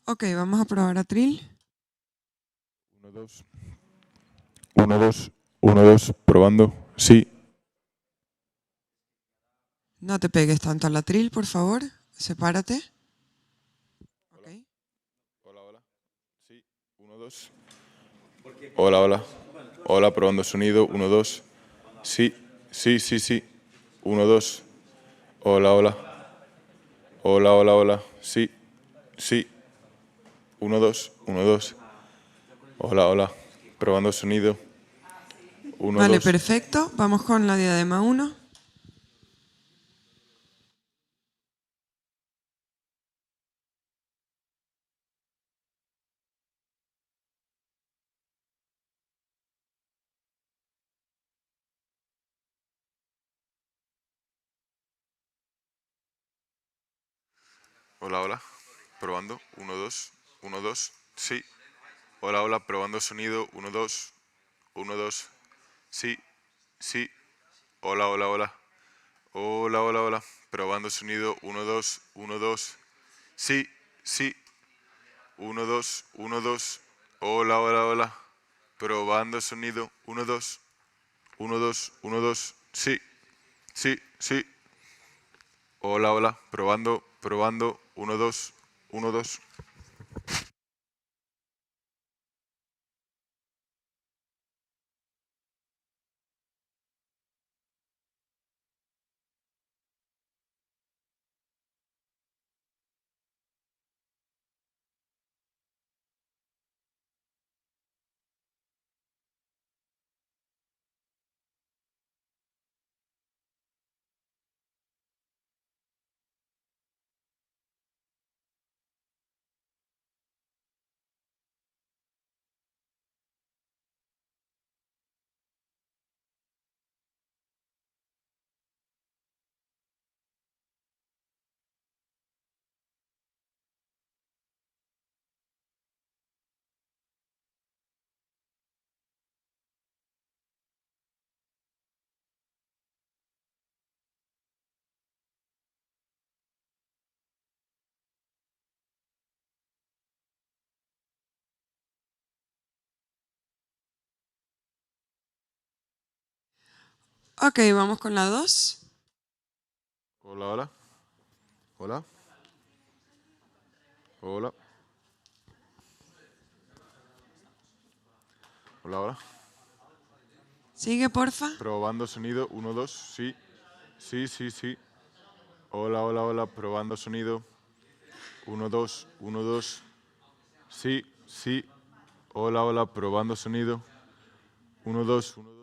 Ok, vamos a probar atril. 1, 2. 1, 2. 1, 2. Probando. Sí. No te pegues tanto al atril, por favor. Sepárate. Hola. Ok. Hola, hola. Sí. 1, 2. Hola, hola. Hola, probando sonido. 1, 2. Sí. Sí, sí, sí. 1, 2. Hola, hola. Hola, hola, hola. Sí. Sí. 1, 2. 1, 2. Hola, hola. Probando sonido. 1, Vale, 2. perfecto. Vamos con la diadema 1. Hola, hola. Probando. 1, 2. 1, 2. Sí. Hola, hola. Probando sonido. 1, 2. 1, 2. Sí. Sí. Hola, hola, hola. Hola, hola, hola. Probando sonido. 1, 2. 1, 2. Sí. Sí. 1, 2. 1, 2. Hola, hola, hola. Probando sonido. 1, 2. 1, 2. 1, 2. Sí. Sí. Sí. Hola, hola. Probando. Probando. 1, 2. 1, 2. Ok, vamos con la 2. Hola, hola. Hola. Hola. Hola, hola. Sigue, porfa. Probando sonido. 1, 2. Sí. Sí, sí, sí. Hola, hola, hola. Probando sonido. 1, 2. 1, 2. Sí, sí. Hola, hola. Probando sonido. 1, 2. 1, 2.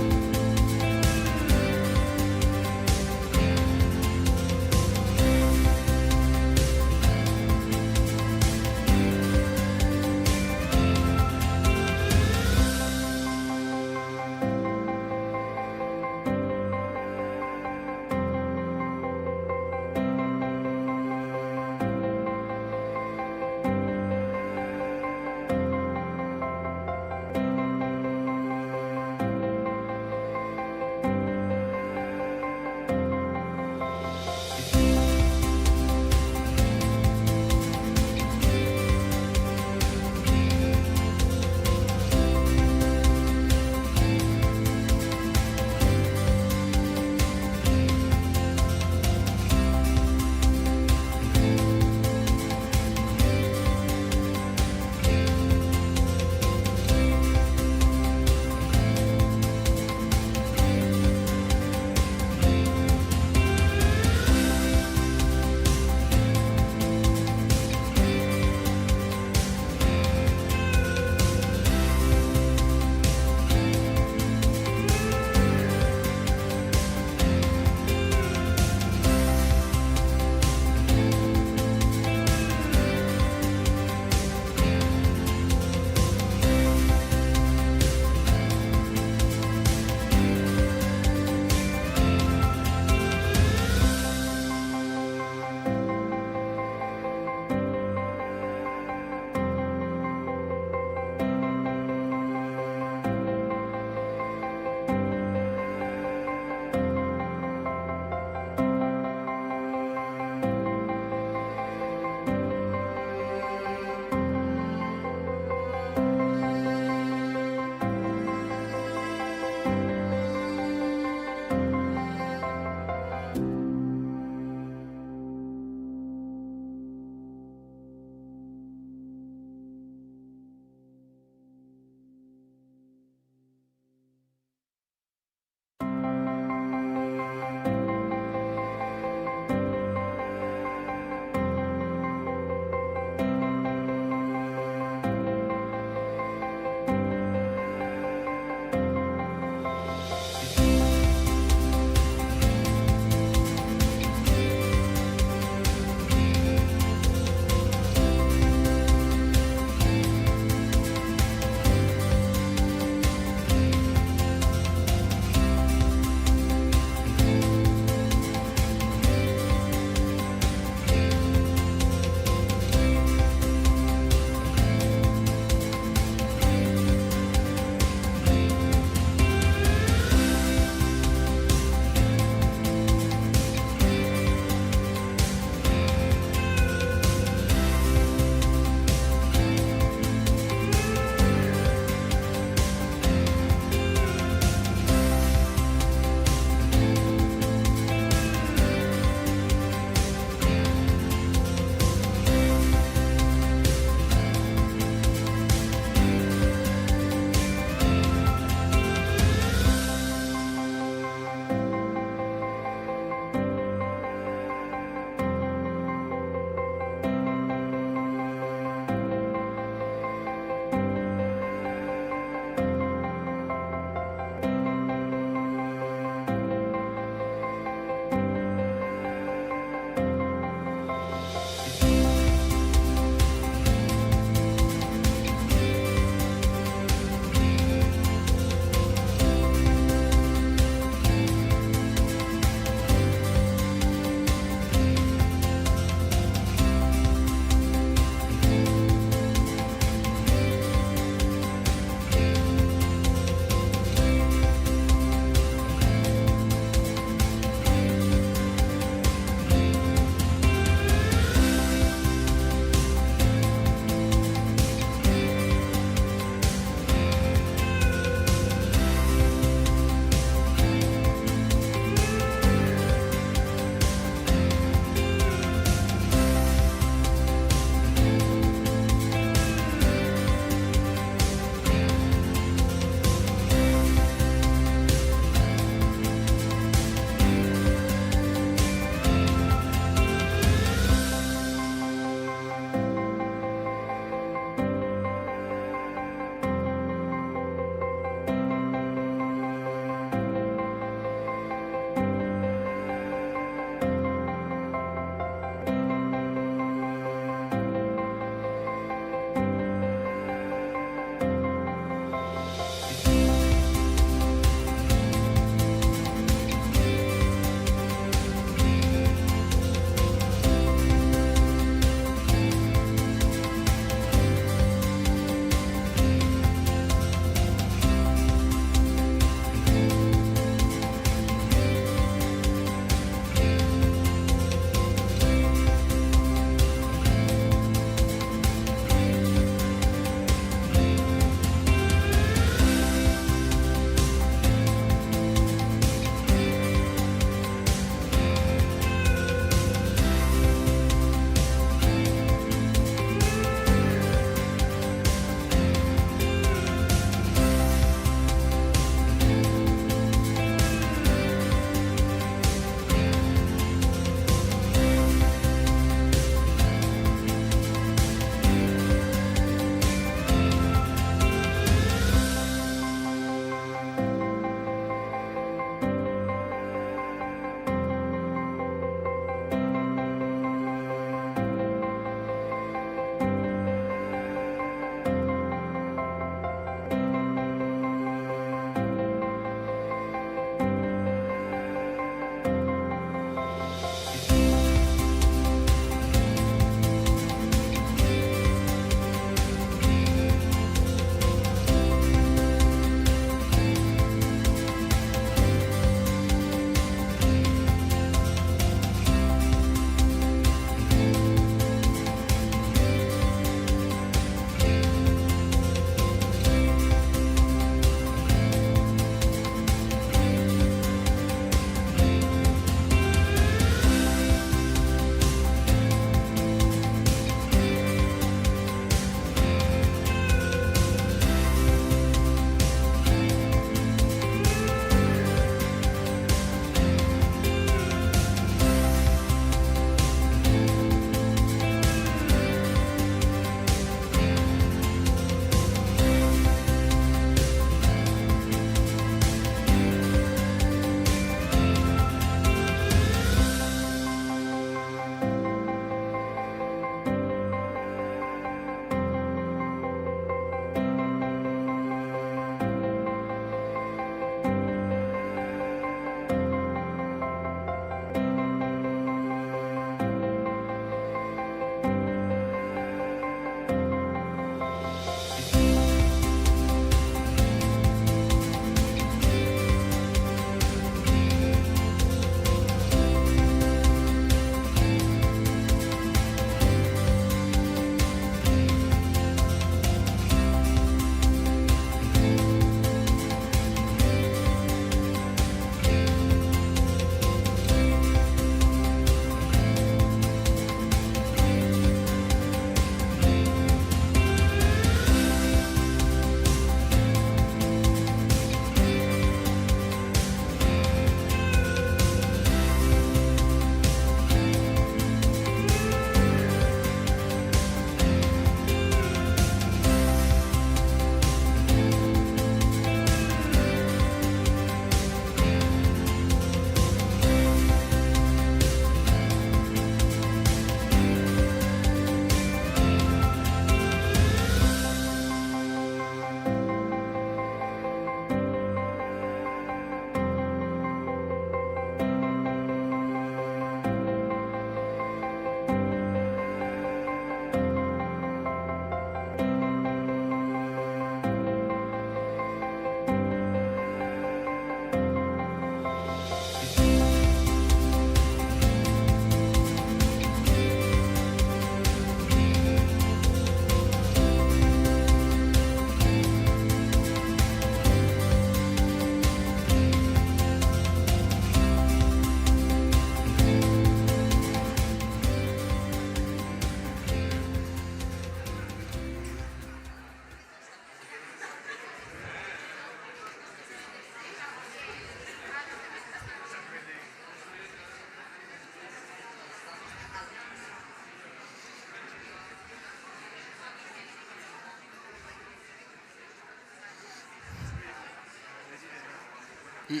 Good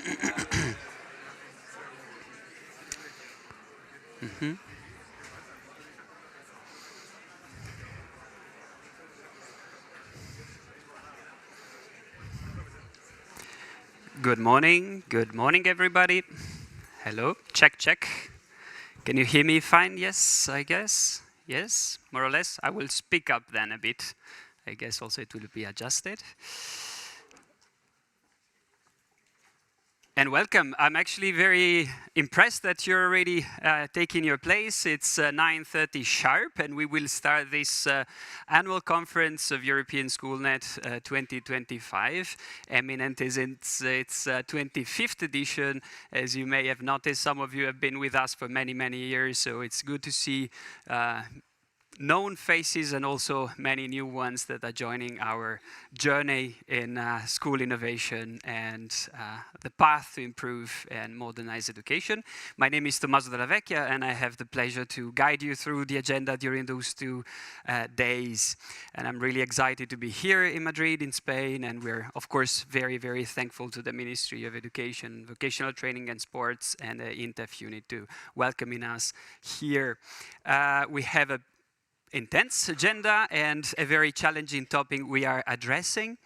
morning everybody. Hello, check, check. Can you hear me fine? Yes, I guess. Yes, more or less. I will speak up then a bit. I guess also it will be adjusted. And welcome. I'm actually very impressed that you're already taking your place. It's 9:30 sharp, and we will start this annual conference of European Schoolnet 2025. Eminent is in its 25th edition. As you may have noticed, some of you have been with us for many, many years, so it's good to see known faces and also many new ones that are joining our journey in school innovation and the path to improve and modernize education. My name is Tommaso Della Vecchia, and I have the pleasure to guide you through the agenda during those 2 days. And I'm really excited to be here in Madrid, in Spain, and we're, of course, very, very thankful to the Ministry of Education, Vocational Training and Sports, and the INTEF unit to welcoming us here. We have a intense agenda and a very challenging topic we are addressing.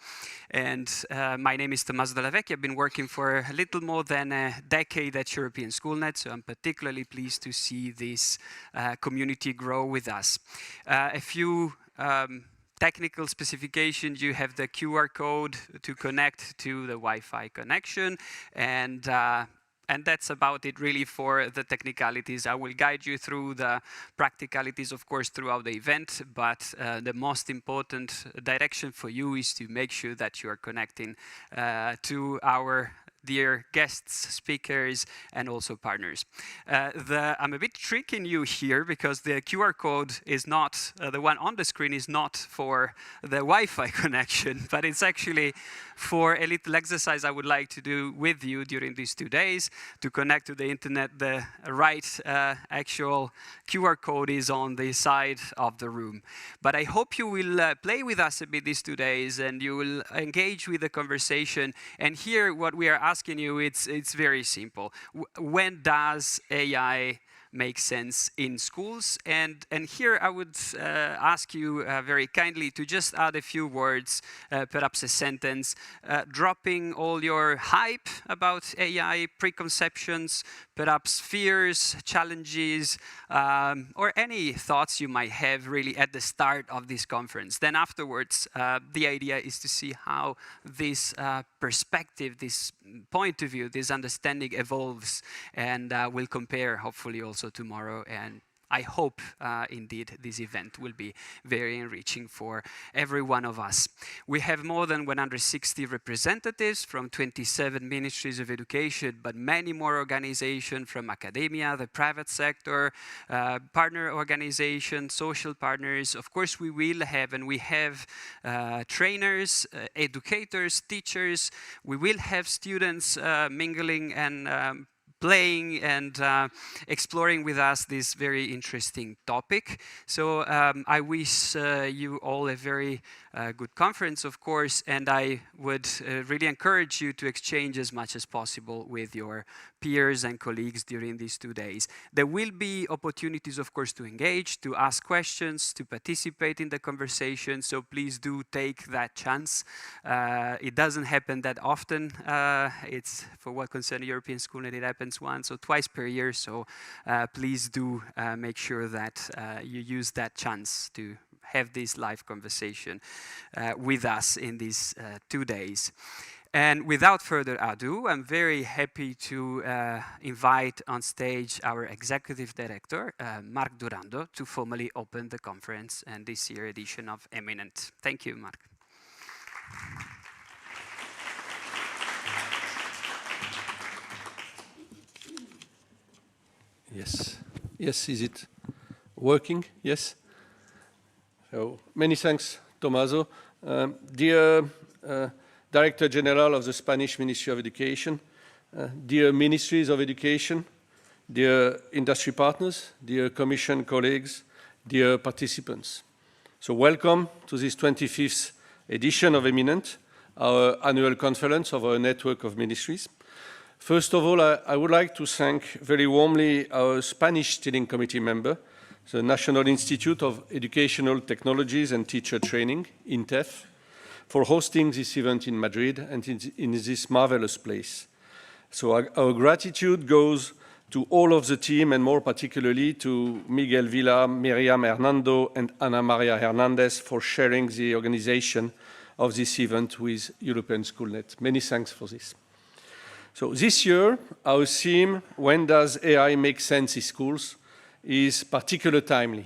And my name is Tommaso Della Vecchia. I've been working for a little more than a decade at European Schoolnet, so I'm particularly pleased to see this community grow with us. A few technical specifications: you have the QR code to connect to the Wi-Fi connection, and that's about it really for the technicalities. I will guide you through the practicalities, of course, throughout the event, but the most important direction for you is to make sure that you are connecting to our dear guests, speakers, and also partners. I'm a bit tricking you here because the QR code is not, the one on the screen is not for the Wi-Fi connection, but it's actually for a little exercise I would like to do with you during these 2 days to connect to the internet. The right actual QR code is on the side of the room. But I hope you will play with us a bit these 2 days and you will engage with the conversation. And here what we are asking you, it's very simple. When does AI make sense in schools? And here I would ask you very kindly to just add a few words, perhaps a sentence, dropping all your hype about AI, preconceptions, perhaps fears, challenges, or any thoughts you might have really at the start of this conference. Then afterwards, the idea is to see how this perspective, this point of view, this understanding evolves, and we'll compare hopefully also tomorrow. And I hope, indeed, this event will be very enriching for every one of us. We have more than 160 representatives from 27 ministries of education, but many more organizations from academia, the private sector, partner organizations, social partners. Of course, we will have, and we have trainers, educators, teachers. We will have students mingling and playing and exploring with us this very interesting topic. So I wish you all a very good conference, of course, and I would really encourage you to exchange as much as possible with your peers and colleagues during these 2 days. There will be opportunities, of course, to engage, to ask questions, to participate in the conversation, so please do take that chance. It doesn't happen that often. It's, for what concerns European Schoolnet, it happens once or twice per year, so please do make sure that you use that chance to have this live conversation with us in these 2 days. And without further ado, I'm very happy to invite on stage our Executive Director, Marc Durando, to formally open the conference and this year's edition of Eminent. Thank you, Marc. Yes. Yes, is it working? Yes. So many thanks, Tommaso. Dear Director General of the Spanish Ministry of Education, dear Ministries of Education, dear industry partners, dear Commission colleagues, dear participants. So welcome to this 25th edition of Eminent, our annual conference of our network of ministries. First of all, I would like to thank very warmly our Spanish Steering Committee member, the National Institute of Educational Technologies and Teacher Training, INTEF, for hosting this event in Madrid and in this marvelous place. So our gratitude goes to all of the team and more particularly to Miguel Villa, Miriam Hernando and Ana Maria Hernandez for sharing the organization of this event with European Schoolnet. Many thanks for this. So this year, our theme, When Does AI Make Sense in Schools, is particularly timely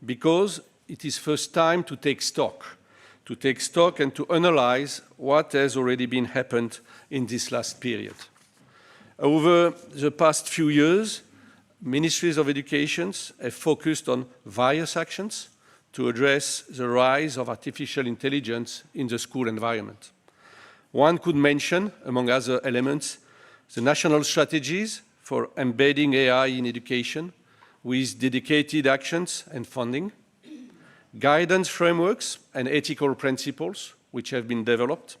because it is first time to take stock and to analyze what has already been happened in this last period. Over the past few years, Ministries of Education have focused on various actions to address the rise of artificial intelligence in the school environment. One could mention, among other elements, the national strategies for embedding AI in education with dedicated actions and funding, guidance frameworks and ethical principles which have been developed,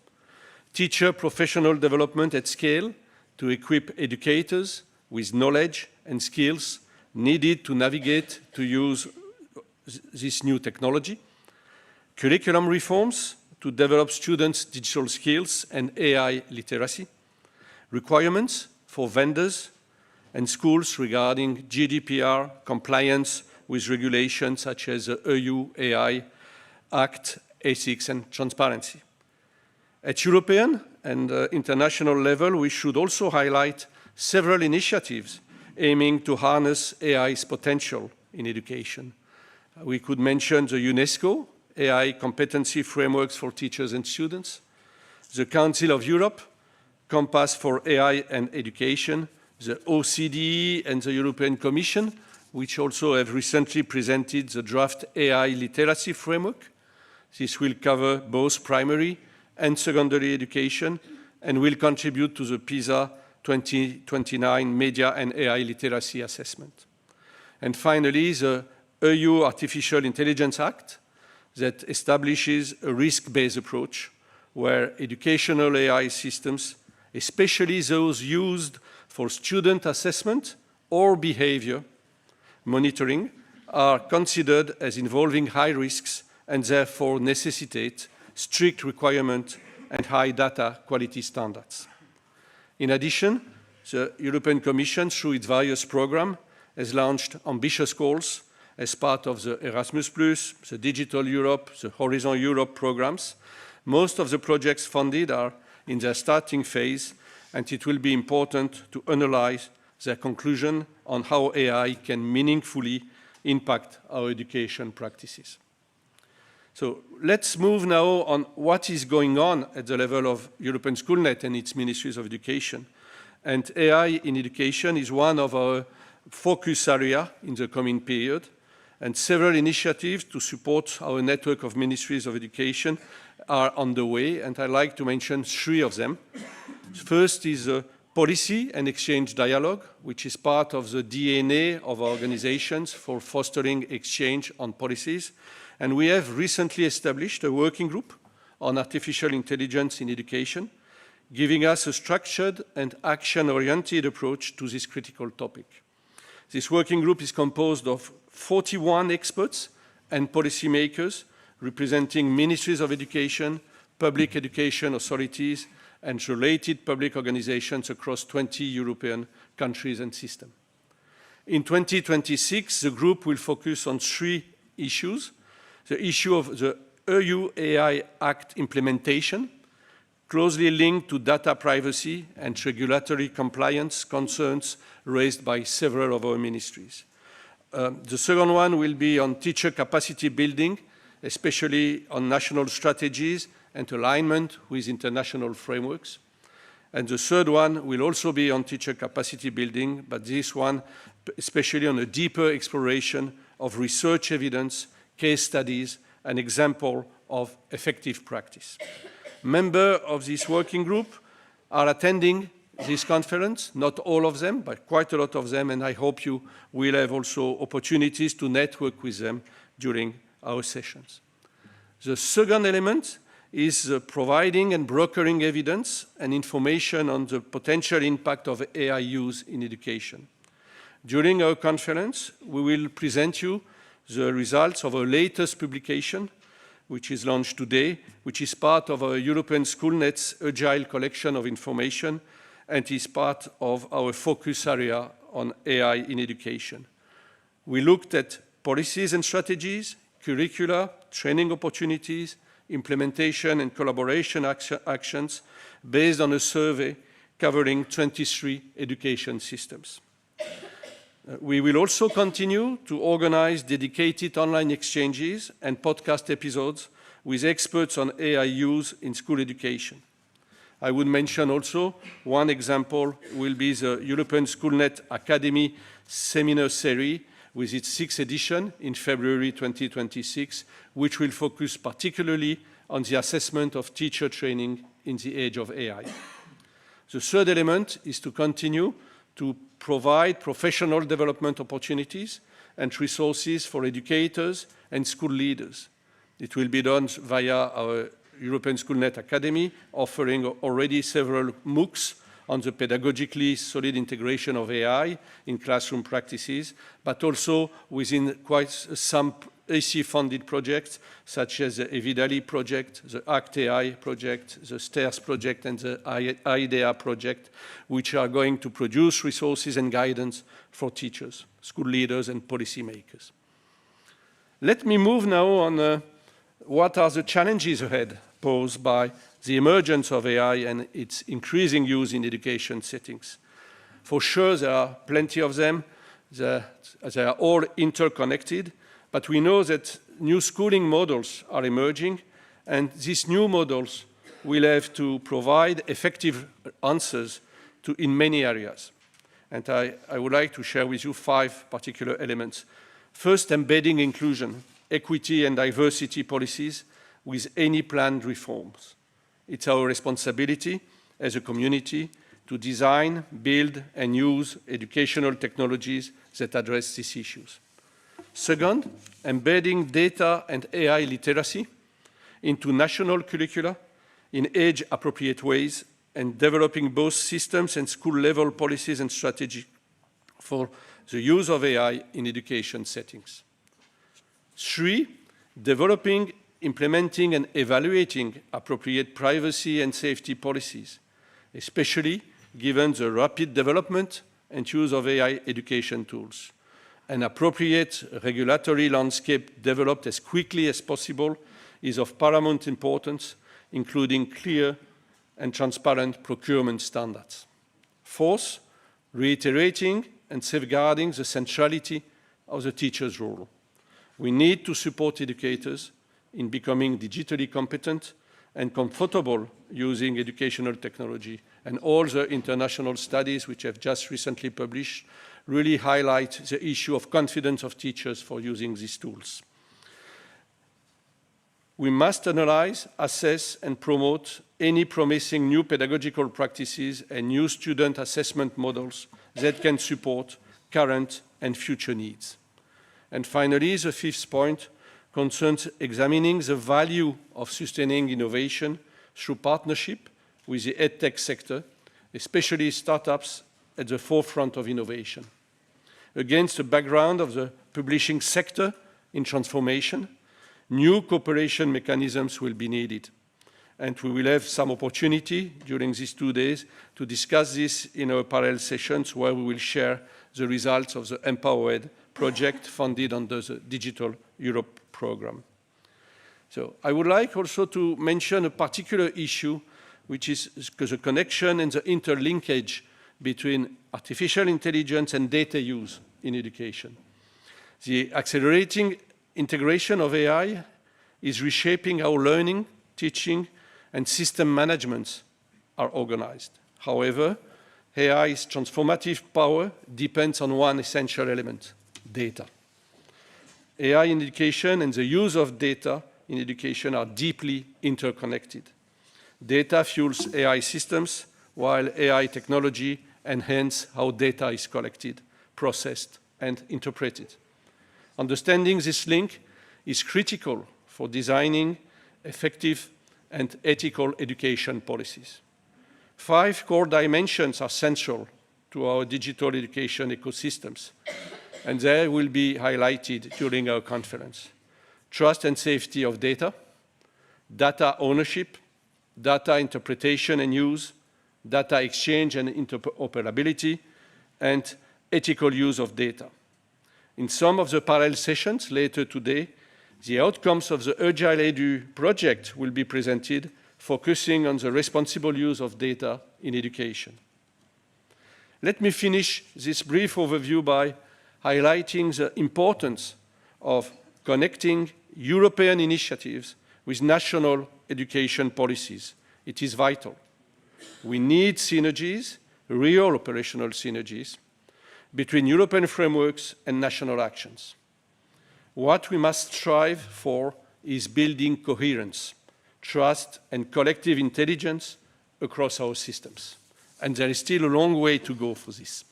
teacher professional development at scale to equip educators with knowledge and skills needed to navigate to use this new technology, curriculum reforms to develop students' digital skills and AI literacy, requirements for vendors and schools regarding GDPR compliance with regulations such as the EU AI Act, ethics and transparency. At European and international level, we should also highlight several initiatives aiming to harness AI's potential in education. We could mention the UNESCO AI Competency Frameworks for Teachers and Students, the Council of Europe, Compass for AI and Education, the OCDE and the European Commission, which also have recently presented the draft AI literacy framework. This will cover both primary and secondary education and will contribute to the PISA 2029 Media and AI Literacy Assessment. And finally, the EU Artificial Intelligence Act that establishes a risk-based approach where educational AI systems, especially those used for student assessment or behavior monitoring, are considered as involving high risks and therefore necessitate strict requirements and high data quality standards. In addition, the European Commission, through its various programs, has launched ambitious goals as part of the Erasmus+, the Digital Europe, the Horizon Europe programs. Most of the projects funded are in their starting phase, and it will be important to analyze their conclusion on how AI can meaningfully impact our education practices. So let's move now on what is going on at the level of European Schoolnet and its Ministries of Education. And AI in education is one of our focus areas in the coming period, and several initiatives to support our network of Ministries of Education are on the way, and I'd like to mention three of them. First is a policy and exchange dialogue, which is part of the DNA of our organizations for fostering exchange on policies. And we have recently established a working group on artificial intelligence in education, giving us a structured and action-oriented approach to this critical topic. This working group is composed of 41 experts and policymakers representing Ministries of Education, public education authorities, and related public organizations across 20 European countries and systems. In 2026, the group will focus on three issues: the issue of the EU AI Act implementation, closely linked to data privacy and regulatory compliance concerns raised by several of our ministries. The second one will be on teacher capacity building, especially on national strategies and alignment with international frameworks. And the third one will also be on teacher capacity building, but this one especially on a deeper exploration of research evidence, case studies, and example of effective practice. Members of this working group are attending this conference, not all of them, but quite a lot of them, and I hope you will have also opportunities to network with them during our sessions. The second element is providing and brokering evidence and information on the potential impact of AI use in education. During our conference, we will present you the results of our latest publication, which is launched today, which is part of our European Schoolnet's Agile collection of information and is part of our focus area on AI in education. We looked at policies and strategies, curricula, training opportunities, implementation and collaboration actions based on a survey covering 23 education systems. We will also continue to organize dedicated online exchanges and podcast episodes with experts on AI use in school education. I would mention also one example will be the European Schoolnet Academy Seminar Series with its 6th edition in February 2026, which will focus particularly on the assessment of teacher training in the age of AI. The third element is to continue to provide professional development opportunities and resources for educators and school leaders. It will be done via our European Schoolnet Academy, offering already several MOOCs on the pedagogically solid integration of AI in classroom practices, but also within quite some AC-funded projects, such as the Evidali project, the ACT-AI project, the STAIRS project, and the IDEA project, which are going to produce resources and guidance for teachers, school leaders, and policymakers. Let me move now on what are the challenges ahead posed by the emergence of AI and its increasing use in education settings. For sure, there are plenty of them. They are all interconnected, but we know that new schooling models are emerging, and these new models will have to provide effective answers in many areas. And I would like to share with you 5 particular elements. First, embedding inclusion, equity, and diversity policies with any planned reforms. It's our responsibility as a community to design, build, and use educational technologies that address these issues. Second, embedding data and AI literacy into national curricula in age-appropriate ways and developing both systems and school-level policies and strategies for the use of AI in education settings. 3, developing, implementing, and evaluating appropriate privacy and safety policies, especially given the rapid development and use of AI education tools. An appropriate regulatory landscape developed as quickly as possible is of paramount importance, including clear and transparent procurement standards. 4th, reiterating and safeguarding the centrality of the teacher's role. We need to support educators in becoming digitally competent and comfortable using educational technology. And all the international studies which have just recently published really highlight the issue of confidence of teachers for using these tools. We must analyze, assess, and promote any promising new pedagogical practices and new student assessment models that can support current and future needs. And finally, the 5th point concerns examining the value of sustaining innovation through partnership with the Edtech sector, especially startups at the forefront of innovation. Against the background of the publishing sector in transformation, new cooperation mechanisms will be needed. And we will have some opportunity during these 2 days to discuss this in our parallel sessions where we will share the results of the EmpowerED project funded under the Digital Europe program. So I would like also to mention a particular issue, which is the connection and the interlinkage between artificial intelligence and data use in education. The accelerating integration of AI is reshaping how learning, teaching, and system management are organized. However, AI's transformative power depends on one essential element: data. AI in education and the use of data in education are deeply interconnected. Data fuels AI systems, while AI technology enhances how data is collected, processed, and interpreted. Understanding this link is critical for designing effective and ethical education policies. 5 core dimensions are central to our digital education ecosystems, and they will be highlighted during our conference. Trust and safety of data, data ownership, data interpretation and use, data exchange and interoperability, and ethical use of data. In some of the parallel sessions later today, the outcomes of the Agile EDU project will be presented, focusing on the responsible use of data in education. Let me finish this brief overview by highlighting the importance of connecting European initiatives with national education policies. It is vital. We need synergies, real operational synergies, between European frameworks and national actions. What we must strive for is building coherence, trust, and collective intelligence across our systems. And there is still a long way to go for this.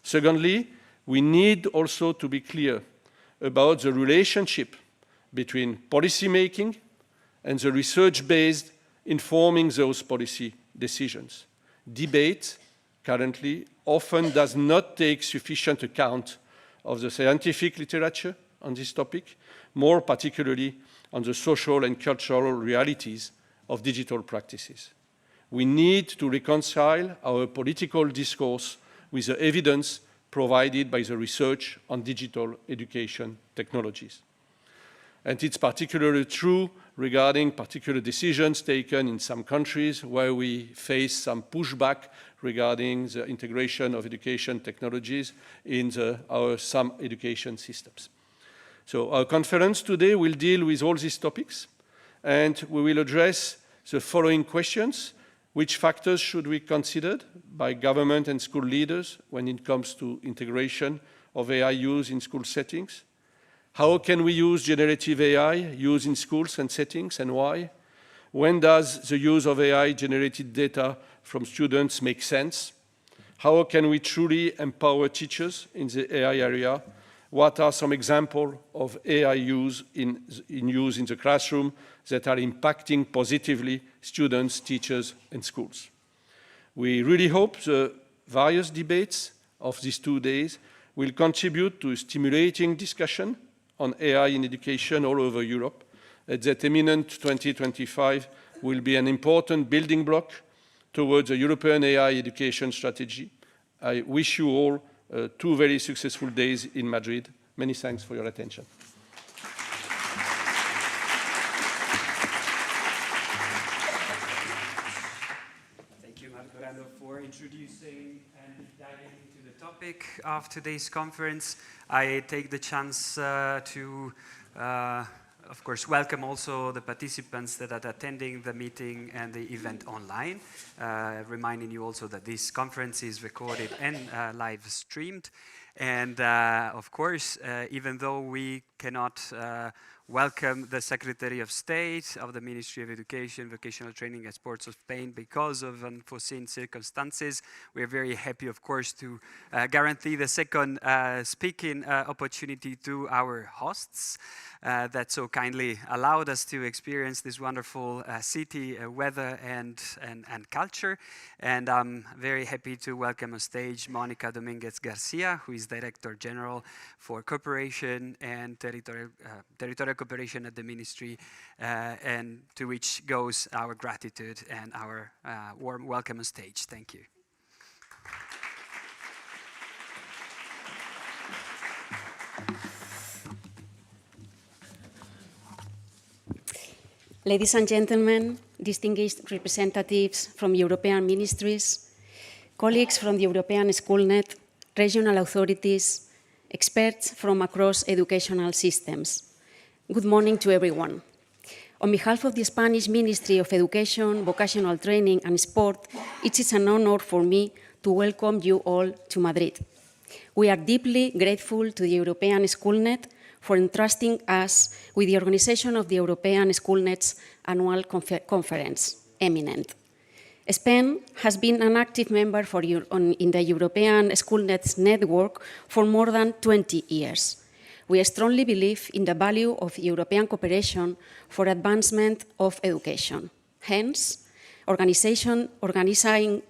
Secondly, we need also to be clear about the relationship between policy making and the research based informing those policy decisions. Debate currently often does not take sufficient account of the scientific literature on this topic, more particularly on the social and cultural realities of digital practices. We need to reconcile our political discourse with the evidence provided by the research on digital education technologies. And it's particularly true regarding particular decisions taken in some countries where we face some pushback regarding the integration of education technologies in some education systems. So our conference today will deal with all these topics, and we will address the following questions. Which factors should we consider by government and school leaders when it comes to integration of AI use in school settings? How can we use generative AI use in schools and settings, and why? When does the use of AI-generated data from students make sense? How can we truly empower teachers in the AI area? What are some examples of AI use in the classroom that are impacting positively students, teachers, and schools? We really hope the various debates of these 2 days will contribute to stimulating discussion on AI in education all over Europe, and that Eminent 2025 will be an important building block towards a European AI education strategy. I wish you all 2 very successful days in Madrid. Many thanks for your attention. Thank you, Marco, for introducing and diving into the topic of today's conference. I take the chance to of course, welcome also the participants that are attending the meeting and the event online, reminding you also that this conference is recorded and live streamed. And of course, even though we cannot welcome the Secretary of State of the Ministry of Education, Vocational Training and Sports of Spain because of unforeseen circumstances, we are very happy, of course, to guarantee the second speaking opportunity to our hosts that so kindly allowed us to experience this wonderful city, weather, and culture. And I'm very happy to welcome on stage Monica Dominguez Garcia, who is Director General for Cooperation and Territorial Cooperation at the Ministry, and to which goes our gratitude and our warm welcome on stage. Thank you. Ladies and gentlemen, distinguished representatives from European ministries, colleagues from the European Schoolnet, regional authorities, experts from across educational systems. Good morning to everyone. On behalf of the Spanish Ministry of Education, Vocational Training and Sport, it is an honor for me to welcome you all to Madrid. We are deeply grateful to the European Schoolnet for entrusting us with the organization of the European Schoolnet's annual conference, Eminent. Spain has been an active member in the European Schoolnet's network for more than 20 years. We strongly believe in the value of European cooperation for advancement of education. Hence, organizing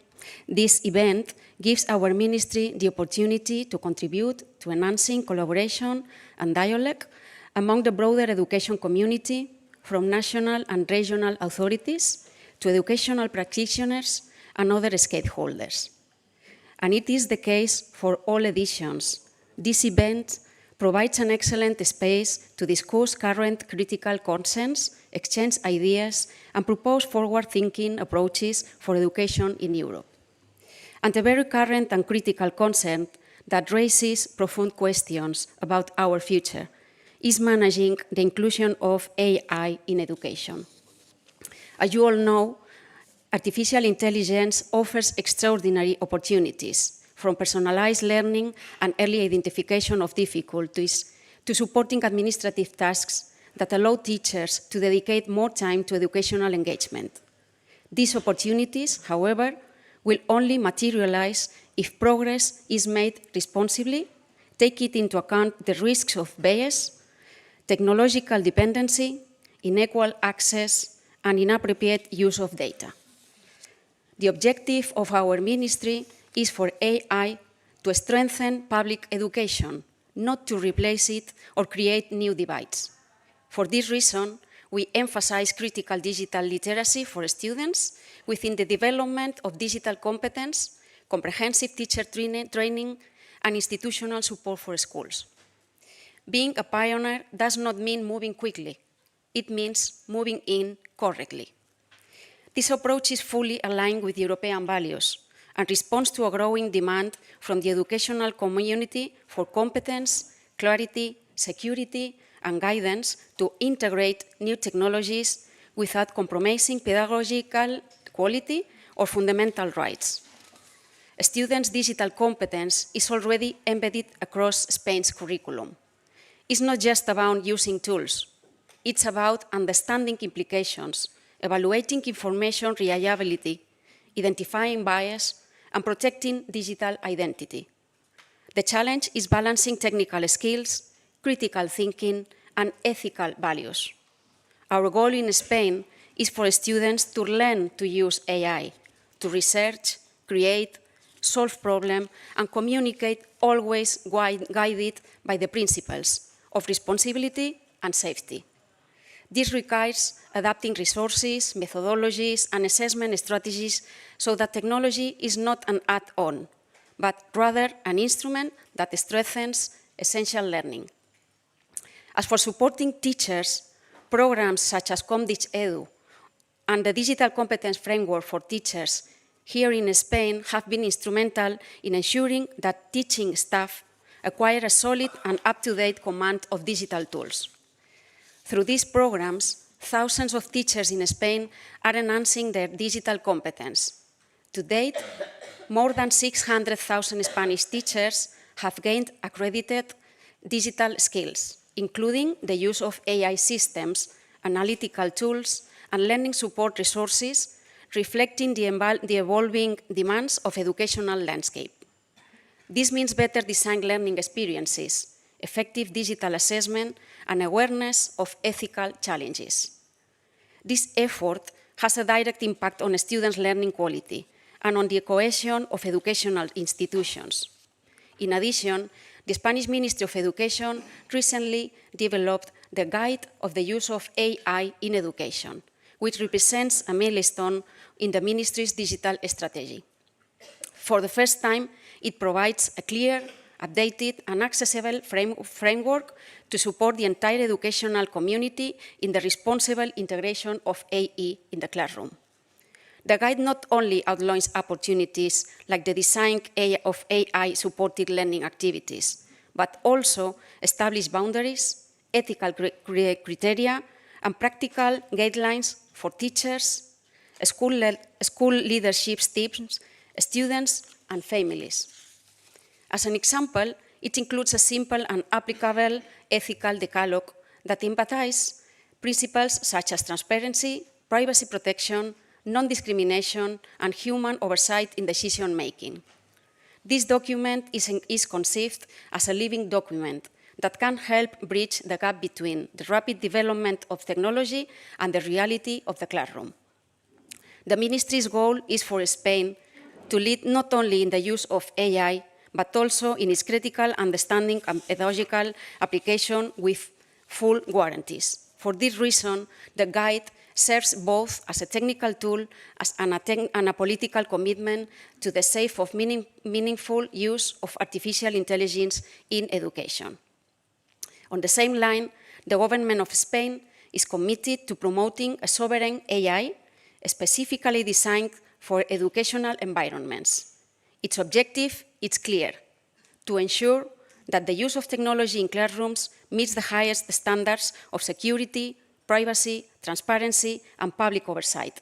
this event gives our ministry the opportunity to contribute to enhancing collaboration and dialogue among the broader education community, from national and regional authorities to educational practitioners and other stakeholders. And it is the case for all editions. This event provides an excellent space to discuss current critical concerns, exchange ideas, and propose forward-thinking approaches for education in Europe. And a very current and critical concern that raises profound questions about our future is managing the inclusion of AI in education. As you all know, artificial intelligence offers extraordinary opportunities, from personalized learning and early identification of difficulties to supporting administrative tasks that allow teachers to dedicate more time to educational engagement. These opportunities, however, will only materialize if progress is made responsibly, taking into account the risks of bias, technological dependency, unequal access, and inappropriate use of data. The objective of our ministry is for AI to strengthen public education, not to replace it or create new divides. For this reason, we emphasize critical digital literacy for students within the development of digital competence, comprehensive teacher training, and institutional support for schools. Being a pioneer does not mean moving quickly. It means moving in correctly. This approach is fully aligned with European values and responds to a growing demand from the educational community for competence, clarity, security, and guidance to integrate new technologies without compromising pedagogical quality or fundamental rights. Students' digital competence is already embedded across Spain's curriculum. It's not just about using tools. It's about understanding implications, evaluating information reliability, identifying bias, and protecting digital identity. The challenge is balancing technical skills, critical thinking, and ethical values. Our goal in Spain is for students to learn to use AI, to research, create, solve problems, and communicate, always guided by the principles of responsibility and safety. This requires adapting resources, methodologies, and assessment strategies so that technology is not an add-on, but rather an instrument that strengthens essential learning. As for supporting teachers, programs such as convene EDU and the Digital Competence Framework for Teachers here in Spain have been instrumental in ensuring that teaching staff acquire a solid and up-to-date command of digital tools. Through these programs, thousands of teachers in Spain are enhancing their digital competence. To date, more than 600,000 Spanish teachers have gained accredited digital skills, including the use of AI systems, analytical tools, and learning support resources, reflecting the evolving demands of educational landscape. This means better designed learning experiences, effective digital assessment, and awareness of ethical challenges. This effort has a direct impact on students' learning quality and on the cohesion of educational institutions. In addition, the Spanish Ministry of Education recently developed the Guide of the Use of AI in Education, which represents a milestone in the Ministry's digital strategy. For the first time, it provides a clear, updated, and accessible framework to support the entire educational community in the responsible integration of AI in the classroom. The guide not only outlines opportunities like the design of AI-supported learning activities, but also establishes boundaries, ethical criteria, and practical guidelines for teachers, school leadership teams, students, and families. As an example, it includes a simple and applicable ethical decalogue that emphasizes principles such as transparency, privacy protection, non-discrimination, and human oversight in decision-making. This document is conceived as a living document that can help bridge the gap between the rapid development of technology and the reality of the classroom. The Ministry's goal is for Spain to lead not only in the use of AI, but also in its critical understanding and pedagogical application with full guarantees. For this reason, the guide serves both as a technical tool and a political commitment to the safe of meaningful use of artificial intelligence in education. On the same line, the government of Spain is committed to promoting a sovereign AI specifically designed for educational environments. Its objective is clear: to ensure that the use of technology in classrooms meets the highest standards of security, privacy, transparency, and public oversight.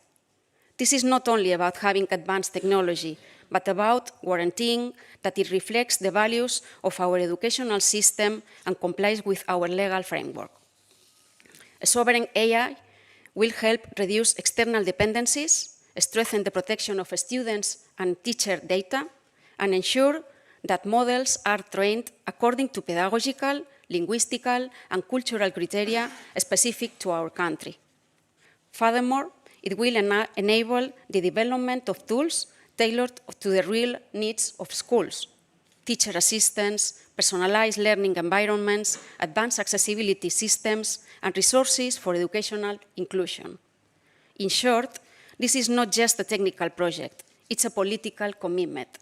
This is not only about having advanced technology, but about guaranteeing that it reflects the values of our educational system and complies with our legal framework. A sovereign AI will help reduce external dependencies, strengthen the protection of students and teacher data, and ensure that models are trained according to pedagogical, linguistical, and cultural criteria specific to our country. Furthermore, it will enable the development of tools tailored to the real needs of schools: teacher assistants, personalized learning environments, advanced accessibility systems, and resources for educational inclusion. In short, this is not just a technical project, it's a political commitment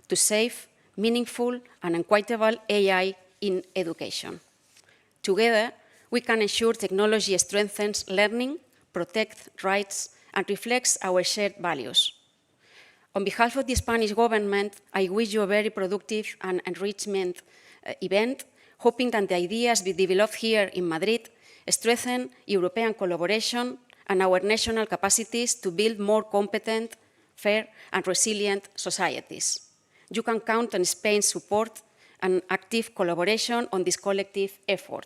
to safe, meaningful, and equitable AI in education. Together, we can ensure technology strengthens learning, protects rights, and reflects our shared values. On behalf of the Spanish government, I wish you a very productive and enrichment event, hoping that the ideas we developed here in Madrid strengthen European collaboration and our national capacities to build more competent, fair, and resilient societies. You can count on Spain's support and active collaboration on this collective effort.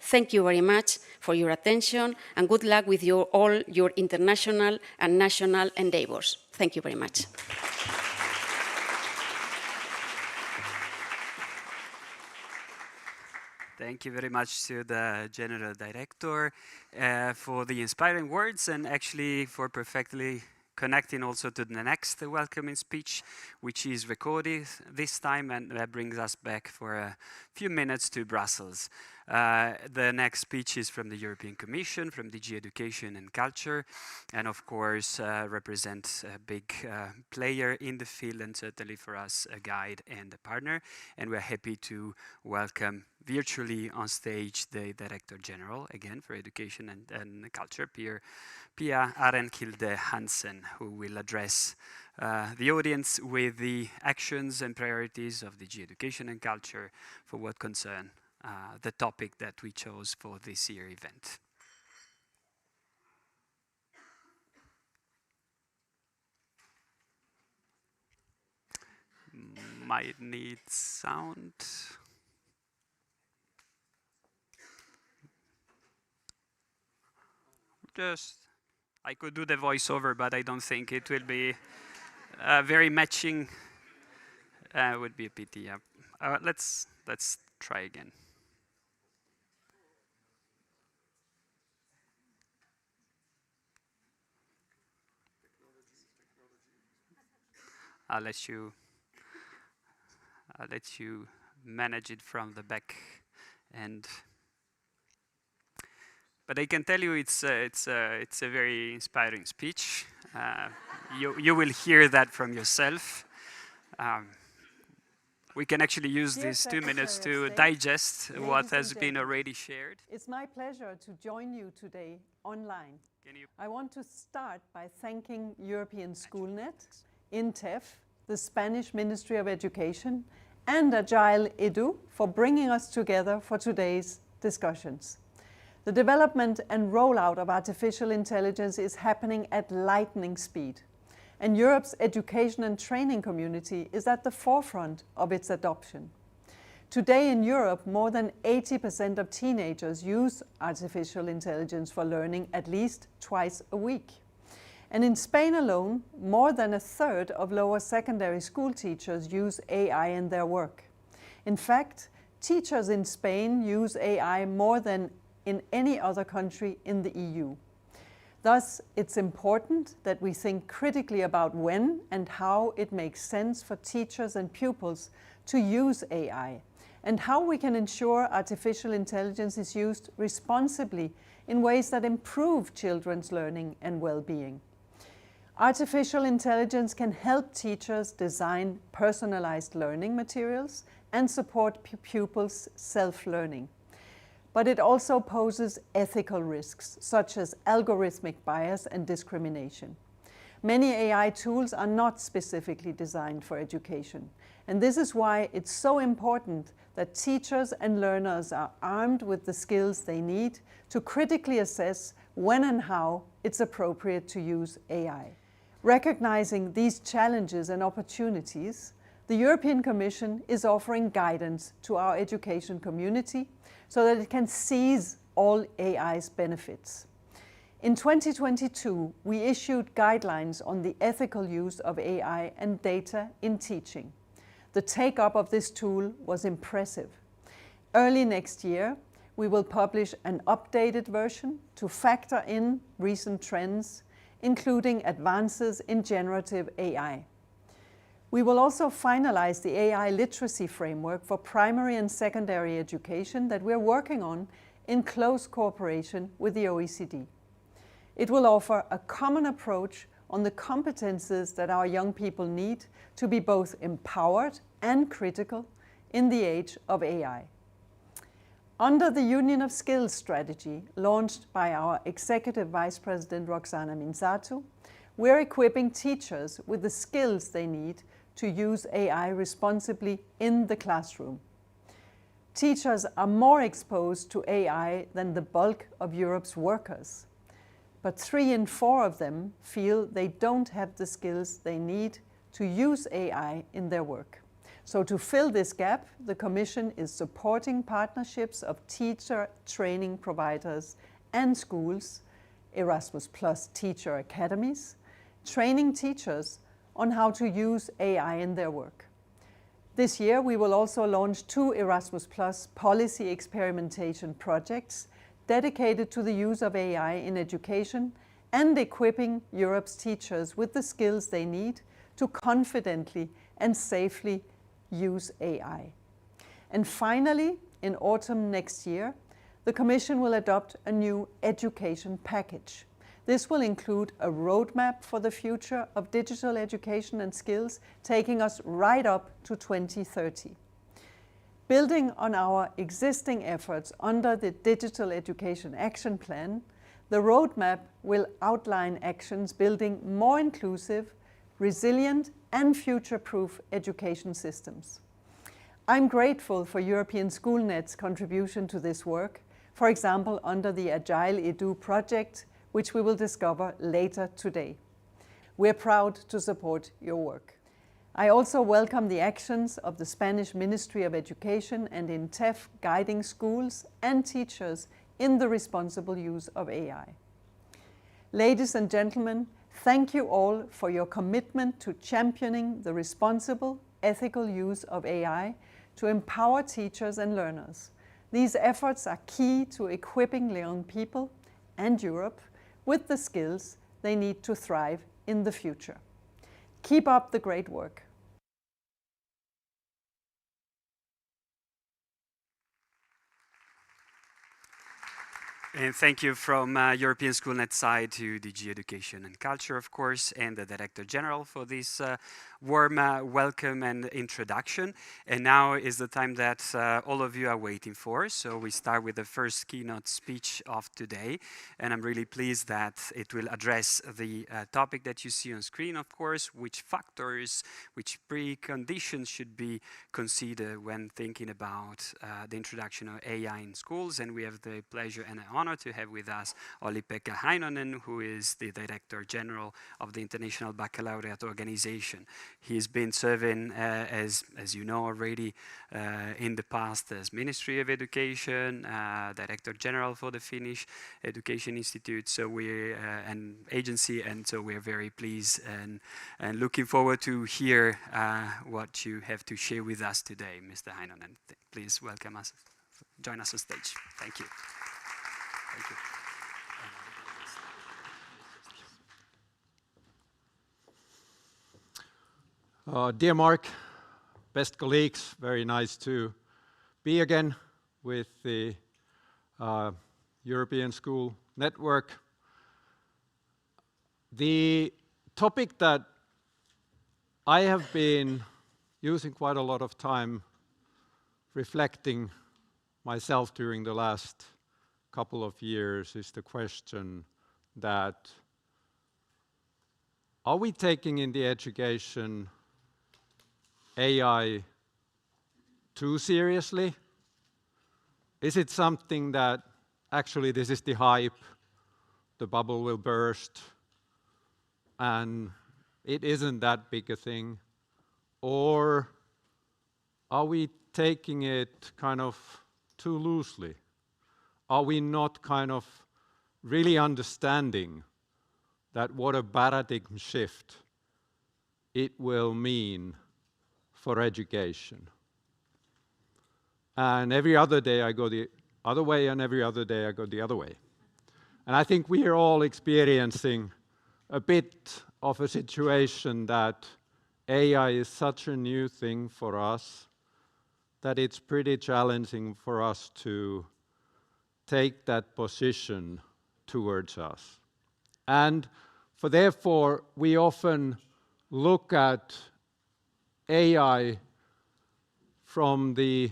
Thank you very much for your attention, and good luck with all your international and national endeavors. Thank you very much. Thank you very much to the General Director for the inspiring words, and actually for perfectly connecting also to the next welcoming speech, which is recorded this time, and that brings us back for a few minutes to Brussels. The next speech is from the European Commission, from DG Education and Culture, and of course represents a big player in the field, and certainly for us a guide and a partner. And we're happy to welcome virtually on stage the Director General, again for Education and Culture, Pia Arenkilde Hansen, who will address the audience with the actions and priorities of DG Education and Culture for what concern the topic that we chose for this year event. Might need sound. I could do the voiceover, but I don't think it will be very matching. Would be a pity. Yeah. Let's try again. I'll let you manage it from the back end. But I can tell you it's a very inspiring speech. You will hear that from yourself. We can actually use these 2 minutes to digest what has been already shared. It's my pleasure to join you today online. I want to start by thanking European Schoolnet, INTEF, the Spanish Ministry of Education, and Agile EDU for bringing us together for today's discussions. The development and rollout of artificial intelligence is happening at lightning speed, and Europe's education and training community is at the forefront of its adoption. Today in Europe, more than 80% of teenagers use artificial intelligence for learning at least twice a week. And in Spain alone, more than a third of lower secondary school teachers use AI in their work. In fact, teachers in Spain use AI more than in any other country in the EU. Thus, it's important that we think critically about when and how it makes sense for teachers and pupils to use AI, and how we can ensure artificial intelligence is used responsibly in ways that improve children's learning and well-being. Artificial intelligence can help teachers design personalized learning materials and support pupils' self-learning. But it also poses ethical risks, such as algorithmic bias and discrimination. Many AI tools are not specifically designed for education, and this is why it's so important that teachers and learners are armed with the skills they need to critically assess when and how it's appropriate to use AI. Recognizing these challenges and opportunities, the European Commission is offering guidance to our education community so that it can seize all AI's benefits. In 2022, we issued guidelines on the ethical use of AI and data in teaching. The take-up of this tool was impressive. Early next year, we will publish an updated version to factor in recent trends, including advances in generative AI. We will also finalize the AI literacy framework for primary and secondary education that we're working on in close cooperation with the OECD. It will offer a common approach on the competences that our young people need to be both empowered and critical in the age of AI. Under the Union of Skills strategy, launched by our Executive Vice President Roxana Minzatu, we're equipping teachers with the skills they need to use AI responsibly in the classroom. Teachers are more exposed to AI than the bulk of Europe's workers, but 3 in 4 of them feel they don't have the skills they need to use AI in their work. So to fill this gap, the Commission is supporting partnerships of teacher training providers and schools, Erasmus+ teacher academies, training teachers on how to use AI in their work. This year, we will also launch 2 Erasmus+ policy experimentation projects dedicated to the use of AI in education and equipping Europe's teachers with the skills they need to confidently and safely use AI. And finally, in autumn next year, the Commission will adopt a new education package. This will include a roadmap for the future of digital education and skills, taking us right up to 2030. Building on our existing efforts under the Digital Education Action Plan, the roadmap will outline actions building more inclusive, resilient and future-proof education systems. I'm grateful for European Schoolnet's contribution to this work, for example under the Agile EDU project, which we will discover later today. We're proud to support your work. I also welcome the actions of the Spanish Ministry of Education and INTEF guiding schools and teachers in the responsible use of AI. Ladies and gentlemen, thank you all for your commitment to championing the responsible, ethical use of AI to empower teachers and learners. These efforts are key to equipping young people and Europe with the skills they need to thrive in the future. Keep up the great work. And thank you from European Schoolnet side to DG Education and Culture, of course, and the Director General for this warm welcome and introduction. And now is the time that all of you are waiting for. So we start with the first keynote speech of today. And I'm really pleased that it will address the topic that you see on screen, of course, which factors, which preconditions should be considered when thinking about the introduction of AI in schools. And we have the pleasure and the honor to have with us Olli-Pekka Heinonen, who is the Director General of the International Baccalaureate Organization. He's been serving, as you know already, in the past as Ministry of Education, Director General for the Finnish Education Institute, so we're an agency, and so we're very pleased and looking forward to hear what you have to share with us today, Mr. Heinonen. Please welcome us, join us on stage. Thank you. Thank you. Dear Mark, best colleagues, very nice to be again with the European School Network. The topic that I have been using quite a lot of time reflecting myself during the last couple of years is the question that are we taking in the education AI too seriously? Is it something that actually this is the hype, the bubble will burst, and it isn't that big a thing? Or are we taking it kind of too loosely? Are we not kind of really understanding that what a paradigm shift it will mean for education? And every other day I go the other way, and every other day I go the other way. And I think we are all experiencing a bit of a situation that AI is such a new thing for us that it's pretty challenging for us to take that position towards us. And therefore, we often look at AI from the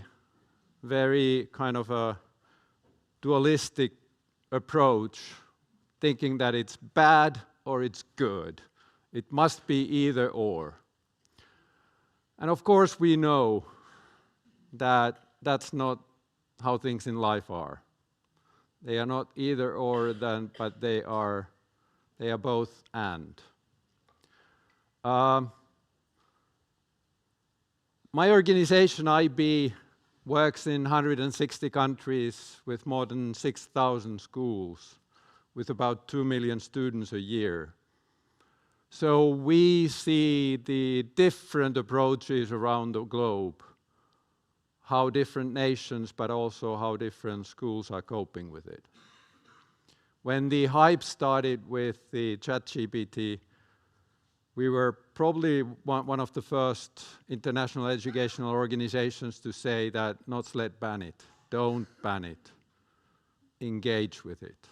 very kind of a dualistic approach, thinking that it's bad or it's good. It must be either or. And of course, we know that that's not how things in life are. They are not either or, but they are both and. My organization, IB, works in 160 countries with more than 6,000 schools, with about 2 million students a year. So we see the different approaches around the globe, how different nations, but also how different schools are coping with it. When the hype started with the ChatGPT, we were probably one of the first international educational organizations to say that not let ban it, don't ban it, engage with it,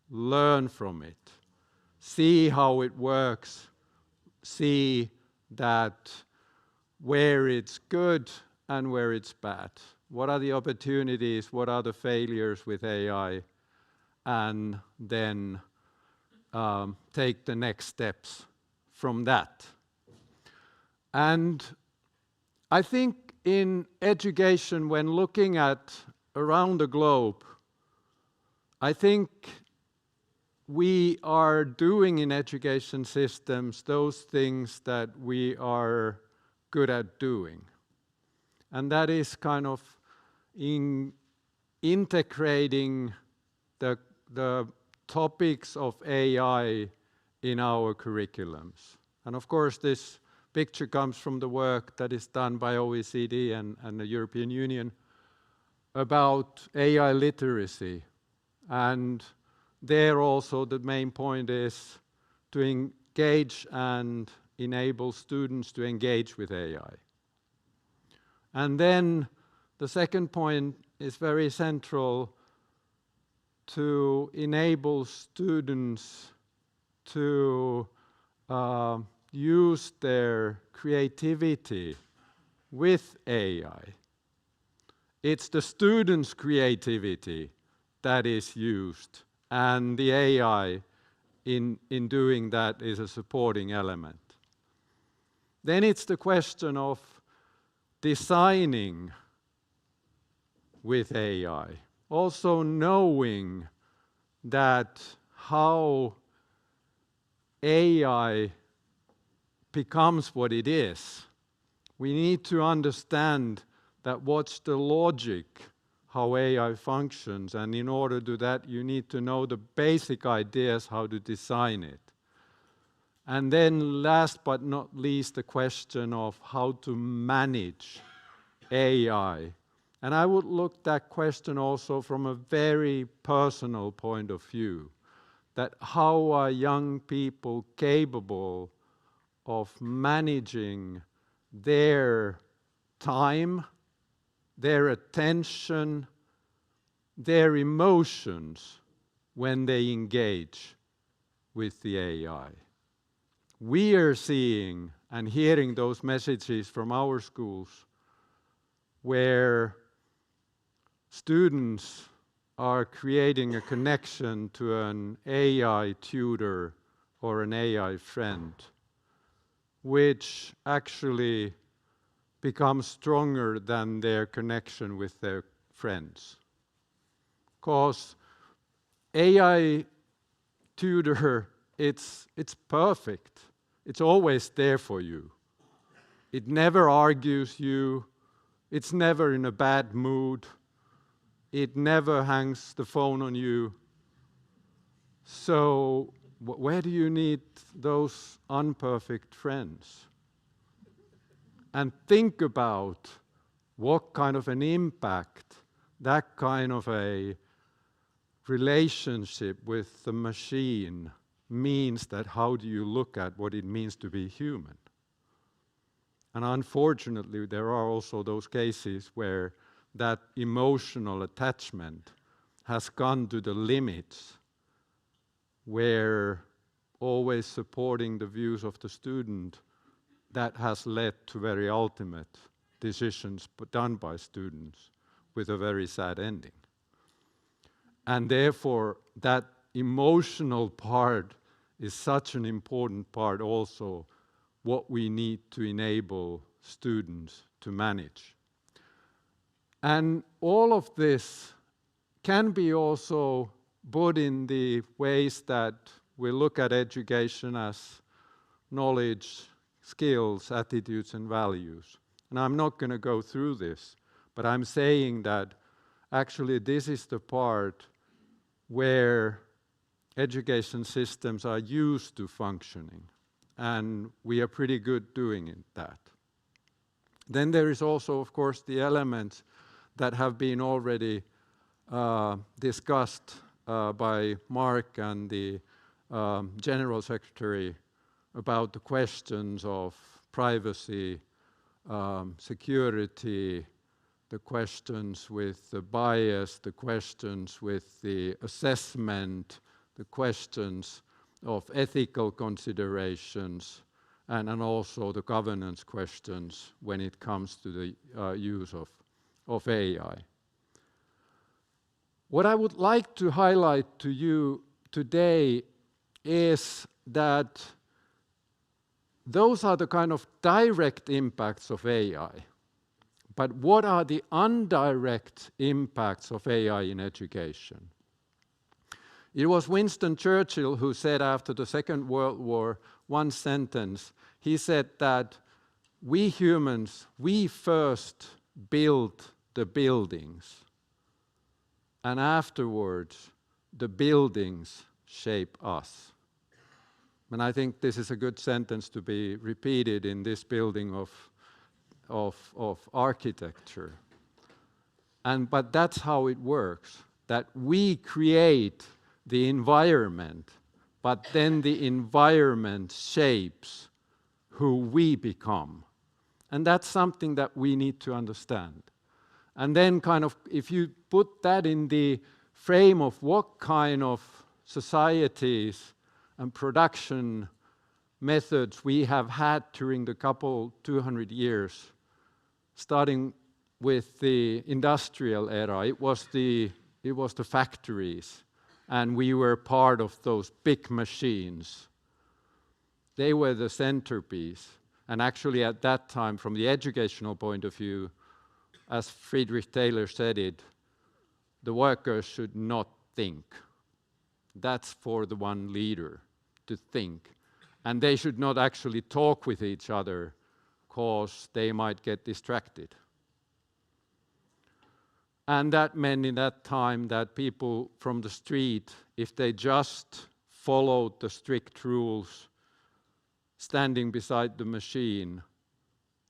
learn from it, see how it works, see that where it's good and where it's bad. What are the opportunities, what are the failures with AI, and then take the next steps from that. And I think in education, when looking at around the globe, I think we are doing in education systems those things that we are good at doing. And that is kind of integrating the topics of AI in our curriculums. And of course, this picture comes from the work that is done by OECD and the European Union about AI literacy. And there also the main point is to engage and enable students to engage with AI. And then the second point is very central, to enable students to use their creativity with AI. It's the students' creativity that is used, and the AI in doing that is a supporting element. Then it's the question of designing with AI, also knowing that how AI becomes what it is. We need to understand that what's the logic, how AI functions, and in order to do that, you need to know the basic ideas how to design it. And then last but not least, the question of how to manage AI. And I would look at that question also from a very personal point of view, that how are young people capable of managing their time, their attention, their emotions when they engage with the AI. We are seeing and hearing those messages from our schools where students are creating a connection to an AI tutor or an AI friend, which actually becomes stronger than their connection with their friends. Because AI tutor, it's perfect. It's always there for you. It never argues you. It's never in a bad mood. It never hangs the phone on you. So where do you need those unperfect friends? And think about what kind of an impact that kind of a relationship with the machine means. That how do you look at what it means to be human? And unfortunately, there are also those cases where that emotional attachment has gone to the limits, where always supporting the views of the student, that has led to very ultimate decisions done by students with a very sad ending. And therefore, that emotional part is such an important part also what we need to enable students to manage. And all of this can be also put in the ways that we look at education as knowledge, skills, attitudes, and values. And I'm not going to go through this, but I'm saying that actually this is the part where education systems are used to functioning, and we are pretty good doing that. Then there is also, of course, the elements that have been already discussed by Mark and the General Secretary about the questions of privacy, security, the questions with the bias, the questions with the assessment, the questions of ethical considerations, and also the governance questions when it comes to the use of AI. What I would like to highlight to you today is that those are the kind of direct impacts of AI. But what are the indirect impacts of AI in education? It was Winston Churchill who said after the Second World War, one sentence, he said that we humans, we first build the buildings, and afterwards the buildings shape us. And I think this is a good sentence to be repeated in this building of architecture. But that's how it works, that we create the environment, but then the environment shapes who we become. And that's something that we need to understand. And then kind of, if you put that in the frame of what kind of societies and production methods we have had during the 200 years, starting with the industrial era, it was the factories, and we were part of those big machines. They were the centerpiece. And actually at that time, from the educational point of view, as Friedrich Taylor said it, the workers should not think. That's for the one leader to think. And they should not actually talk with each other, because they might get distracted. And that meant in that time that people from the street, if they just followed the strict rules, standing beside the machine,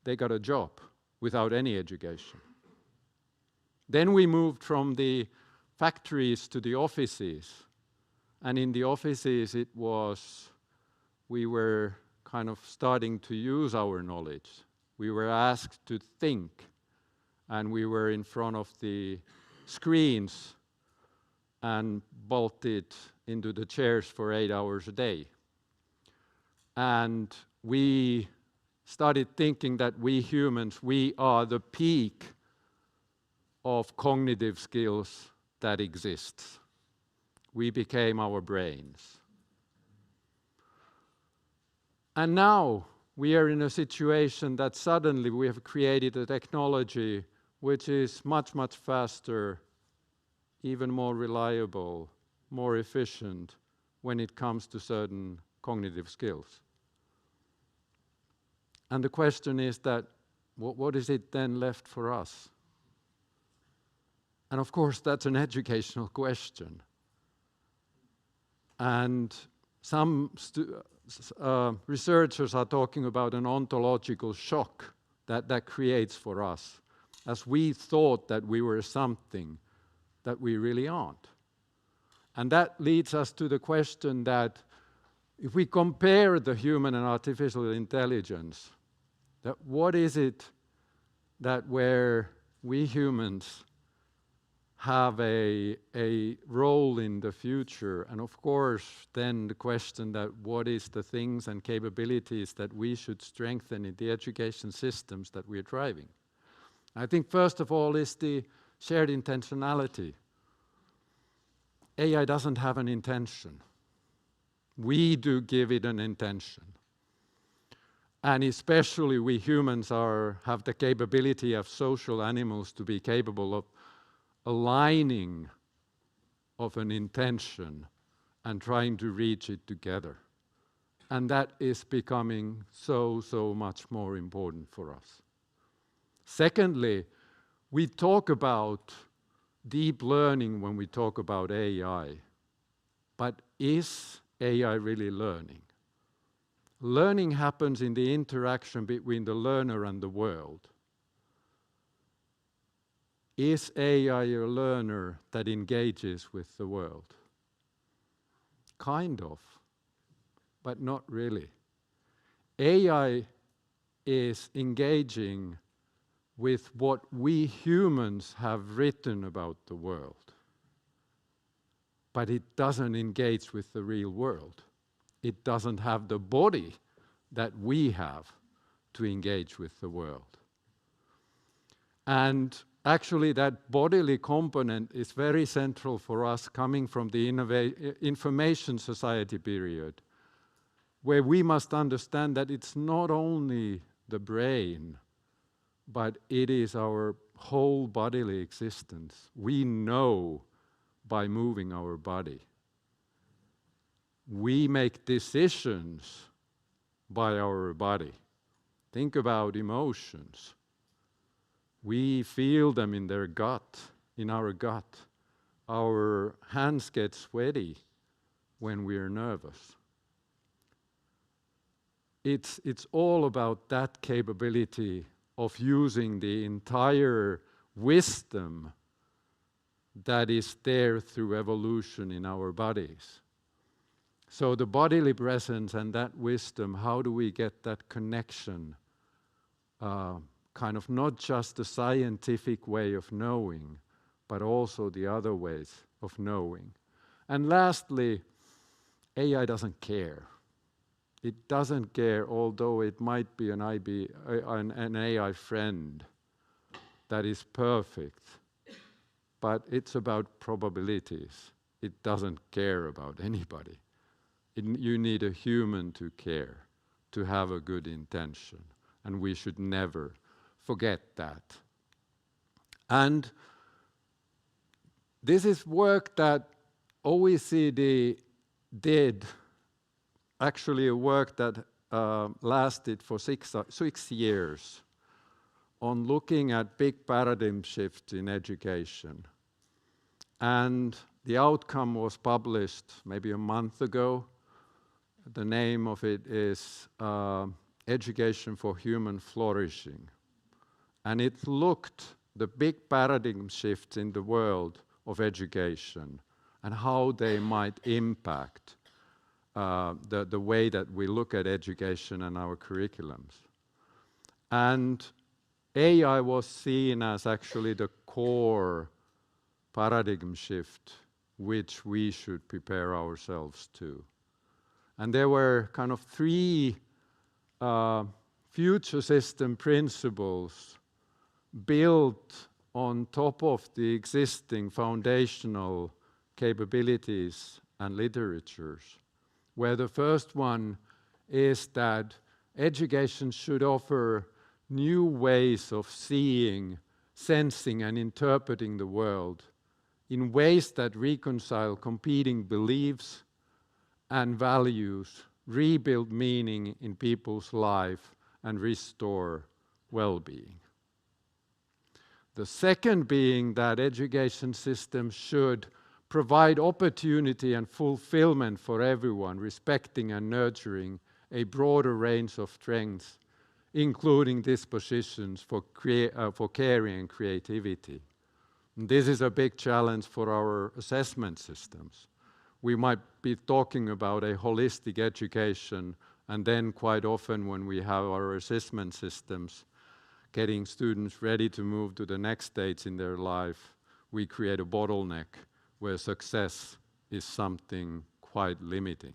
they got a job without any education. Then we moved from the factories to the offices. And in the offices we were kind of starting to use our knowledge. We were asked to think, and we were in front of the screens and bolted into the chairs for 8 hours a day. And we started thinking that we humans, we are the peak of cognitive skills that exists. We became our brains. And now we are in a situation that suddenly we have created a technology which is much, much faster, even more reliable, more efficient when it comes to certain cognitive skills. And the question is that, what is it then left for us? And of course, that's an educational question. And some researchers are talking about an ontological shock that creates for us, as we thought that we were something that we really aren't. And that leads us to the question that if we compare the human and artificial intelligence, that what is it that where we humans have a role in the future? And of course, then the question that what is the things and capabilities that we should strengthen in the education systems that we're driving? I think first of all is the shared intentionality. AI doesn't have an intention. We do give it an intention. And especially we humans have the capability of social animals to be capable of aligning of an intention and trying to reach it together. And that is becoming so much more important for us. Secondly, we talk about deep learning when we talk about AI, but is AI really learning? Learning happens in the interaction between the learner and the world. Is AI a learner that engages with the world? Kind of, but not really. AI is engaging with what we humans have written about the world. But it doesn't engage with the real world. It doesn't have the body that we have to engage with the world. And actually that bodily component is very central for us coming from the information society period, where we must understand that it's not only the brain, but it is our whole bodily existence. We know by moving our body. We make decisions by our body. Think about emotions. We feel them in our gut. Our hands get sweaty when we're nervous. It's all about that capability of using the entire wisdom that is there through evolution in our bodies. So the bodily presence and that wisdom, how do we get that connection? Kind of not just the scientific way of knowing, but also the other ways of knowing. And lastly, AI doesn't care. It doesn't care, although it might be an AI friend that is perfect, but it's about probabilities. It doesn't care about anybody. You need a human to care, to have a good intention, and we should never forget that. And this is work that OECD did, actually a work that lasted for six years on looking at big paradigm shifts in education. And the outcome was published maybe a month ago. The name of it is Education for Human Flourishing. And it looked the big paradigm shifts in the world of education and how they might impact the way that we look at education and our curriculums. And AI was seen as actually the core paradigm shift which we should prepare ourselves to. And there were kind of three future system principles built on top of the existing foundational capabilities and literatures, where the first one is that education should offer new ways of seeing, sensing, and interpreting the world in ways that reconcile competing beliefs and values, rebuild meaning in people's life, and restore well-being. The second being that education systems should provide opportunity and fulfillment for everyone, respecting and nurturing a broader range of strengths, including dispositions for caring and creativity. And this is a big challenge for our assessment systems. We might be talking about a holistic education, and then quite often when we have our assessment systems getting students ready to move to the next stage in their life, we create a bottleneck where success is something quite limiting.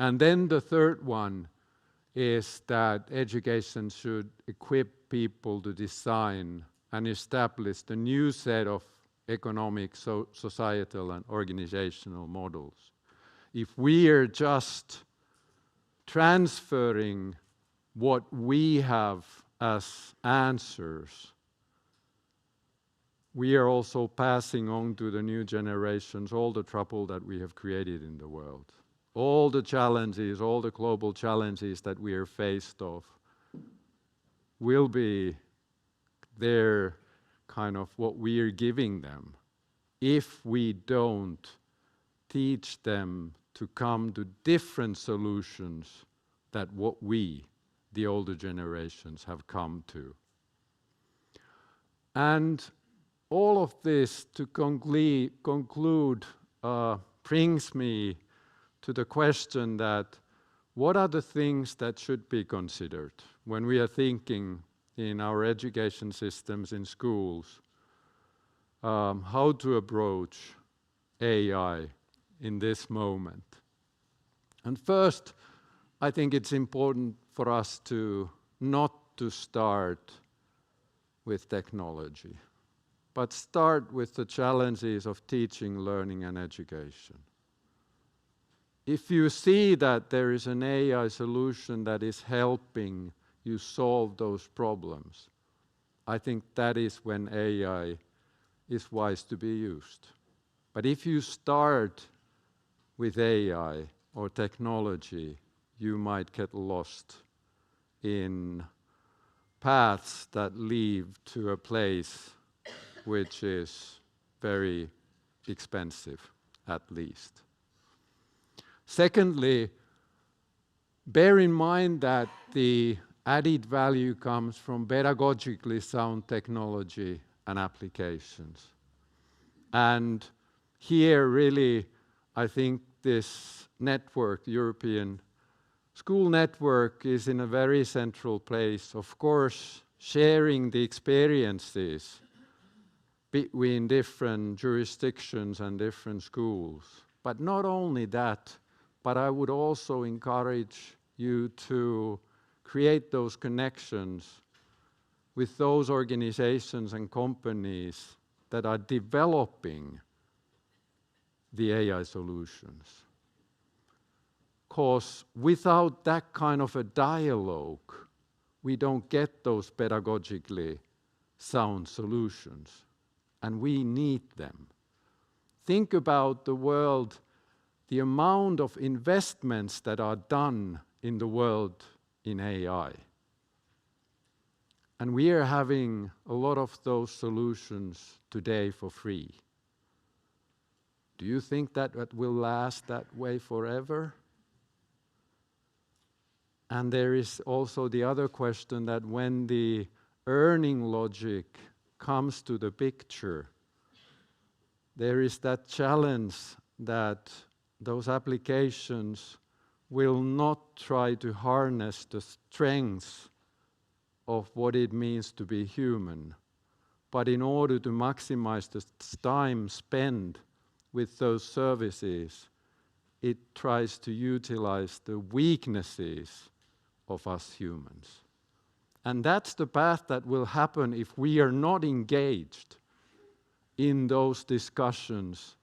And then the third one is that education should equip people to design and establish the new set of economic, societal, and organizational models. If we are just transferring what we have as answers, we are also passing on to the new generations all the trouble that we have created in the world. All the challenges, all the global challenges that we are faced of will be their kind of what we are giving them if we don't teach them to come to different solutions than what we, the older generations, have come to. And all of this to conclude brings me to the question that what are the things that should be considered when we are thinking in our education systems in schools, how to approach AI in this moment. And first, I think it's important for us to not to start with technology, but start with the challenges of teaching, learning, and education. If you see that there is an AI solution that is helping you solve those problems, I think that is when AI is wise to be used. But if you start with AI or technology, you might get lost in paths that lead to a place which is very expensive, at least. Secondly, bear in mind that the added value comes from pedagogically sound technology and applications. And here really, I think this network, the European School Network, is in a very central place. Of course, sharing the experiences between different jurisdictions and different schools. But not only that, but I would also encourage you to create those connections with those organizations and companies that are developing the AI solutions. Because without that kind of a dialogue, we don't get those pedagogically sound solutions, and we need them. Think about the world, the amount of investments that are done in the world in AI. And we are having a lot of those solutions today for free. Do you think that that will last that way forever? And there is also the other question that when the earning logic comes to the picture, there is that challenge that those applications will not try to harness the strengths of what it means to be human, but in order to maximize the time spent with those services, it tries to utilize the weaknesses of us humans. And that's the path that will happen if we are not engaged in those discussions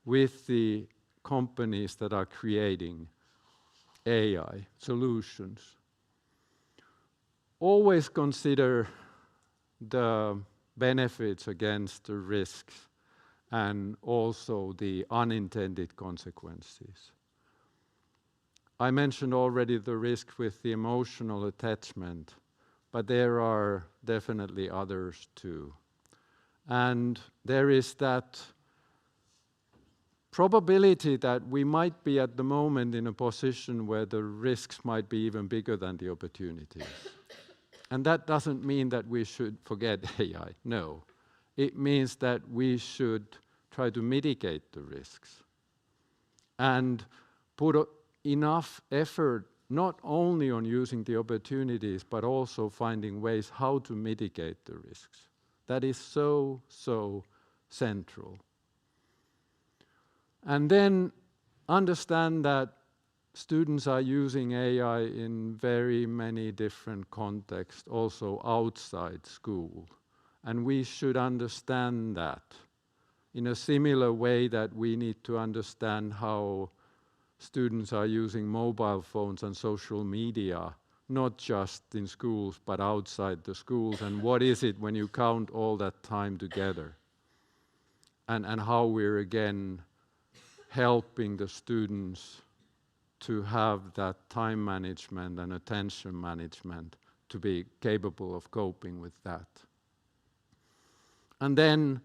with the companies that are creating AI solutions. Always consider the benefits against the risks and also the unintended consequences. I mentioned already the risk with the emotional attachment, but there are definitely others too. And there is that probability that we might be at the moment in a position where the risks might be even bigger than the opportunities. And that doesn't mean that we should forget AI, no. It means that we should try to mitigate the risks and put enough effort not only on using the opportunities, but also finding ways how to mitigate the risks. That is so, so central. And then understand that students are using AI in very many different contexts, also outside school. And we should understand that in a similar way that we need to understand how students are using mobile phones and social media, not just in schools, but outside the schools. And what is it when you count all that time together? And how we're again helping the students to have that time management and attention management to be capable of coping with that. And then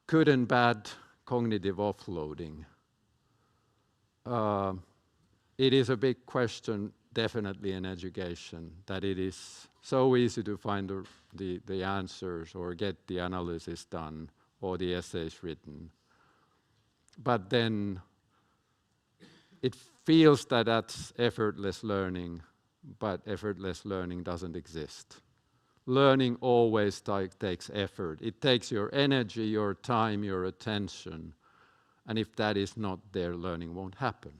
good and bad cognitive offloading. It is a big question, definitely in education, that it is so easy to find the answers or get the analysis done or the essays written. But then it feels that that's effortless learning, but effortless learning doesn't exist. Learning always takes effort. It takes your energy, your time, your attention. And if that is not there, learning won't happen.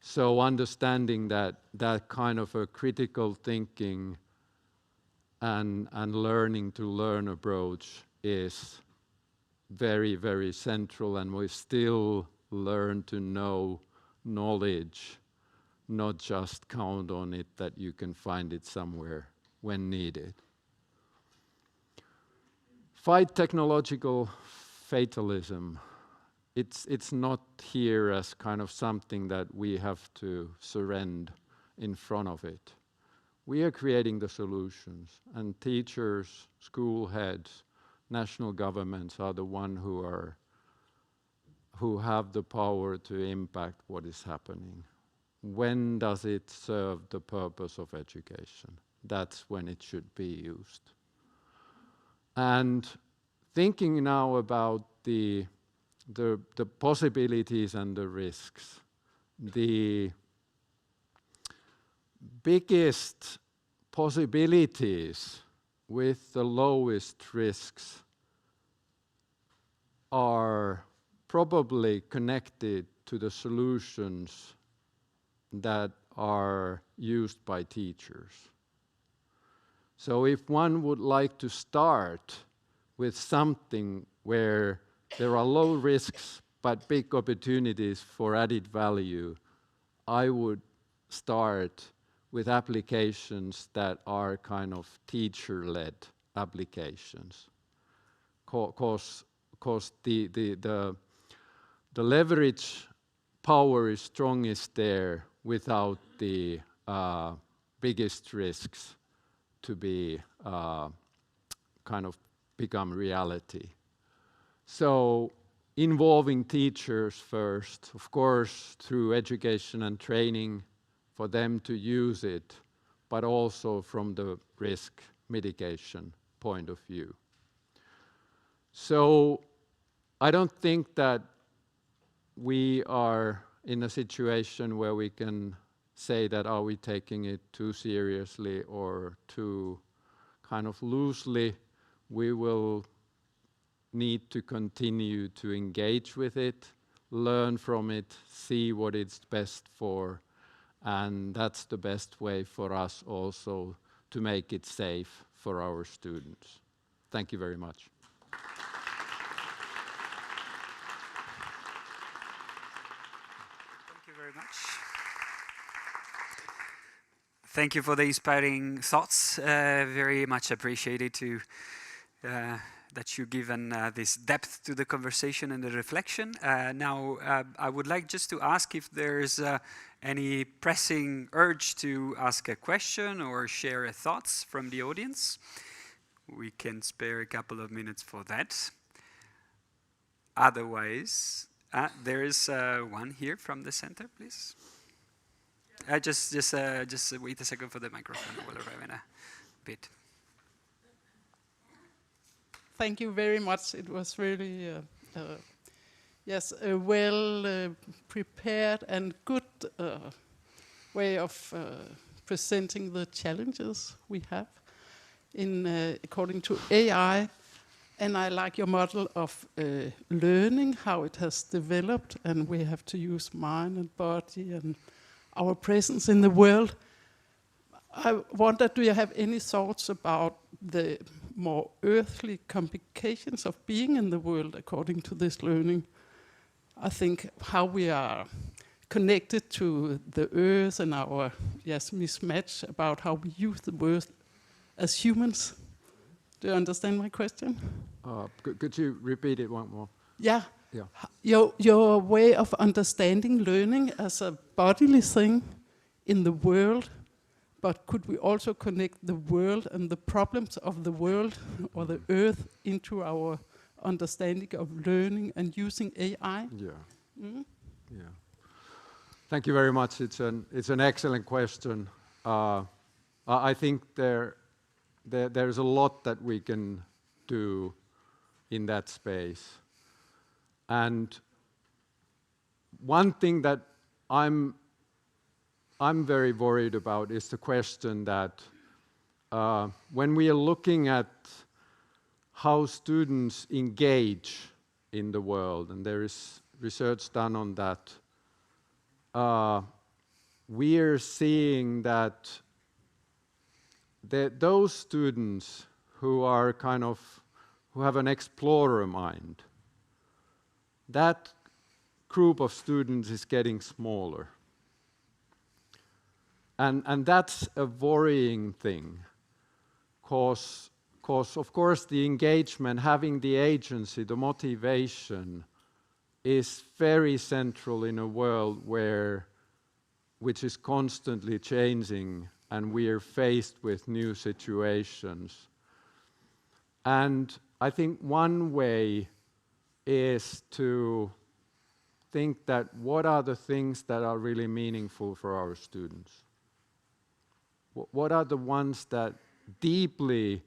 So understanding that kind of a critical thinking and learning to learn approach is very, very central, and we still learn to know knowledge, not just count on it that you can find it somewhere when needed. Fight technological fatalism. It's not here as kind of something that we have to surrender in front of it. We are creating the solutions, and teachers, school heads, national governments are the ones who have the power to impact what is happening. When does it serve the purpose of education? That's when it should be used. And thinking now about the possibilities and the risks, the biggest possibilities with the lowest risks are probably connected to the solutions that are used by teachers. So if one would like to start with something where there are low risks but big opportunities for added value, I would start with applications that are kind of teacher-led applications. Because the leverage power is strongest there without the biggest risks to be kind of become reality. So involving teachers first, of course, through education and training for them to use it, but also from the risk mitigation point of view. So I don't think that we are in a situation where we can say that are we taking it too seriously or too kind of loosely. We will need to continue to engage with it, learn from it, see what it's best for, and that's the best way for us also to make it safe for our students. Thank you very much. Thank you very much. Thank you for the inspiring thoughts. Very much appreciated to that you've given this depth to the conversation and the reflection. Now, I would like just to ask if there's any pressing urge to ask a question or share thoughts from the audience. We can spare a couple of minutes for that. Otherwise, there is one here from the center, please. Just wait a second for the microphone. We'll arrive in a bit. Thank you very much. It was really, yes, a well prepared and good way of presenting the challenges we have in according to AI. And I like your model of learning, how it has developed, and we have to use mind and body and our presence in the world. I wonder, do you have any thoughts about the more earthly complications of being in the world according to this learning? I think how we are connected to the earth and our mismatch about how we use the word as humans. Do you understand my question? Could you repeat it one more? Yeah. Yeah. Your way of understanding learning as a bodily thing in the world, but could we also connect the world and the problems of the world or the earth into our understanding of learning and using AI? Yeah. Yeah. Thank you very much. It's an excellent question. I think there's a lot that we can do in that space. And one thing that I'm very worried about is the question that when we are looking at how students engage in the world, and there is research done on that, we are seeing that those students who are who have an explorer mind, that group of students is getting smaller. And that's a worrying thing, because of course the engagement, having the agency, the motivation is very central in a world which is constantly changing and we are faced with new situations. And I think one way is to think that what are the things that are really meaningful for our students? What are the ones that deeply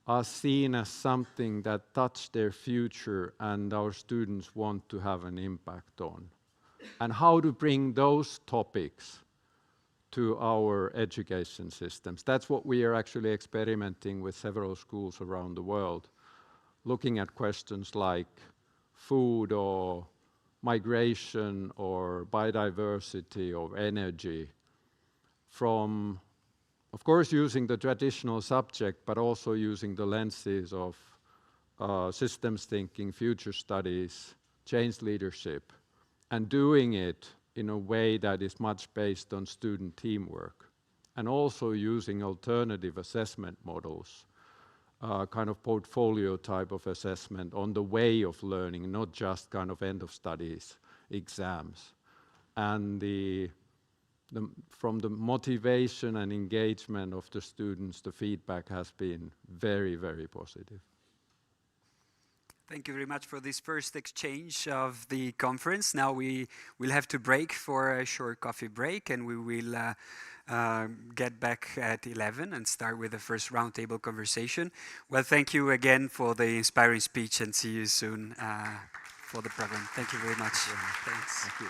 are seen as something that touch their future and our students want to have an impact on? And how to bring those topics to our education systems. That's what we are actually experimenting with several schools around the world, looking at questions like food or migration or biodiversity or energy from, of course, using the traditional subject, but also using the lenses of systems thinking, future studies, change leadership, and doing it in a way that is much based on student teamwork, and also using alternative assessment models, kind of portfolio type of assessment on the way of learning, not just kind of end of studies exams. And from the motivation and engagement of the students, the feedback has been very, very positive. Thank you very much for this first exchange of the conference. Now we will have to break for a short coffee break, and we will get back at 11 and start with the first roundtable conversation. Well, thank you again for the inspiring speech, and see you soon. for the program. Thank you very much. Thanks. Thank you.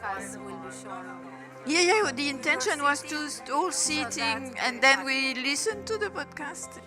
podcast will be shown. Yeah, the intention was to all sitting and then we listen to the podcast.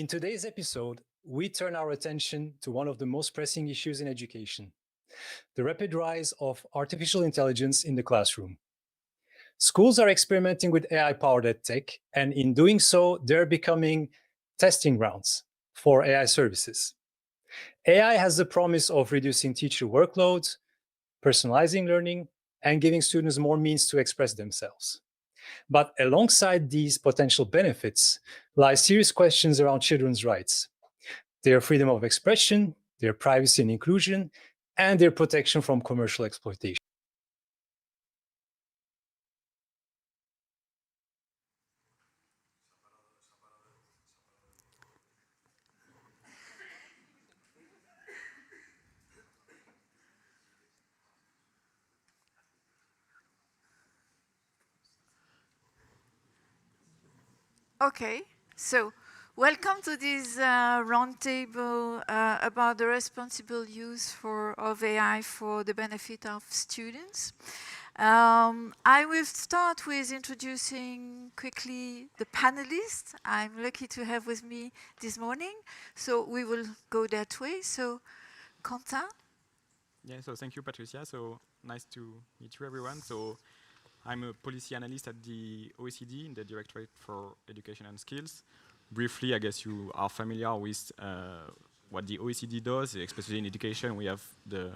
In today's episode, we turn our attention to one of the most pressing issues in education, the rapid rise of artificial intelligence in the classroom. Schools are experimenting with AI-powered Edtech, and in doing so, they're becoming testing grounds for AI services. AI has the promise of reducing teacher workloads, personalizing learning, and giving students more means to express themselves. But alongside these potential benefits lie serious questions around children's rights, their freedom of expression, their privacy and inclusion, and their protection from commercial exploitation. Okay, so welcome to this roundtable about the responsible use of AI for the benefit of students. I will start with introducing quickly the panelists I'm lucky to have with me this morning. So we will go that way. So, Quentin? Yeah, so thank you, Patricia. So nice to meet you, everyone. So I'm a policy analyst at the OECD in the Directorate for Education and Skills. Briefly, I guess you are familiar with what the OECD does, especially in education. We have the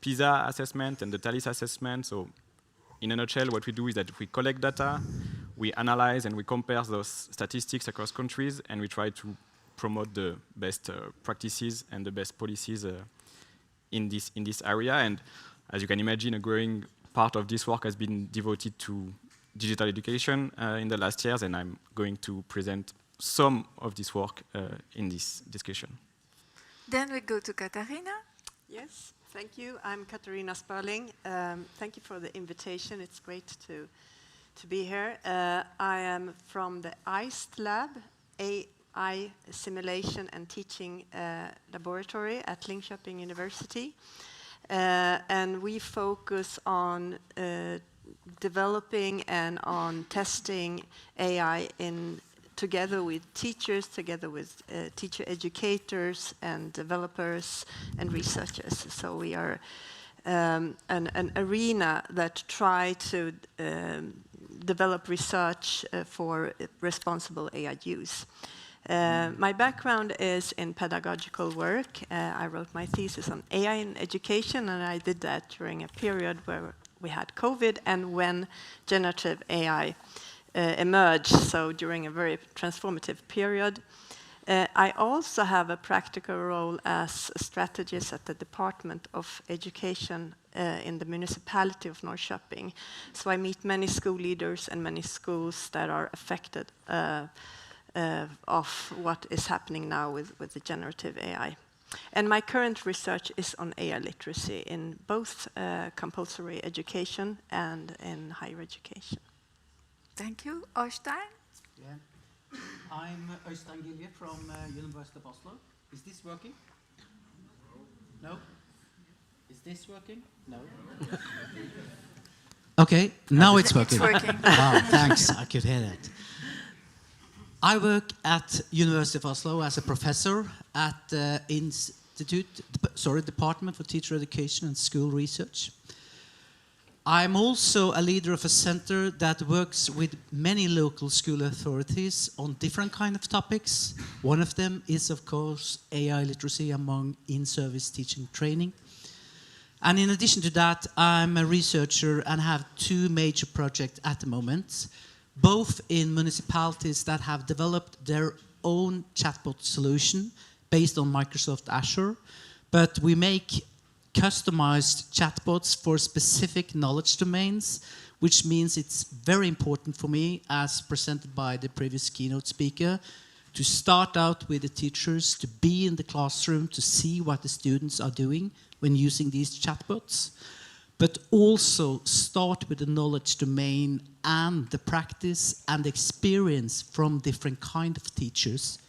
PISA assessment and the TALIS assessment. So in a nutshell, what we do is that we collect data, we analyze and we compare those statistics across countries, and we try to promote the best practices and the best policies in this area. And as you can imagine, a growing part of this work has been devoted to digital education in the last years, and I'm going to present some of this work in this discussion. Then we go to Katharina. Yes, thank you. I'm Katharina Sperling. Thank you for the invitation. It's great to be here. I am from the ICE lab, AI Simulation and Teaching Laboratory at Linköping University. And we focus on developing and on testing AI together with teachers, together with teacher educators and developers and researchers. So we are an arena that try to develop research for responsible AI use. My background is in pedagogical work. I wrote my thesis on AI in education, and I did that during a period where we had COVID and when generative AI emerged, so during a very transformative period. I also have a practical role as a strategist at the Department of Education in the municipality of Norrköping. So I meet many school leaders and many schools that are affected of what is happening now with the generative AI. And my current research is on AI literacy in both compulsory education and in higher education. Thank you. Øystein? Yeah. I'm Øystein Gilje from University of Oslo. Is this working? No? Is this working? No? Okay, now it's working. It's working. Wow, thanks. I could hear that. I work at University of Oslo as a professor at the Department for Teacher Education and School Research. I'm also a leader of a center that works with many local school authorities on different kind of topics. One of them is, of course, AI literacy among in-service teaching training. And in addition to that, I'm a researcher and have two major projects at the moment, both in municipalities that have developed their own chatbot solution based on Microsoft Azure, but we make customized chatbots for specific knowledge domains, which means it's very important for me, as presented by the previous keynote speaker, to start out with the teachers, to be in the classroom, to see what the students are doing when using these chatbots, but also start with the knowledge domain and the practice and the experience from different kind of teachers,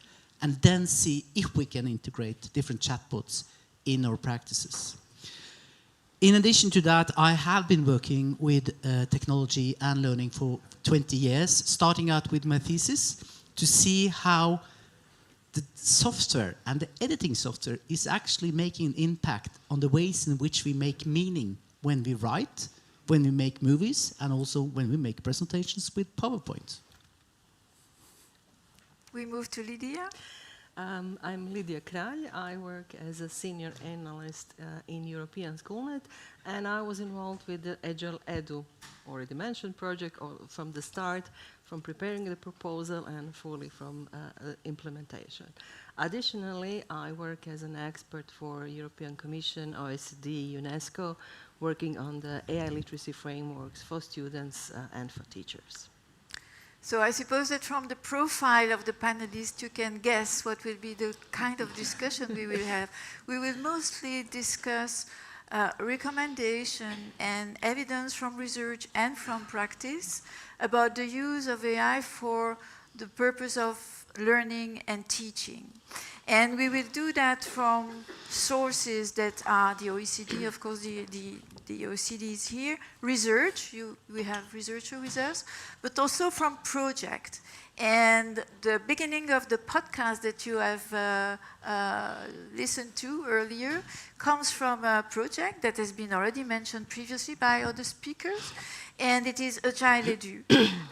and then see if we can integrate different chatbots in our practices. In addition to that, I have been working with technology and learning for 20 years, starting out with my thesis to see how the software and the editing software is actually making an impact on the ways in which we make meaning when we write, when we make movies, and also when we make presentations with PowerPoint. We move to Lydia. I'm Lydia Kralj. I work as a senior analyst in European Schoolnet, and I was involved with the Agile EDU, already mentioned project, from the start, from preparing the proposal and fully from implementation. Additionally, I work as an expert for European Commission, OECD, UNESCO, working on the AI literacy frameworks for students and for teachers. So I suppose that from the profile of the panelists, you can guess what will be the kind of discussion we will have. We will mostly discuss recommendation and evidence from research and from practice about the use of AI for the purpose of learning and teaching. And we will do that from sources that are the OECD, of course, the OECD is here, research, we have researchers with us, but also from project. And the beginning of the podcast that you have listened to earlier comes from a project that has been already mentioned previously by other speakers, and it is Agile EDU.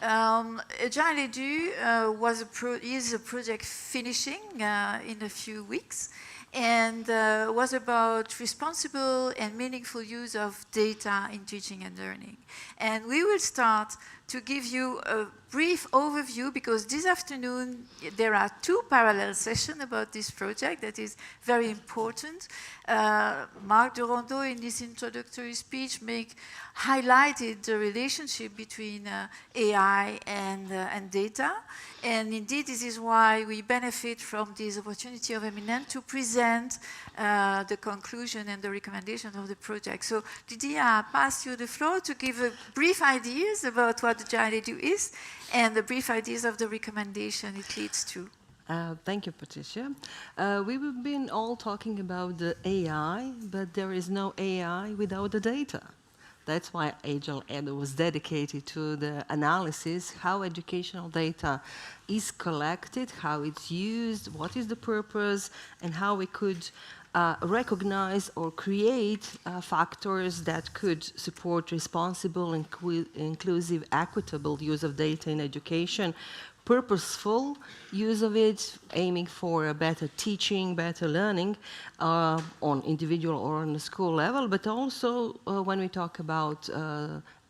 Agile EDU is a project finishing in a few weeks, and was about responsible and meaningful use of data in teaching and learning. And we will start to give you a brief overview, because this afternoon there are two parallel sessions about this project that is very important. Marc de Rondeau, in his introductory speech, highlighted the relationship between AI and data. And indeed, this is why we benefit from this opportunity of Eminent to present the conclusion and the recommendation of the project. So, Didier, I pass you the floor to give brief ideas about what Agile EDU is and the brief ideas of the recommendation it leads to. Thank you, Patricia. We've been all talking about the AI, but there is no AI without the data. That's why Agile EDU was dedicated to the analysis, how educational data is collected, how it's used, what is the purpose, and how we could recognize or create factors that could support responsible, inclusive, equitable use of data in education, purposeful use of it, aiming for a better teaching, better learning on individual or on the school level, but also when we talk about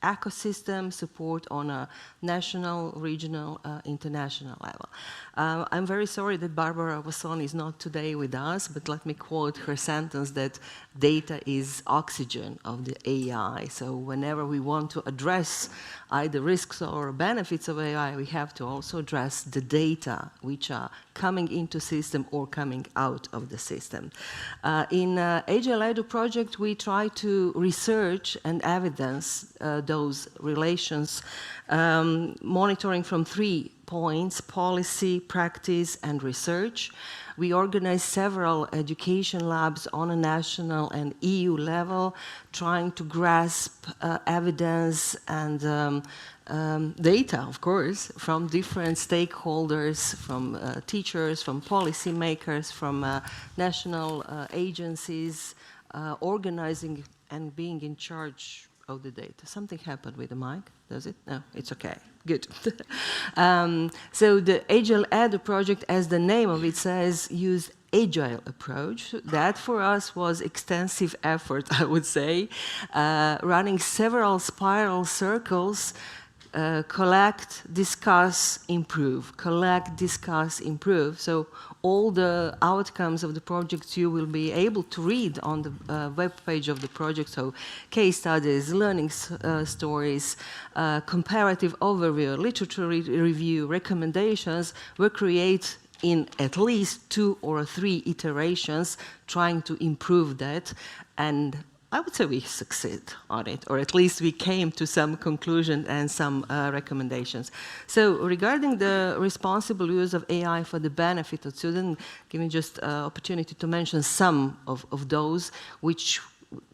ecosystem support on a national, regional, international level. I'm very sorry that Barbara Wasson is not today with us, but let me quote her sentence that data is oxygen of the AI. So whenever we want to address either risks or benefits of AI, we have to also address the data which are coming into system or coming out of the system. In Agile EDU project, we try to research and evidence those relations, monitoring from 3 points: policy, practice, and research. We organize several education labs on a national and EU level, trying to grasp evidence and data, of course, from different stakeholders, from teachers, from policymakers, from national agencies, organizing and being in charge of the data. Something happened with the mic, does it? No, it's okay. Good. So the Agile EDU project, as the name of it says, used agile approach. That for us was extensive effort, I would say, running several spiral circles, collect, discuss, improve, collect, discuss, improve. So all the outcomes of the project you will be able to read on the web page of the project. So case studies, learning stories, comparative overview, literature review, recommendations were created in at least 2 or 3 iterations, trying to improve that. And I would say we succeed on it, or at least we came to some conclusion and some recommendations. So regarding the responsible use of AI for the benefit of students, give me just opportunity to mention some of those which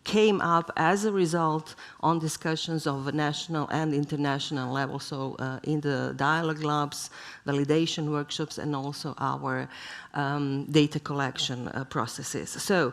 came up as a result on discussions of a national and international level, so in the dialogue labs, validation workshops, and also our data collection processes. So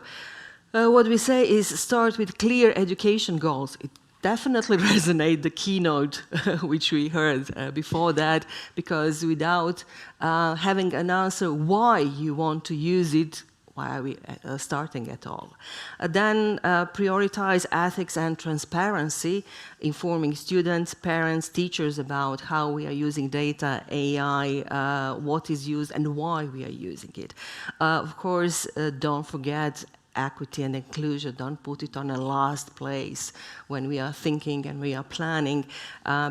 what we say is start with clear education goals. It definitely resonate the keynote which we heard before that, because without having an answer why you want to use it, why are we starting at all? Then prioritize ethics and transparency, informing students, parents, teachers about how we are using data, AI, what is used and why we are using it. Of course, don't forget equity and inclusion. Don't put it on a last place when we are thinking and we are planning,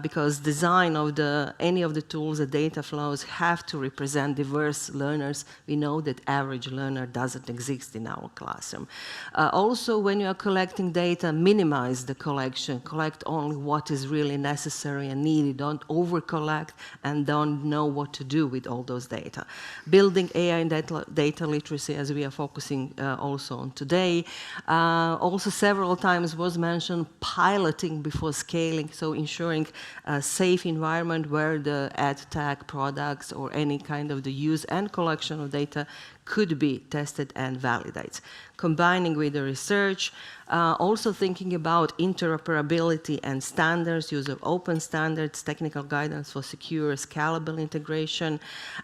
because design of any of the tools, the data flows, have to represent diverse learners. We know that average learner doesn't exist in our classroom. Also, when you are collecting data, minimize the collection. Collect only what is really necessary and needed. Don't over-collect and don't know what to do with all those data. Building AI and data literacy, as we are focusing also on today. Also several times was mentioned piloting before scaling, so ensuring a safe environment where the Edtech products or any kind of the use and collection of data could be tested and validated. Combining with the research, also thinking about interoperability and standards, use of open standards, technical guidance for secure, scalable integration,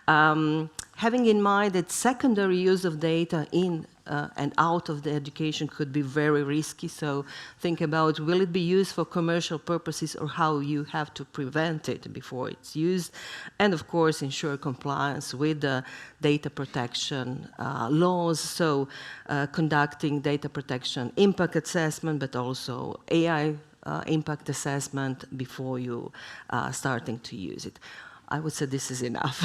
having in mind that secondary use of data in and out of the education could be very risky, so think about will it be used for commercial purposes or how you have to prevent it before it's used, and of course ensure compliance with the data protection laws, so conducting data protection impact assessment, but also AI impact assessment before you starting to use it. I would say this is enough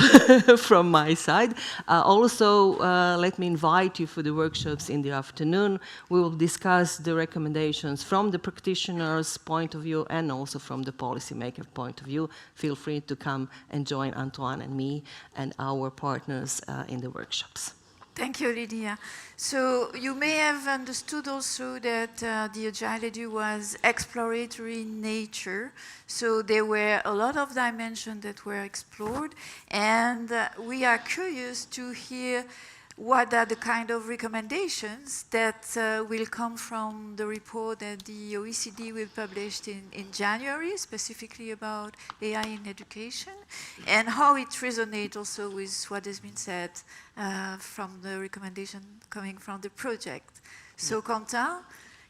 from my side. Also, let me invite you for the workshops in the afternoon. We will discuss the recommendations from the practitioner's point of view and also from the policymaker point of view. Feel free to come and join Antoine and me and our partners in the workshops. Thank you, Lydia. So you may have understood also that the Agile EDU was exploratory in nature. So there were a lot of dimensions that were explored, and we are curious to hear what are the kind of recommendations that will come from the report that the OECD will publish in January, specifically about AI in education, and how it resonates also with what has been said from the recommendation coming from the project. So, Quentin,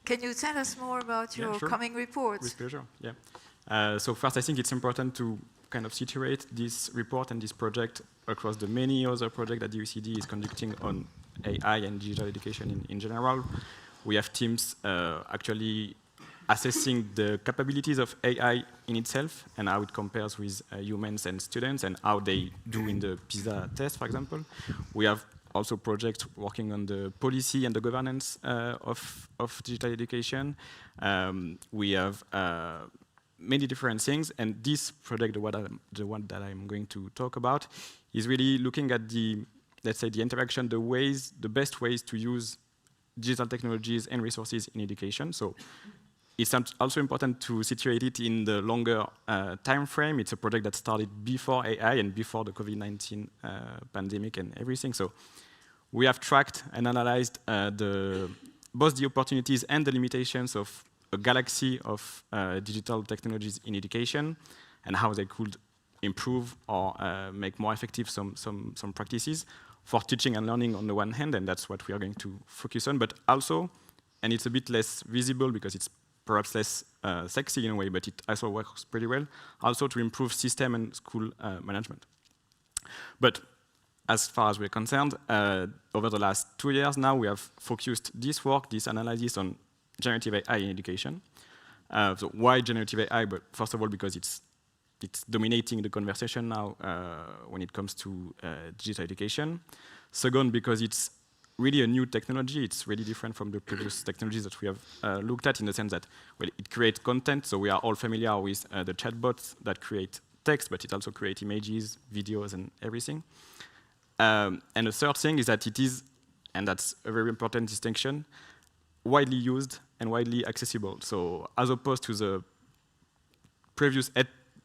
can you tell us more about your coming reports? With pleasure, yeah. So first, I think it's important to kind of situate this report and this project across the many other projects that the OECD is conducting on AI and digital education in general. We have teams actually assessing the capabilities of AI in itself and how it compares with humans and students and how they do in the PISA test, for example. We have also projects working on the policy and the governance of digital education. We have many different things, and this project, the one that I'm going to talk about, is really looking at the, let's say, the interaction, the best ways to use digital technologies and resources in education. So it's also important to situate it in the longer time frame. It's a project that started before AI and before the COVID-19 pandemic and everything. So we have tracked and analyzed both the opportunities and the limitations of a galaxy of digital technologies in education and how they could improve or make more effective some practices for teaching and learning on the one hand, and that's what we are going to focus on, but also, and it's a bit less visible because it's perhaps less sexy in a way, but it also works pretty well, also to improve system and school management. But as far as we're concerned, over the last 2 years now, we have focused this work, this analysis on generative AI in education. So why generative AI? But first of all, because it's dominating the conversation now when it comes to digital education. Second, because it's really a new technology. It's really different from the previous technologies that we have looked at in the sense that, well, it creates content. So we are all familiar with the chatbots that create text, but it also creates images, videos, and everything. And the third thing is that it is, and that's a very important distinction, widely used and widely accessible. So as opposed to the previous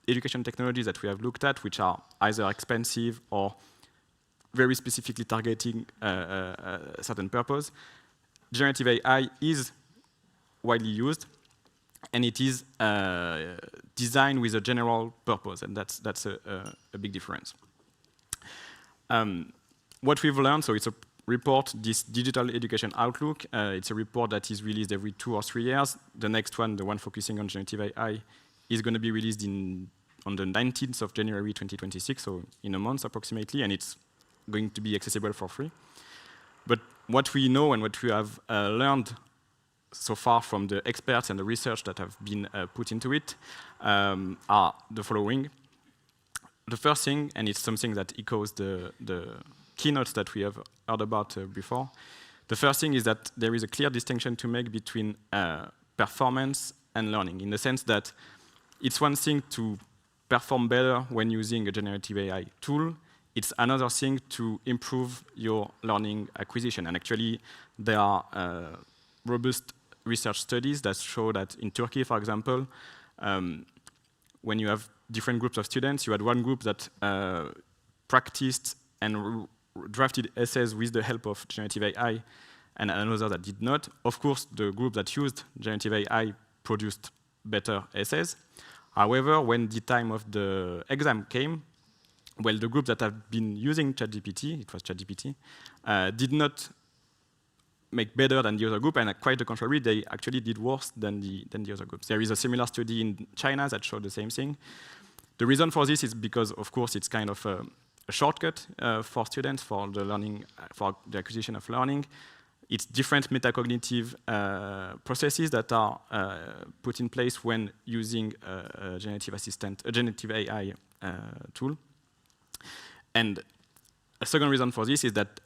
education technologies that we have looked at, which are either expensive or very specifically targeting a certain purpose, generative AI is widely used, and it is designed with a general purpose, and that's a big difference. What we've learned, so it's a report, this Digital Education Outlook. It's a report that is released every 2 or 3 years. The next one, the one focusing on generative AI, is going to be released on the 19th of January 2026, so in a month approximately, and it's going to be accessible for free. But what we know and what we have learned so far from the experts and the research that have been put into it are the following. The first thing, and it's something that echoes the keynotes that we have heard about before, the first thing is that there is a clear distinction to make between performance and learning, in the sense that it's one thing to perform better when using a generative AI tool. It's another thing to improve your learning acquisition. And actually, there are robust research studies that show that in Turkey, for example, when you have different groups of students, you had one group that practiced and drafted essays with the help of generative AI, and another that did not. Of course, the group that used generative AI produced better essays. However, when the time of the exam came, well, the group that have been using ChatGPT, it was ChatGPT, did not make better than the other group, and quite the contrary, they actually did worse than the other groups. There is a similar study in China that showed the same thing. The reason for this is because, of course, it's kind of a shortcut for students for the learning, for the acquisition of learning. It's different metacognitive processes that are put in place when using a generative AI tool. And a second reason for this is that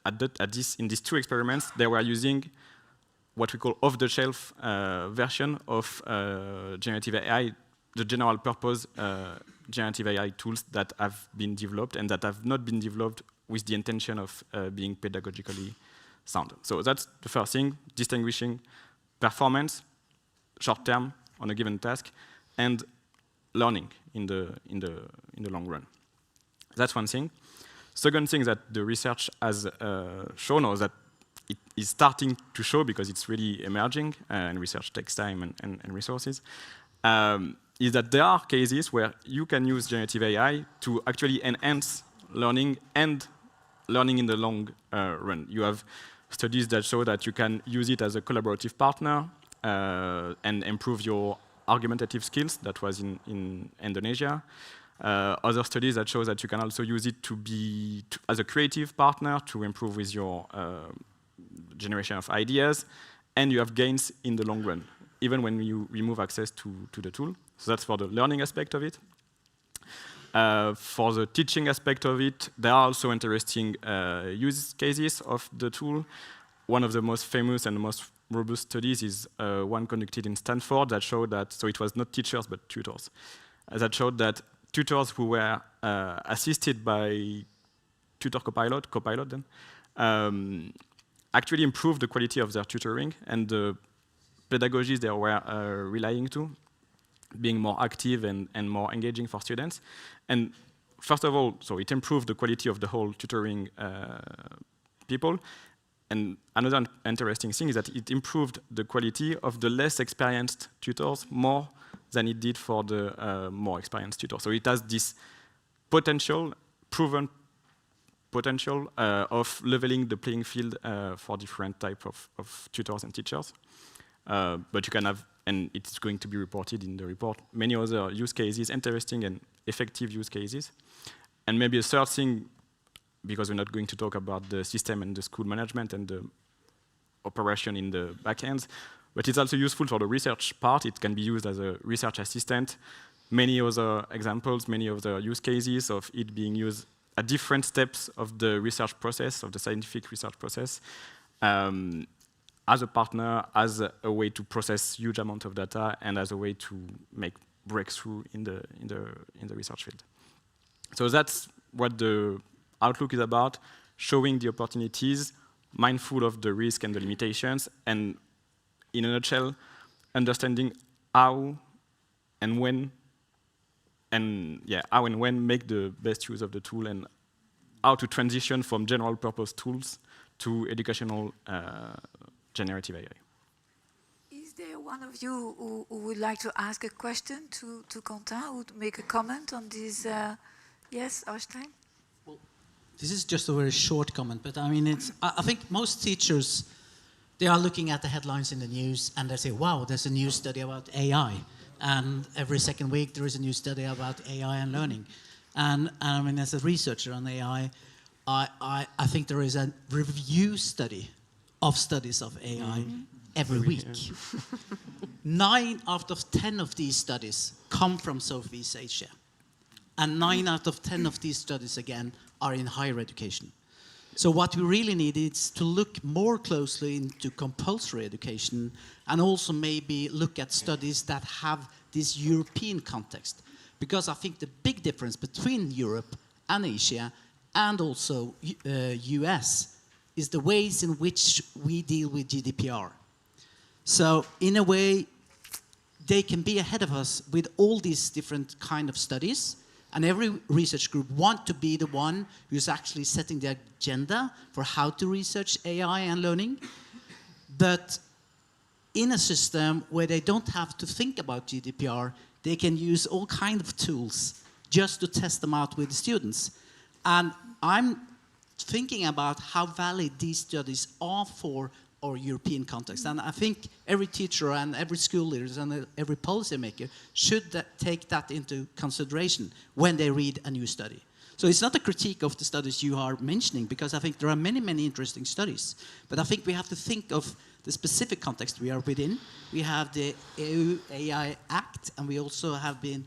in these 2 experiments, they were using what we call off-the-shelf version of generative AI, the general purpose generative AI tools that have been developed and that have not been developed with the intention of being pedagogically sound. So that's the first thing, distinguishing performance, short-term on a given task, and learning in the long run. That's one thing. Second thing that the research has shown, or that it is starting to show because it's really emerging, and research takes time and resources, is that there are cases where you can use generative AI to actually enhance learning and learning in the long run. You have studies that show that you can use it as a collaborative partner and improve your argumentative skills. That was in Indonesia. Other studies that show that you can also use it as a creative partner to improve with your generation of ideas, and you have gains in the long run, even when you remove access to the tool. So that's for the learning aspect of it. For the teaching aspect of it, there are also interesting use cases of the tool. One of the most famous and most robust studies is one conducted in Stanford that showed that, so it was not teachers but tutors, that showed that tutors who were assisted by tutor copilot then, actually improved the quality of their tutoring and the pedagogies they were relying to, being more active and more engaging for students. And first of all, so it improved the quality of the whole tutoring people. And another interesting thing is that it improved the quality of the less experienced tutors more than it did for the more experienced tutors. So it has this potential, proven potential of leveling the playing field for different type of tutors and teachers. But you can have, and it's going to be reported in the report, many other use cases, interesting and effective use cases. And maybe a third thing, because we're not going to talk about the system and the school management and the operation in the back ends, but it's also useful for the research part. It can be used as a research assistant. Many other examples, many other use cases of it being used at different steps of the research process, of the scientific research process, as a partner, as a way to process huge amount of data, and as a way to make breakthrough in the research field. So that's what the Outlook is about, showing the opportunities, mindful of the risk and the limitations, and in a nutshell, understanding how and when, make the best use of the tool, and how to transition from general purpose tools to educational generative AI. Is there one of you who would like to ask a question to Quentin, or to make a comment on this? Yes, Øystein? This is just a very short comment, but I mean, I think most teachers, they are looking at the headlines in the news and they say, wow, there's a new study about AI. And every second week there is a new study about AI and learning. And I mean, as a researcher on AI, I think there is a review study of studies of AI every week. 9 out of 10 of these studies come from Southeast Asia. And 9 out of 10 of these studies, again, are in higher education. So what we really need is to look more closely into compulsory education and also maybe look at studies that have this European context. Because I think the big difference between Europe and Asia and also US is the ways in which we deal with GDPR. So in a way, they can be ahead of us with all these different kind of studies. And every research group wants to be the one who's actually setting the agenda for how to research AI and learning. But in a system where they don't have to think about GDPR, they can use all kinds of tools just to test them out with the students. And I'm thinking about how valid these studies are for our European context. And I think every teacher and every school leader and every policymaker should take that into consideration when they read a new study. So it's not a critique of the studies you are mentioning, because I think there are many, many interesting studies. But I think we have to think of the specific context we are within. We have the EU AI Act, and we also have been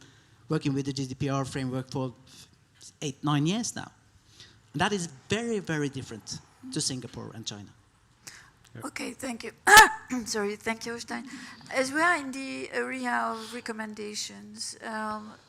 working with the GDPR framework for 8-9 years now. And that is very, very different to Singapore and China. Okay, thank you. Sorry, thank you, Øystein. As we are in the area of recommendations,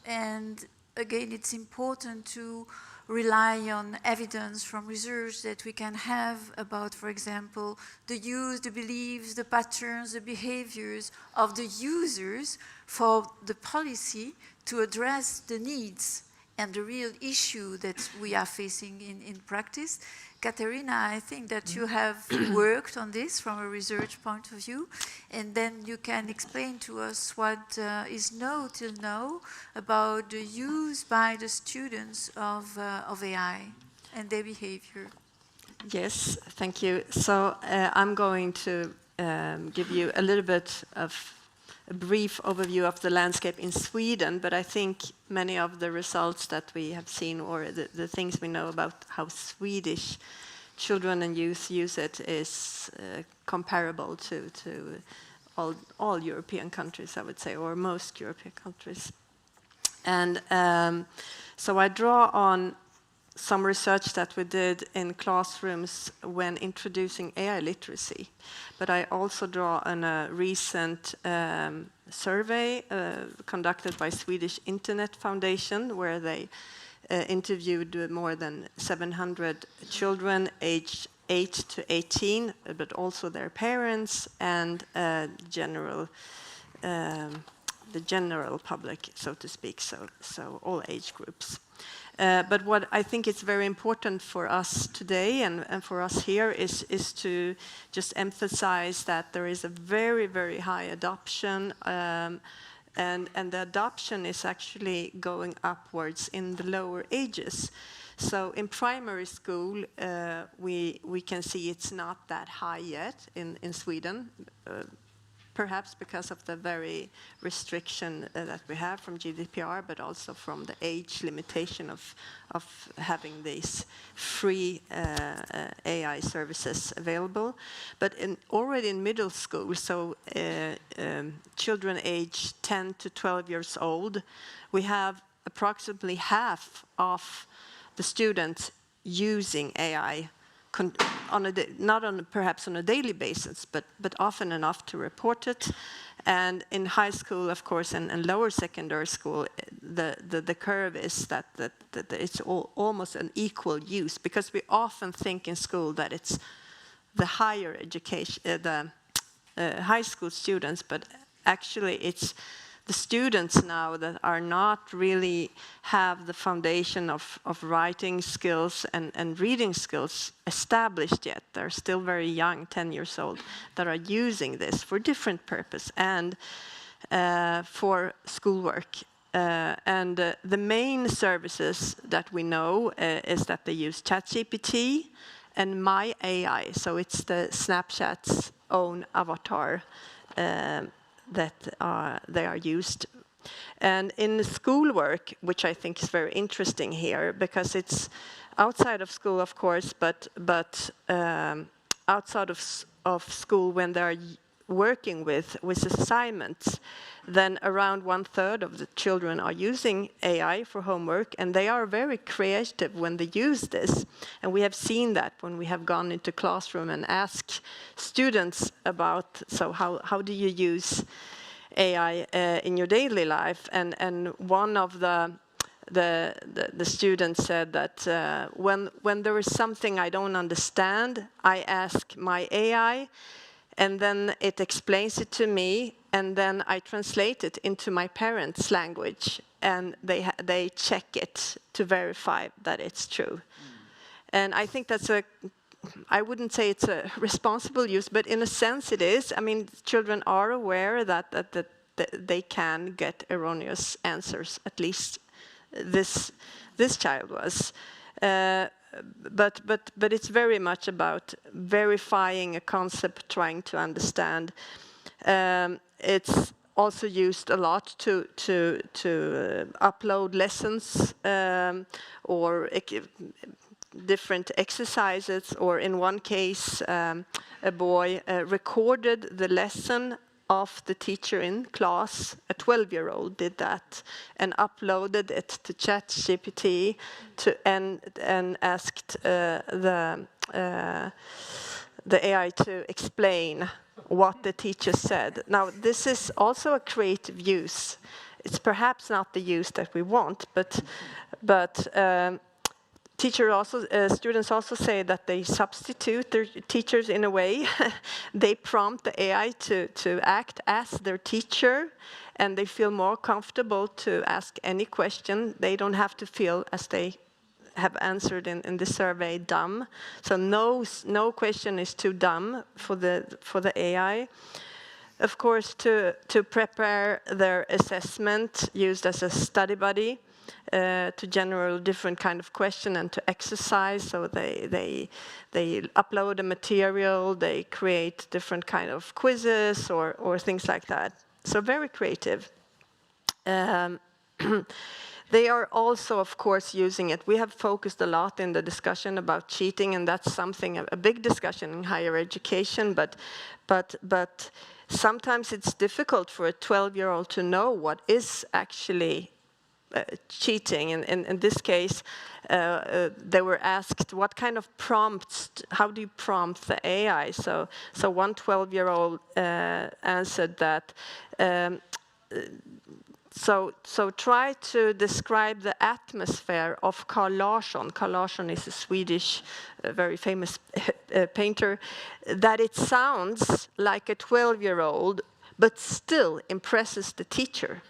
and again, it's important to rely on evidence from research that we can have about, for example, the use, the beliefs, the patterns, the behaviors of the users for the policy to address the needs and the real issue that we are facing in practice. Katerina, I think that you have worked on this from a research point of view, and then you can explain to us what is known till now about the use by the students of AI and their behavior. Yes, thank you. So I'm going to give you a little bit of a brief overview of the landscape in Sweden, but I think many of the results that we have seen, or the things we know about how Swedish children and youth use it, is comparable to all European countries, I would say, or most European countries. And so I draw on some research that we did in classrooms when introducing AI literacy. But I also draw on a recent survey conducted by Swedish Internet Foundation, where they interviewed more than 700 children aged 8 to 18, but also their parents and the general public, so to speak, so all age groups. But what I think is very important for us today and for us here is to just emphasize that there is a very, very high adoption, and the adoption is actually going upwards in the lower ages. So in primary school, we can see it's not that high yet in Sweden, perhaps because of the very restriction that we have from GDPR, but also from the age limitation of having these free AI services available. But already in middle school, so children aged 10 to 12 years old, we have approximately half of the students using AI, perhaps on a daily basis, but often enough to report it. And in high school, of course, and lower secondary school, the curve is that it's almost an equal use, because we often think in school that it's the higher education, high school students, but actually it's the students now that are not really have the foundation of writing skills and reading skills established yet. They're still very young, 10 years old, that are using this for different purpose and for schoolwork. The main services that we know is that they use ChatGPT and My AI. So it's the Snapchat's own avatar that they are used. And in the schoolwork, which I think is very interesting here, because it's outside of school, of course, but outside of school, when they're working with assignments, then around 1/3 of the children are using AI for homework, and they are very creative when they use this. And we have seen that when we have gone into classroom and asked students about, so how do you use AI in your daily life? And one of the students said that when there is something I don't understand, I ask my AI, and then it explains it to me, and then I translate it into my parents' language, and they check it to verify that it's true. And I think that's I wouldn't say it's a responsible use, but in a sense it is. I mean, children are aware that they can get erroneous answers, at least this child was. But it's very much about verifying a concept, trying to understand. It's also used a lot to upload lessons or different exercises, or in one case, a boy recorded the lesson of the teacher in class. A 12-year-old did that and uploaded it to ChatGPT and asked the AI to explain what the teacher said. Now, this is also a creative use. It's perhaps not the use that we want, but students also say that they substitute their teachers in a way. They prompt the AI to act as their teacher, and they feel more comfortable to ask any question. They don't have to feel, as they have answered in the survey, dumb. So no question is too dumb for the AI. Of course, to prepare their assessment, used as a study buddy. To generate different kind of question and to exercise. So they upload a material, they create different kind of quizzes or things like that. So very creative. They are also, of course, using it. We have focused a lot in the discussion about cheating, and that's something, a big discussion in higher education, but sometimes it's difficult for a 12-year-old to know what is actually cheating. In this case, they were asked what kind of prompts, how do you prompt the AI? So one 12-year-old answered that, so try to describe the atmosphere of Carl Larsson. Carl Larsson is a Swedish, very famous painter, that it sounds like a 12-year-old, but still impresses the teacher.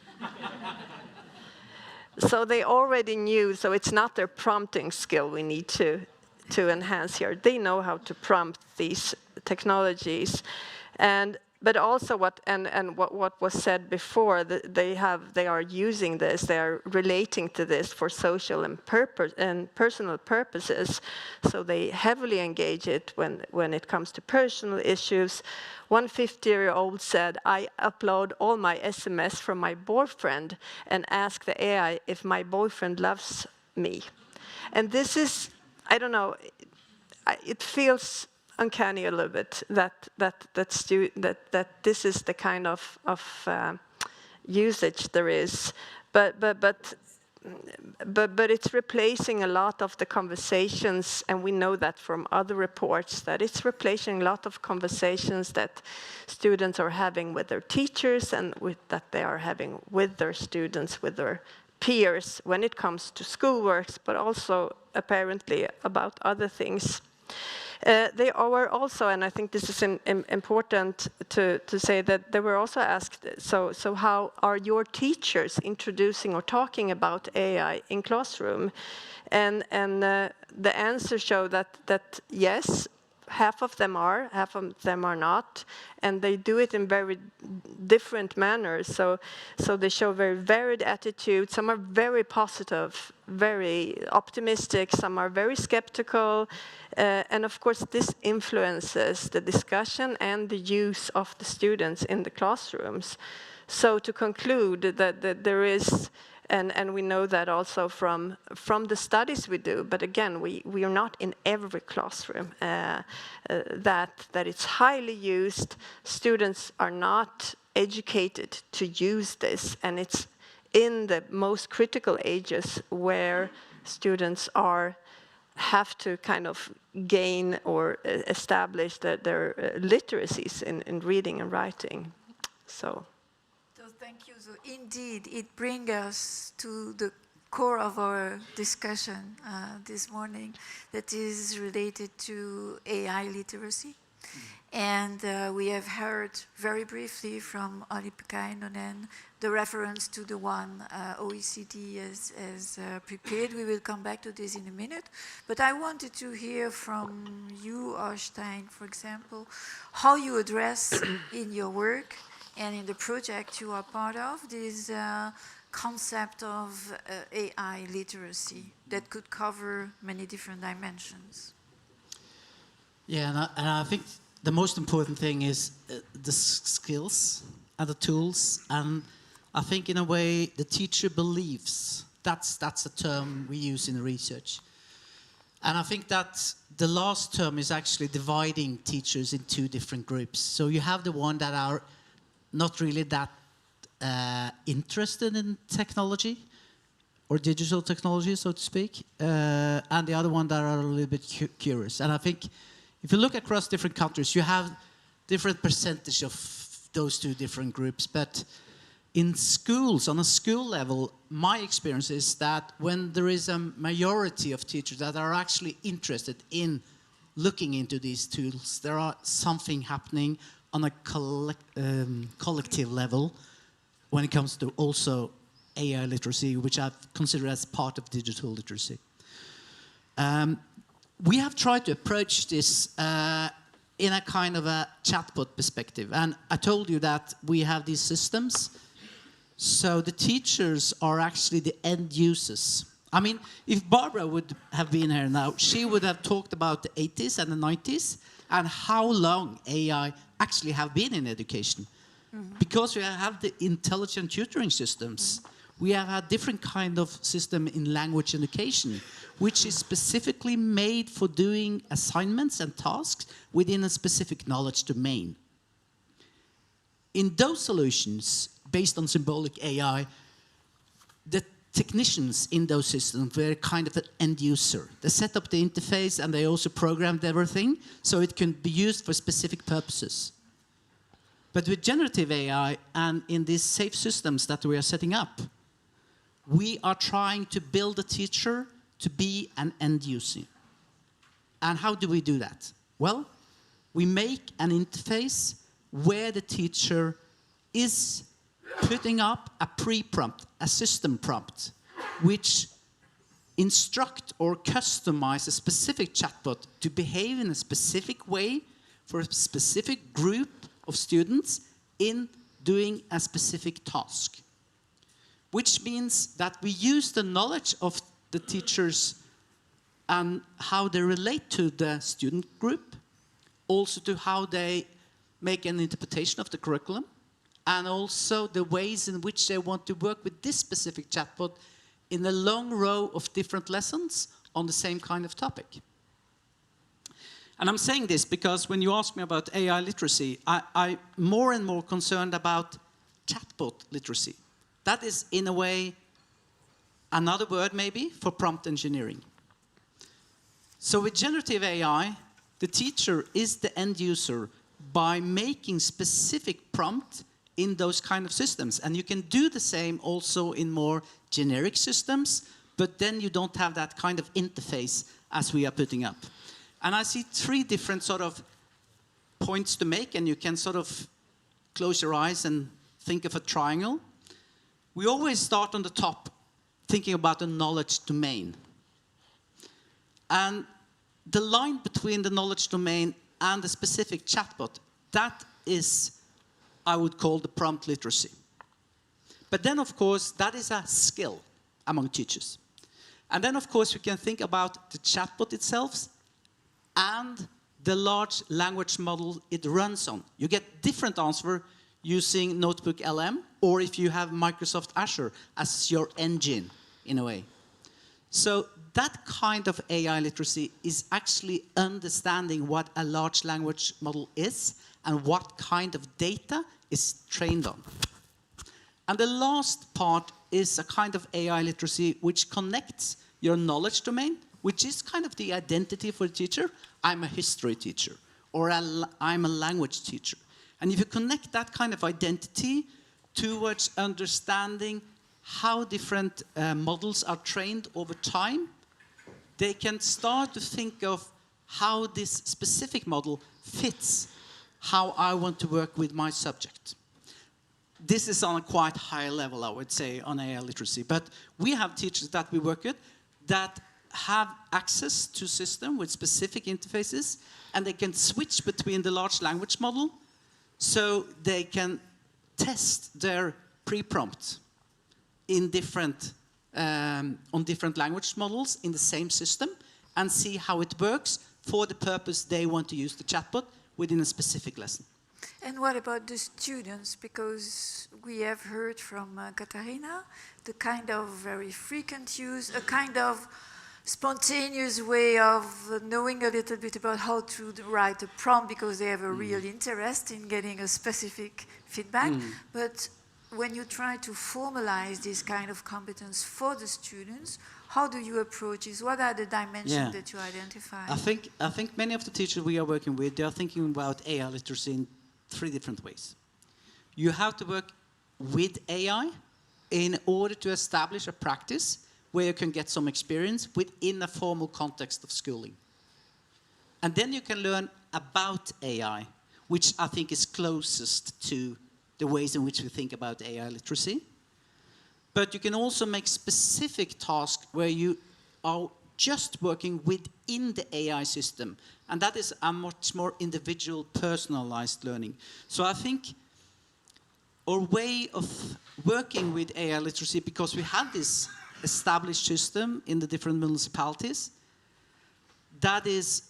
So they already knew, so it's not their prompting skill we need to enhance here. They know how to prompt these technologies. But also what was said before, they are using this, they are relating to this for social and personal purposes. So they heavily engage it when it comes to personal issues. One 50-year-old said, I upload all my SMS from my boyfriend and ask the AI if my boyfriend loves me. And this is, I don't know, it feels uncanny a little bit that this is the kind of usage there is, but it's replacing a lot of the conversations, and we know that from other reports that it's replacing a lot of conversations that students are having with their teachers and that they are having with their students, with their peers when it comes to schoolworks, but also apparently about other things. They were also, and I think this is important to say, that they were also asked, so how are your teachers introducing or talking about AI in classroom? And the answer showed that yes, half of them are not, and they do it in very different manners. So they show very varied attitudes. Some are very positive, very optimistic. Some are very skeptical, and of course this influences the discussion and the use of the students in the classrooms. So to conclude that there is. And we know that also from the studies we do, but again, we are not in every classroom, that it's highly used. Students are not educated to use this, and it's in the most critical ages where students have to kind of gain or establish their literacies in reading and writing. So thank you. So indeed, it brings us to the core of our discussion this morning, that is related to AI literacy. And we have heard very briefly from Olli-Pekka Heinonen the reference to the one OECD has prepared. We will come back to this in a minute. But I wanted to hear from you, Øystein, for example, how you address in your work and in the project you are part of, this concept of AI literacy that could cover many different dimensions. Yeah, and I think the most important thing is the skills and the tools, and I think in a way the teacher believes. That's the term we use in research. And I think that the last term is actually dividing teachers in two different groups. So you have the one that are not really that interested in technology or digital technology, so to speak, and the other one that are a little bit curious. And I think if you look across different countries, you have different percentage of those two different groups. But in schools, on a school level, my experience is that when there is a majority of teachers that are actually interested in looking into these tools, there are something happening on a collective level when it comes to also AI literacy, which I consider as part of digital literacy. We have tried to approach this in a kind of a chatbot perspective. And I told you that we have these systems. So the teachers are actually the end users. I mean, if Barbara would have been here now, she would have talked about the 80s and the 90s and how long AI actually have been in education. Because we have the intelligent tutoring systems, we have had different kind of system in language education, which is specifically made for doing assignments and tasks within a specific knowledge domain. In those solutions, based on symbolic AI, the technicians in those systems were kind of an end user. They set up the interface and they also programmed everything so it can be used for specific purposes. But with generative AI and in these safe systems that we are setting up, we are trying to build a teacher to be an end user. And how do we do that? Well, we make an interface where the teacher is putting up a pre-prompt, a system prompt, which instruct or customize a specific chatbot to behave in a specific way for a specific group of students in doing a specific task. Which means that we use the knowledge of the teachers and how they relate to the student group, also to how they make an interpretation of the curriculum, and also the ways in which they want to work with this specific chatbot in a long row of different lessons on the same kind of topic. And I'm saying this because when you ask me about AI literacy, I'm more and more concerned about chatbot literacy. That is, in a way, another word maybe for prompt engineering. So with generative AI, the teacher is the end user by making specific prompt in those kind of systems. And you can do the same also in more generic systems, but then you don't have that kind of interface as we are putting up. And I see 3 different sort of points to make, and you can sort of close your eyes and think of a triangle. We always start on the top, thinking about the knowledge domain. And the line between the knowledge domain and the specific chatbot, that is, I would call the prompt literacy. But then, of course, that is a skill among teachers. And then, of course, we can think about the chatbot itself and the large language model it runs on. You get different answer using Notebook LM, or if you have Microsoft Azure as your engine, in a way. So that kind of AI literacy is actually understanding what a large language model is and what kind of data is trained on. And the last part is a kind of AI literacy which connects your knowledge domain, which is kind of the identity for the teacher. I'm a history teacher, or I'm a language teacher. And if you connect that kind of identity towards understanding how different models are trained over time, they can start to think of how this specific model fits how I want to work with my subject. This is on a quite high level, I would say, on AI literacy. But we have teachers that we work with that have access to system with specific interfaces, and they can switch between the large language model so they can test their pre-prompt in different, on different language models in the same system and see how it works for the purpose they want to use the chatbot within a specific lesson. And what about the students? Because we have heard from Katarina, the kind of very frequent use, a kind of spontaneous way of knowing a little bit about how to write a prompt because they have a real interest in getting a specific feedback. But when you try to formalize this kind of competence for the students, how do you approach this? What are the dimensions that you identify? I think many of the teachers we are working with, they are thinking about AI literacy in 3 different ways. You have to work with AI in order to establish a practice where you can get some experience within a formal context of schooling. And then you can learn about AI, which I think is closest to the ways in which we think about AI literacy. But you can also make specific tasks where you are just working within the AI system. And that is a much more individual, personalized learning. So I think our way of working with AI literacy, because we have this established system in the different municipalities, that is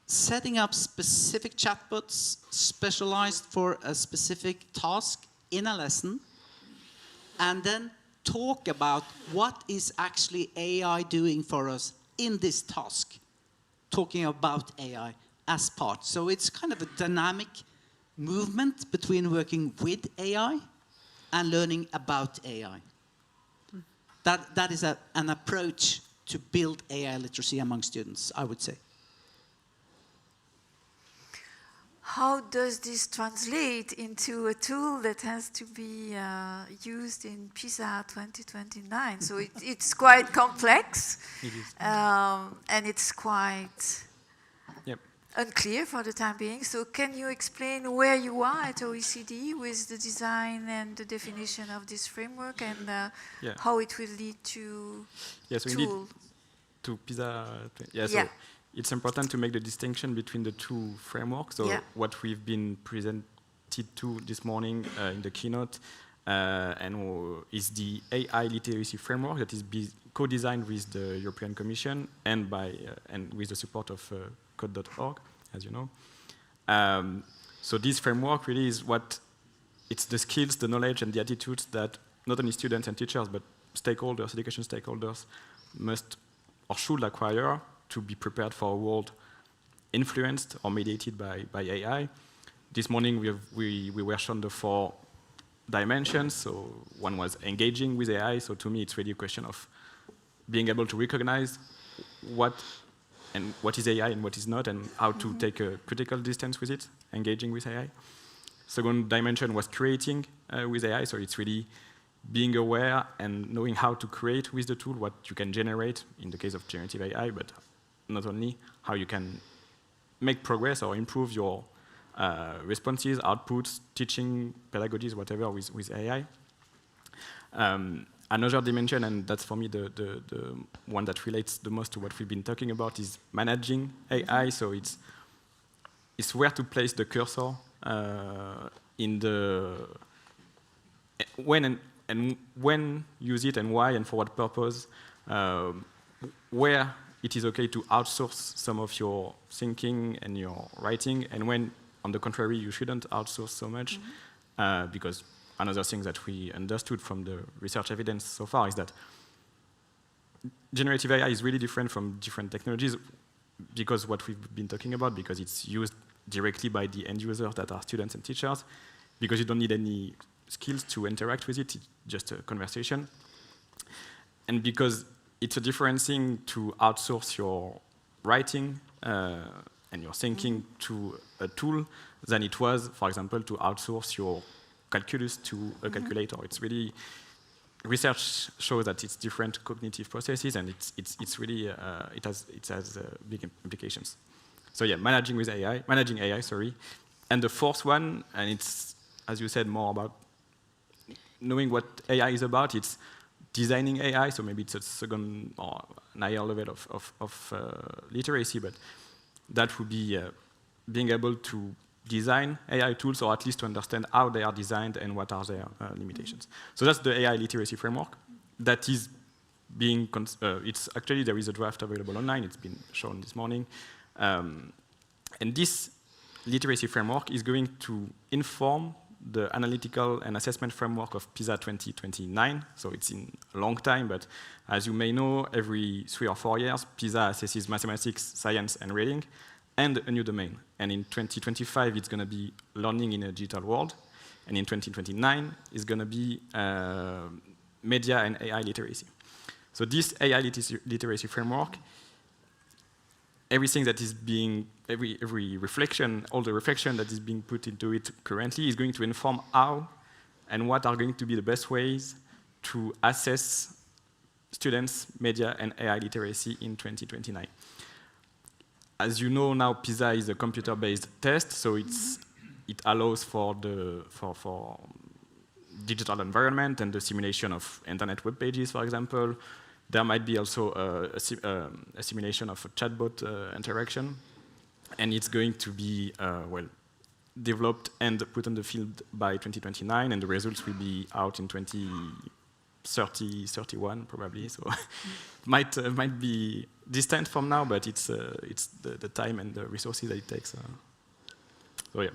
setting up specific chatbots specialized for a specific task in a lesson, and then talk about what is actually AI doing for us in this task, talking about AI as part. So it's kind of a dynamic movement between working with AI and learning about AI. That is an approach to build AI literacy among students, I would say. How does this translate into a tool that has to be used in PISA 2029? So it's quite complex, and it's quite unclear for the time being. So can you explain where you are at OECD with the design and the definition of this framework, and how it will lead to so tool? To PISA, so it's important to make the distinction between the 2 frameworks. So what we've been presented to this morning in the keynote is the AI literacy framework that is co-designed with the European Commission and with the support of code.org, as you know. So this framework really is it's the skills, the knowledge, and the attitudes that not only students and teachers, but stakeholders, education stakeholders must or should acquire to be prepared for a world influenced or mediated by AI. This morning we were shown the 4 dimensions. So one was engaging with AI. So to me, it's really a question of being able to recognize what is AI and what is not, and how to take a critical distance with it, engaging with AI. Second dimension was creating with AI. So it's really being aware and knowing how to create with the tool, what you can generate in the case of generative AI, but not only how you can make progress or improve your responses, outputs, teaching, pedagogies, whatever with AI. Another dimension, and that's for me the one that relates the most to what we've been talking about, is managing AI. So it's where to place the cursor in the when and when use it and why and for what purpose, where it is okay to outsource some of your thinking and your writing, and when, on the contrary, you shouldn't outsource so much, because another thing that we understood from the research evidence so far is that generative AI is really different from different technologies because what we've been talking about, because it's used directly by the end users that are students and teachers, because you don't need any skills to interact with it, it's just a conversation. And because it's a different thing to outsource your writing and your thinking to a tool than it was, for example, to outsource your calculus to a calculator. It's really, research shows that it's different cognitive processes, and it's really, it has big implications. So yeah, managing AI, sorry. And the fourth one, and it's, as you said, more about knowing what AI is about, it's designing AI, so maybe it's a second or an higher level of literacy, but that would be being able to design AI tools, or at least to understand how they are designed and what are their limitations. So that's the AI literacy framework that is being, it's actually, there is a draft available online, it's been shown this morning. And this literacy framework is going to inform the analytical and assessment framework of PISA 2029. So it's in a long time, but as you may know, every 3 or 4 years, PISA assesses mathematics, science, and reading, and a new domain. And in 2025, it's going to be learning in a digital world. And in 2029, it's going to be media and AI literacy. So this AI literacy framework, everything that is being, every reflection, all the reflection that is being put into it currently is going to inform how and what are going to be the best ways to assess students' media and AI literacy in 2029. As you know now, PISA is a computer-based test, so it allows for digital environment and the simulation of internet web pages, for example. There might be also a simulation of a chatbot interaction, and it's going to be well developed and put on the field by 2029, and the results will be out in 2030, 31 probably. So might be distant from now, but it's the time and the resources that it takes. So yeah.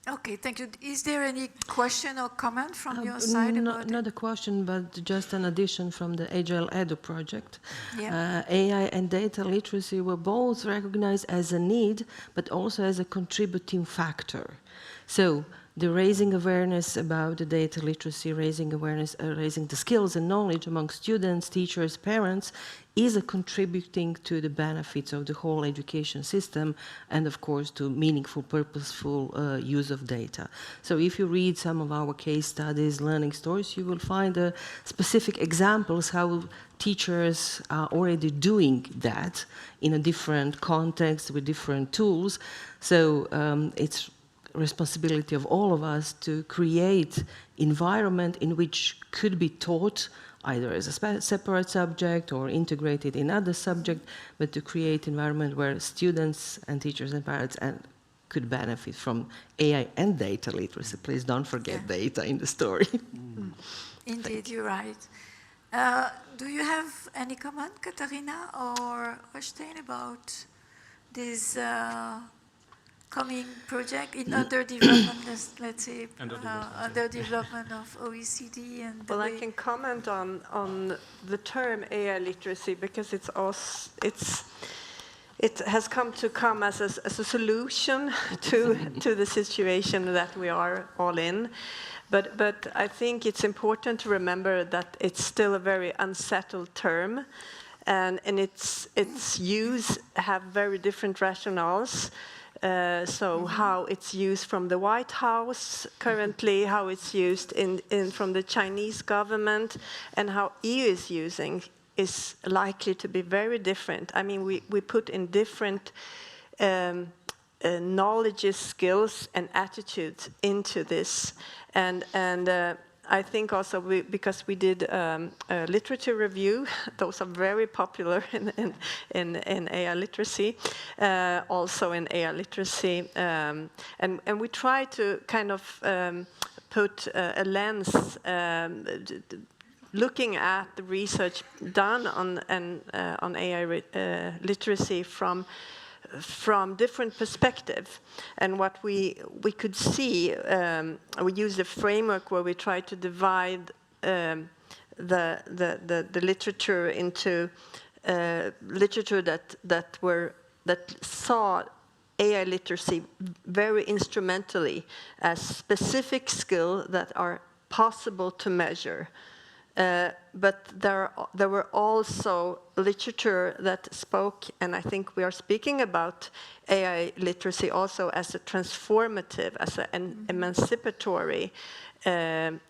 Okay, thank you. Is there any question or comment from your side? Not a question, but just an addition from the Agile EDU project. Yeah. AI and data literacy were both recognized as a need, but also as a contributing factor. So the raising awareness about the data literacy, raising the skills and knowledge among students, teachers, parents, is a contributing to the benefits of the whole education system, and of course to meaningful, purposeful use of data. So if you read some of our case studies, learning stories, you will find specific examples how teachers are already doing that in a different context with different tools. So it's responsibility of all of us to create environment in which could be taught either as a separate subject or integrated in other subject, but to create environment where students and teachers and parents could benefit from AI and data literacy. Please don't forget data in the story. Indeed, you're right. Do you have any comment, Katharina or Øystein, about this coming project in under development, let's say, under development of OECD? And well, I can comment on the term AI literacy because it has come as a solution to the situation that we are all in. But I think it's important to remember that it's still a very unsettled term, and its use have very different rationales. So how it's used from the White House currently, how it's used from the Chinese government, and how EU is using is likely to be very different. I mean, we put in different knowledge, skills, and attitudes into this. And I think also because we did a literature review, those are very popular in AI literacy, also in AI literacy, and we try to kind of put a lens looking at the research done on AI literacy from different perspectives. And what we could see, we used a framework where we tried to divide the literature into literature that saw AI literacy very instrumentally as specific skills that are possible to measure. But there were also literature that spoke, and I think we are speaking about AI literacy also as a transformative, as an emancipatory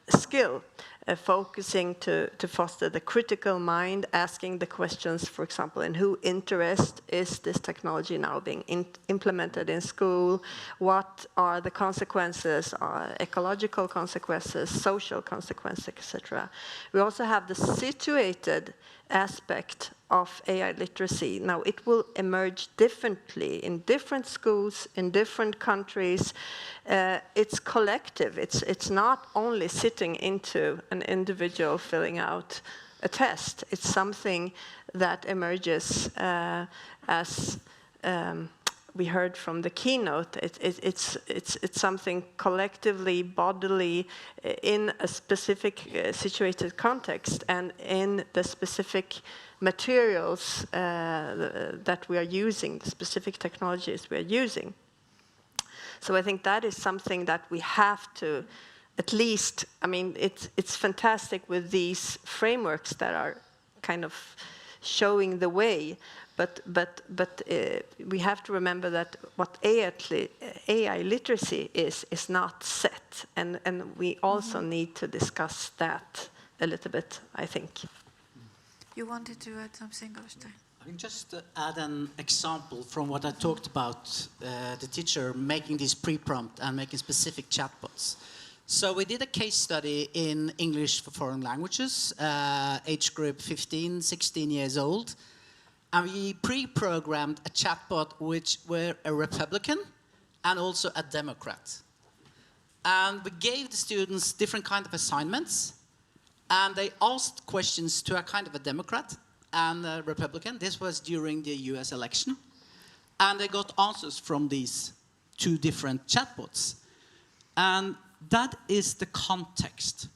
skill, focusing to foster the critical mind, asking the questions, for example, in whose interest is this technology now being implemented in school? What are the consequences, ecological consequences, social consequences, etc. We also have the situated aspect of AI literacy. Now, it will emerge differently in different schools, in different countries. It's collective. It's not only sitting into an individual filling out a test. It's something that emerges as we heard from the keynote. It's something collectively, bodily, in a specific situated context and in the specific materials that we are using, the specific technologies we are using. So I think that is something that we have to, at least, I mean, it's fantastic with these frameworks that are kind of showing the way, but we have to remember that what AI literacy is not set, and we also need to discuss that a little bit, I think. You wanted to add something, Øystein? I can just add an example from what I talked about, the teacher making this pre-prompt and making specific chatbots. So we did a case study in English for foreign languages, age group 15, 16 years old. And we pre-programmed a chatbot which were a Republican and also a Democrat. And we gave the students different kind of assignments. And they asked questions to a kind of a Democrat and a Republican. This was during the US election. And they got answers from these two different chatbots. And that is the context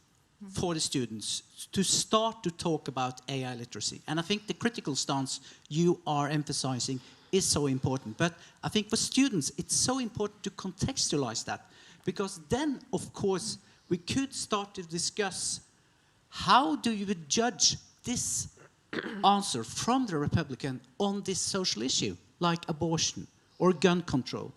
for the students to start to talk about AI literacy. And I think the critical stance you are emphasizing is so important. But I think for students, it's so important to contextualize that. Because then, of course, we could start to discuss how do you judge this answer from the Republican on this social issue, like abortion or gun control.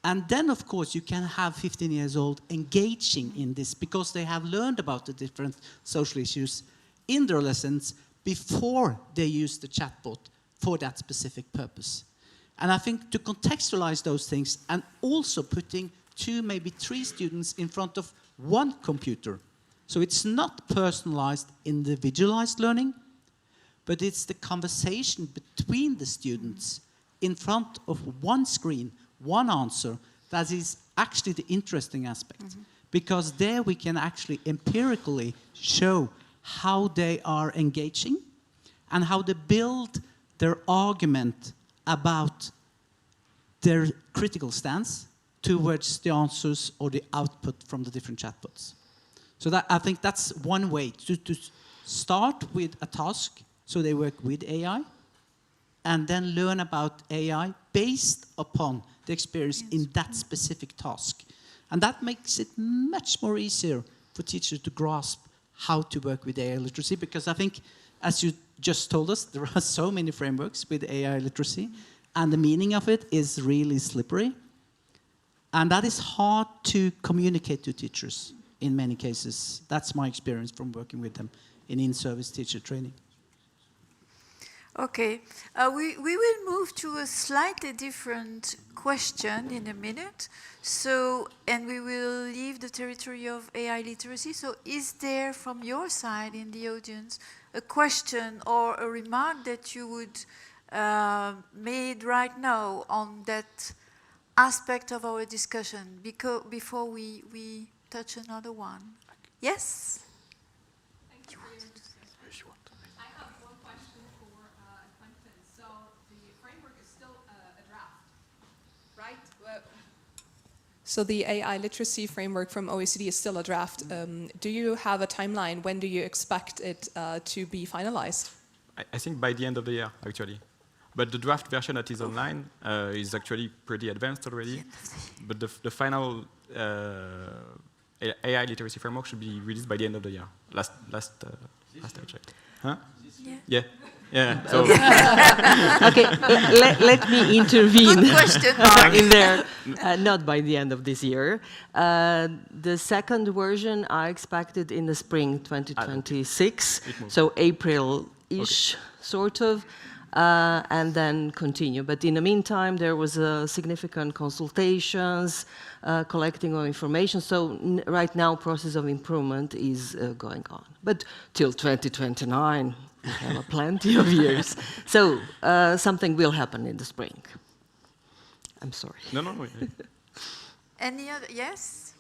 And then, of course, you can have 15 years old engaging in this because they have learned about the different social issues in their lessons before they use the chatbot for that specific purpose. And I think to contextualize those things and also putting 2, maybe 3 students in front of one computer. So it's not personalized, individualized learning, but it's the conversation between the students in front of one screen, one answer, that is actually the interesting aspect. Because there we can actually empirically show how they are engaging and how they build their argument about their critical stance towards the answers or the output from the different chatbots. So that, I think that's one way to start with a task, so they work with AI, and then learn about AI based upon the experience in that specific task. And that makes it much more easier for teachers to grasp how to work with AI literacy, because I think, as you just told us, there are so many frameworks with AI literacy, and the meaning of it is really slippery. And that is hard to communicate to teachers in many cases. That's my experience from working with them in-service teacher training. Okay, we will move to a slightly different question in a minute. So, and we will leave the territory of AI literacy. So is there from your side in the audience a question or a remark that you would made right now on that aspect of our discussion before we touch another one? Yes? Thank you for your discussion. I have one question for Quentin. So the framework is still a draft, right? So the AI literacy framework from OECD is still a draft. Do you have a timeline? When do you expect it to be finalized? I think by the end of the year, actually. But the draft version that is online is actually pretty advanced already. But the final AI literacy framework should be released by the end of the year. Last I checked. Huh? Yeah. Yeah. So okay, let me intervene Good question, in there. Not by the end of this year. The second version I expected in the spring 2026, so April-ish, sort of. And then continue. But in the meantime, there was significant consultations, collecting of information. So right now, process of improvement is going on. But till 2029, we have plenty of years. So something will happen in the spring. I'm sorry. No. Any other? Yes?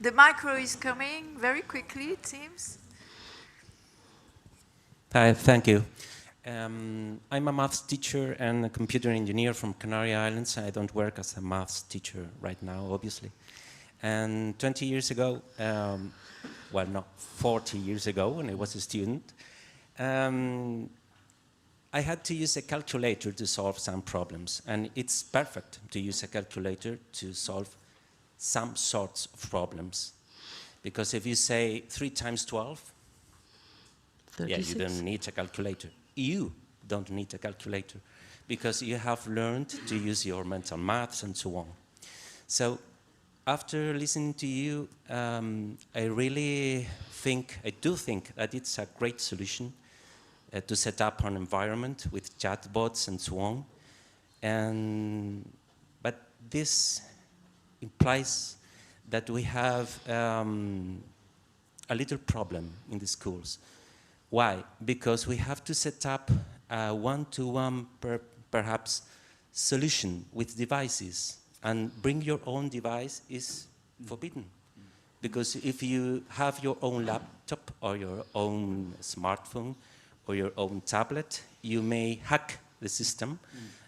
The micro is coming very quickly, it seems. Hi, thank you. I'm a maths teacher and a computer engineer from Canary Islands. I don't work as a maths teacher right now, obviously. And 20 years ago, well, no, 40 years ago, when I was a student, I had to use a calculator to solve some problems. And it's perfect to use a calculator to solve some sorts of problems. Because if you say 3 times 12, 36. Yeah, you don't need a calculator. You don't need a calculator because you have learned to use your mental maths and so on. So after listening to you, I do think that it's a great solution to set up an environment with chatbots and so on. But this implies that we have a little problem in the schools. Why? Because we have to set up a one-to-one, perhaps, solution with devices. And bring your own device is forbidden. Because if you have your own laptop or your own smartphone or your own tablet, you may hack the system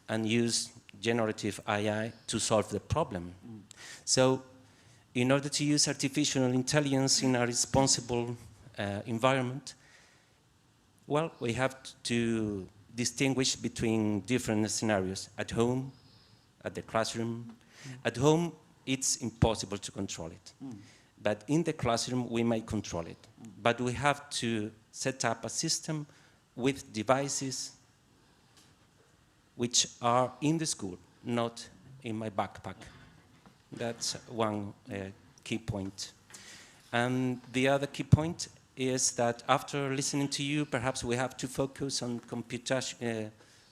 and use generative AI to solve the problem. So in order to use artificial intelligence in a responsible environment, well, we have to distinguish between different scenarios. At home, at the classroom. At home, it's impossible to control it. But in the classroom, we may control it. But we have to set up a system with devices which are in the school, not in my backpack. That's one key point. And the other key point is that after listening to you, perhaps we have to focus on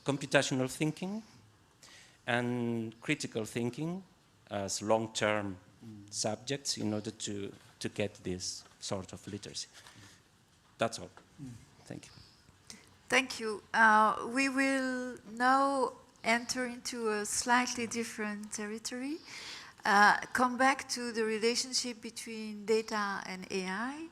computational thinking and critical thinking as long-term subjects in order to get this sort of literacy. That's all. Thank you. Thank you. We will now enter into a slightly different territory. Come back to the relationship between data and AI.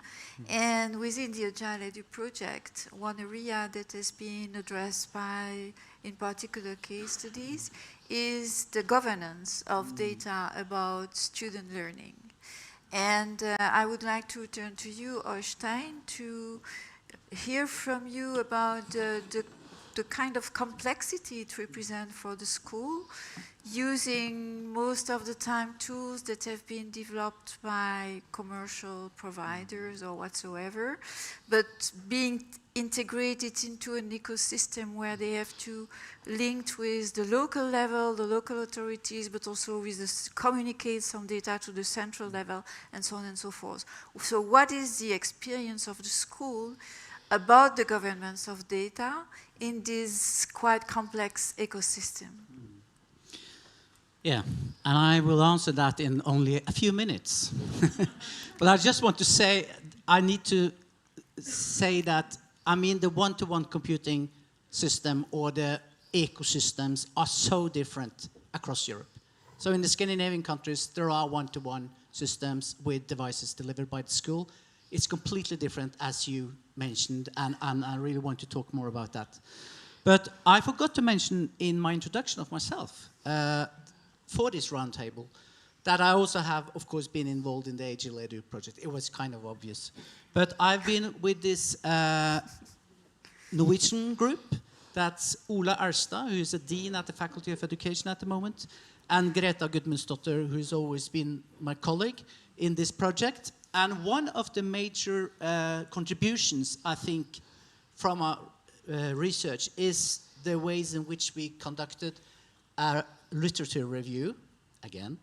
And within the Agile EDU project, one area that has been addressed by, in particular, case studies is the governance of data about student learning. And I would like to turn to you, Øystein, to hear from you about the kind of complexity it represents for the school, using most of the time tools that have been developed by commercial providers or whatsoever, but being integrated into an ecosystem where they have to link with the local level, the local authorities, but also with communicate some data to the central level, and so on and so forth. So what is the experience of the school about the governance of data in this quite complex ecosystem? Yeah, and I will answer that in only a few minutes. But I just want to say, I need to say that, I mean, the one-to-one computing system or the ecosystems are so different across Europe. So in the Scandinavian countries, there are one-to-one systems with devices delivered by the school. It's completely different, as you mentioned, and I really want to talk more about that. But I forgot to mention in my introduction of myself, for this roundtable, that I also have, of course, been involved in the Agile EDU project. It was kind of obvious. But I've been with this Norwegian group. That's Ola Erstad, who is a dean at the Faculty of Education at the moment, and Greta Gudmundsdottir, who's always been my colleague in this project. And one of the major contributions, I think, from our research is the ways in which we conducted a literature review, again,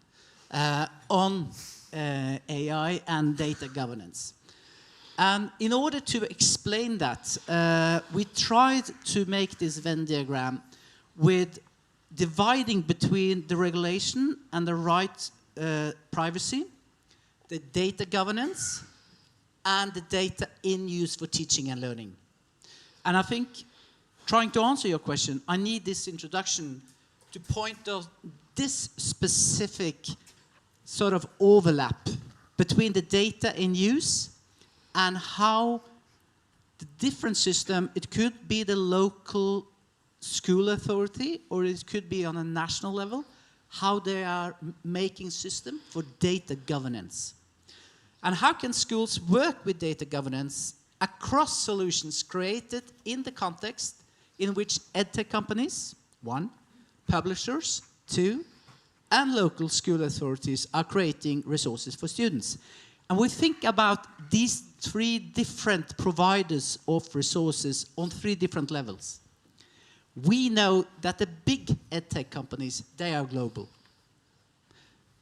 on AI and data governance. And in order to explain that, we tried to make this Venn diagram with dividing between the regulation and the right privacy, the data governance, and the data in use for teaching and learning. And I think, trying to answer your question, I need this introduction to point out this specific sort of overlap between the data in use and how the different system, it could be the local school authority or it could be on a national level, how they are making system for data governance. And how can schools work with data governance across solutions created in the context in which edtech companies, 1, publishers, 2, and local school authorities are creating resources for students. And we think about these 3 different providers of resources on 3 different levels. We know that the big edtech companies, they are global.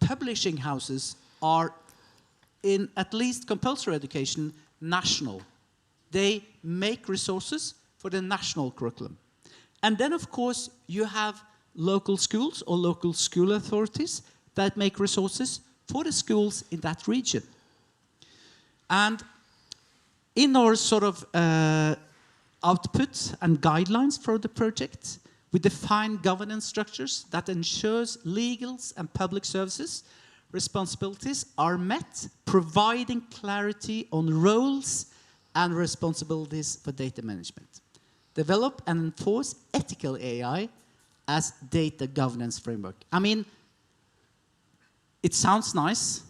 Publishing houses are, in at least compulsory education, national. They make resources for the national curriculum. And then, of course, you have local schools or local school authorities that make resources for the schools in that region. And in our sort of output and guidelines for the project, we define governance structures that ensures legals and public services responsibilities are met, providing clarity on roles and responsibilities for data management. Develop and enforce ethical AI as data governance framework. I mean, it sounds nice.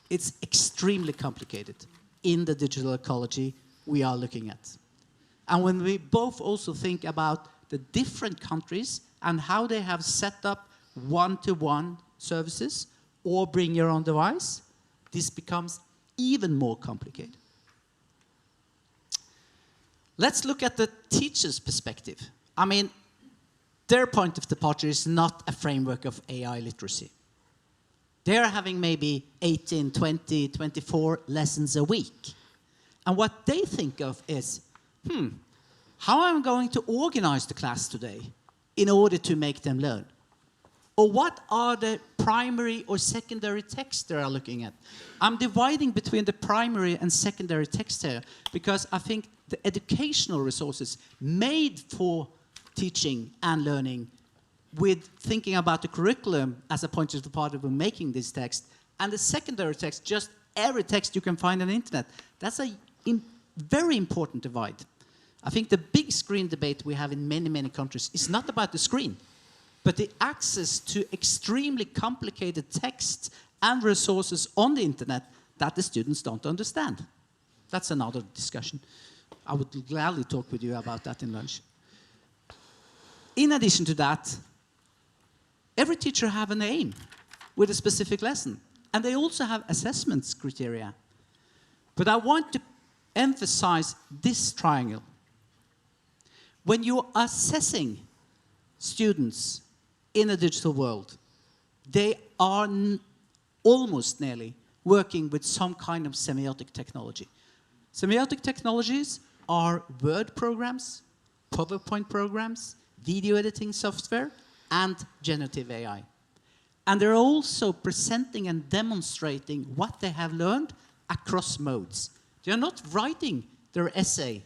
It's extremely complicated in the digital ecology we are looking at. And when we both also think about the different countries and how they have set up one-to-one services or bring your own device, this becomes even more complicated. Let's look at the teacher's perspective. I mean, their point of departure is not a framework of AI literacy. They're having maybe 18, 20, 24 lessons a week. And what they think of is, how am I going to organize the class today in order to make them learn? Or what are the primary or secondary texts they are looking at? I'm dividing between the primary and secondary text here because I think the educational resources made for teaching and learning with thinking about the curriculum as a point of departure when making this text, and the secondary text, just every text you can find on the internet. That's a very important divide. I think the big screen debate we have in many, many countries is not about the screen, but the access to extremely complicated text and resources on the internet that the students don't understand. That's another discussion. I would gladly talk with you about that in lunch. In addition to that, every teacher have an aim with a specific lesson, and they also have assessments criteria. But I want to emphasize this triangle. When you're assessing students in a digital world, they are almost nearly working with some kind of semiotic technology. Semiotic technologies are Word programs, PowerPoint programs, video editing software, and generative AI. And they're also presenting and demonstrating what they have learned across modes. They're not writing their essay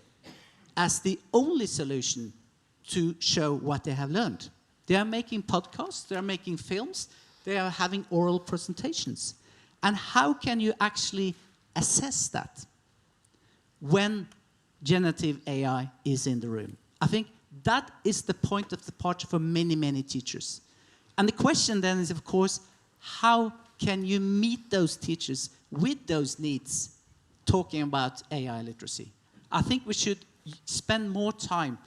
as the only solution to show what they have learned. They are making podcasts, they are making films, they are having oral presentations. And how can you actually assess that when generative AI is in the room? I think that is the point of departure for many, many teachers. And the question then is, of course, how can you meet those teachers with those needs talking about AI literacy? I think we should spend more time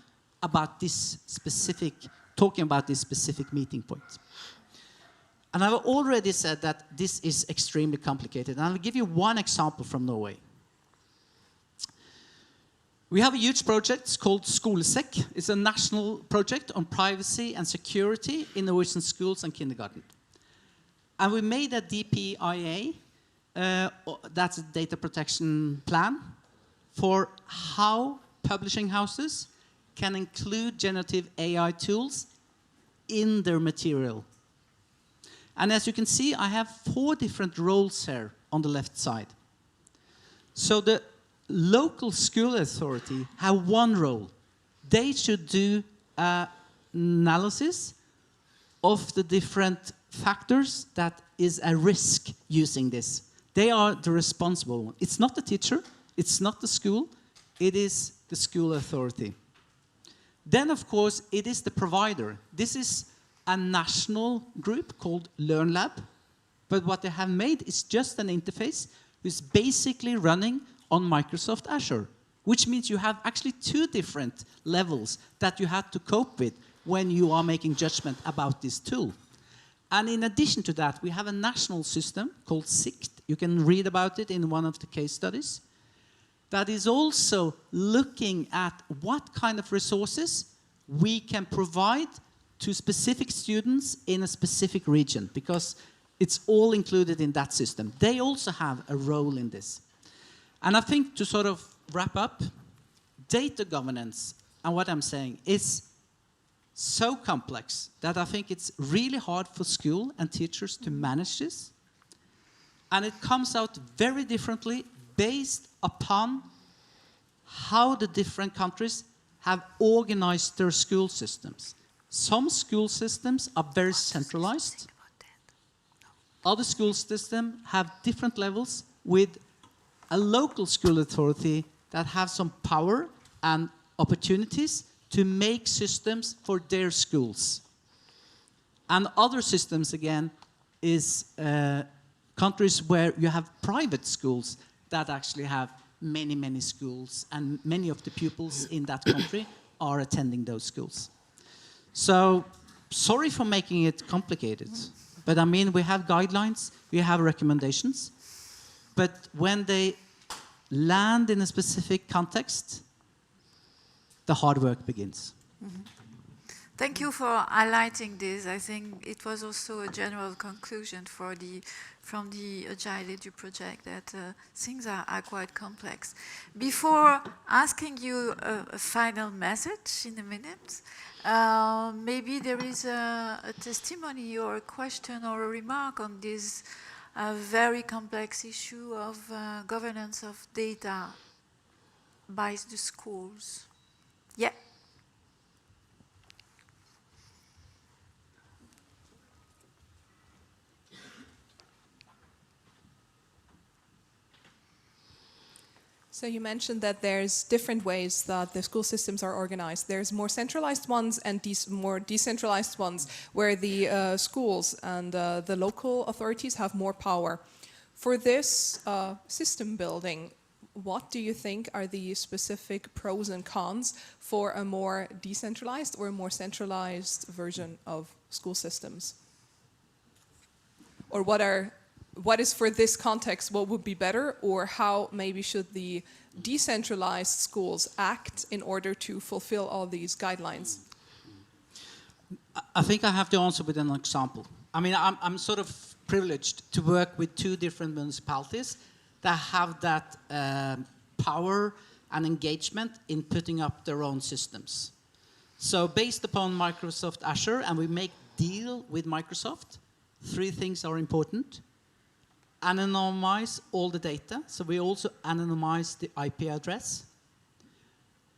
about this specific, talking about this specific meeting point. And I've already said that this is extremely complicated. And I'll give you one example from Norway. We have a huge project called Schoolnet. It's a national project on privacy and security in Norwegian schools and kindergarten. And we made a DPIA, that's a data protection plan, for how publishing houses can include generative AI tools in their material. And as you can see, I have 4 different roles here on the left side. So the local school authority have one role. They should do an analysis of the different factors that is a risk using this. They are the responsible one. It's not the teacher, it's not the school, it is the school authority. Then, of course, it is the provider. This is a national group called LearnLab, but what they have made is just an interface which is basically running on Microsoft Azure, which means you have actually 2 different levels that you have to cope with when you are making judgment about this tool. And in addition to that, we have a national system called SICT. You can read about it in one of the case studies. That is also looking at what kind of resources we can provide to specific students in a specific region, because it's all included in that system. They also have a role in this. And I think to sort of wrap up, data governance, and what I'm saying, is so complex that I think it's really hard for school and teachers to manage this. And it comes out very differently based upon how the different countries have organized their school systems. Some school systems are very centralized. Other school systems have different levels with a local school authority that have some power and opportunities to make systems for their schools. And other systems, again, is countries where you have private schools that actually have many, many schools, and many of the pupils in that country are attending those schools. So, sorry for making it complicated, but I mean, we have guidelines, we have recommendations, but when they land in a specific context, the hard work begins. Mm-hmm. Thank you for highlighting this. I think it was also a general conclusion from the Agile EDU project that things are quite complex. Before asking you a final message in a minute, maybe there is a testimony or a question or a remark on this very complex issue of governance of data by the schools. Yeah. So you mentioned that there's different ways that the school systems are organized. There's more centralized ones and more decentralized ones where the schools and the local authorities have more power. For this system building, what do you think are the specific pros and cons for a more decentralized or a more centralized version of school systems? Or what is for this context, what would be better, or how maybe should the decentralized schools act in order to fulfill all these guidelines? I think I have to answer with an example. I mean, I'm sort of privileged to work with 2 different municipalities that have that power and engagement in putting up their own systems. So based upon Microsoft Azure, and we make deal with Microsoft, 3 things are important. Anonymize all the data, so we also anonymize the IP address.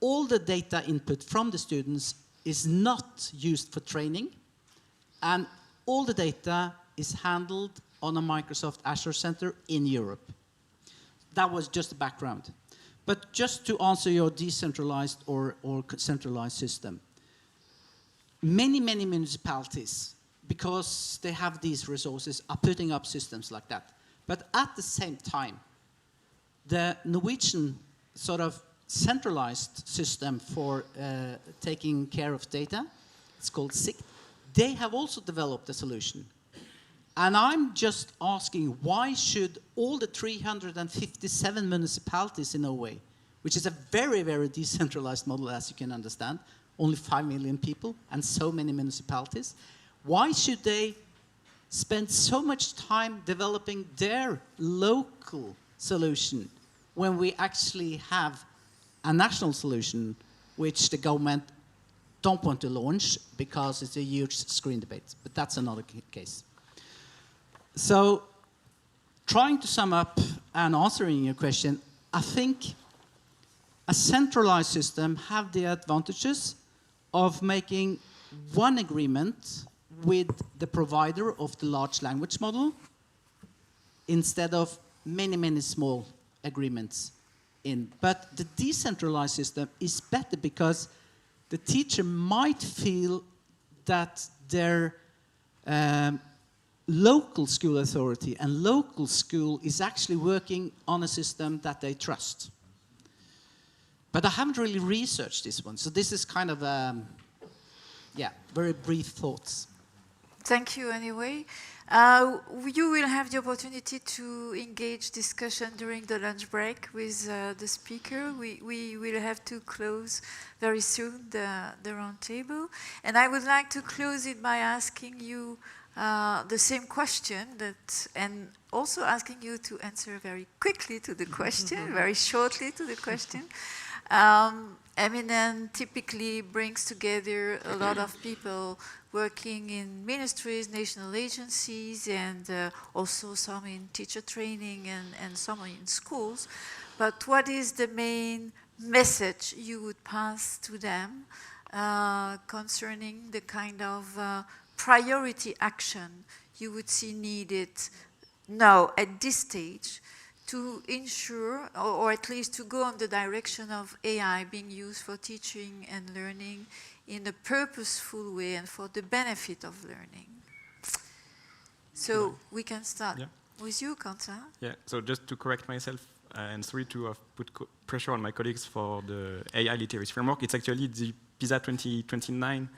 All the data input from the students is not used for training, and all the data is handled on a Microsoft Azure center in Europe. That was just the background. But just to answer your decentralized or centralized system, many municipalities, because they have these resources, are putting up systems like that. But at the same time, the Norwegian sort of centralized system for taking care of data, it's called SICT, they have also developed a solution. And I'm just asking, why should all the 357 municipalities in Norway, which is a very, very decentralized model, as you can understand, only 5 million people and so many municipalities, why should they spend so much time developing their local solution when we actually have a national solution which the government don't want to launch because it's a huge screen debate? But that's another case. So, trying to sum up and answering your question, I think a centralized system have the advantages of making one agreement with the provider of the large language model instead of many small agreements in. But the decentralized system is better because the teacher might feel that their local school authority and local school is actually working on a system that they trust. But I haven't really researched this one, so this is kind of, yeah, very brief thoughts. Thank you anyway. You will have the opportunity to engage discussion during the lunch break with the speaker. We will have to close very soon the round table. And I would like to close it by asking you the same question, and also asking you to answer very quickly to the question, very shortly to the question. Eminent typically brings together a lot of people working in ministries, national agencies, and also some in teacher training and some in schools. But what is the main message you would pass to them concerning the kind of priority action you would see needed now at this stage to ensure, or at least to go in the direction of AI being used for teaching and learning in a purposeful way and for the benefit of learning? So we can start with you, Quentin. Yeah, so just to correct myself, and sorry to have put pressure on my colleagues for the AI literacy framework, it's actually the PISA 2029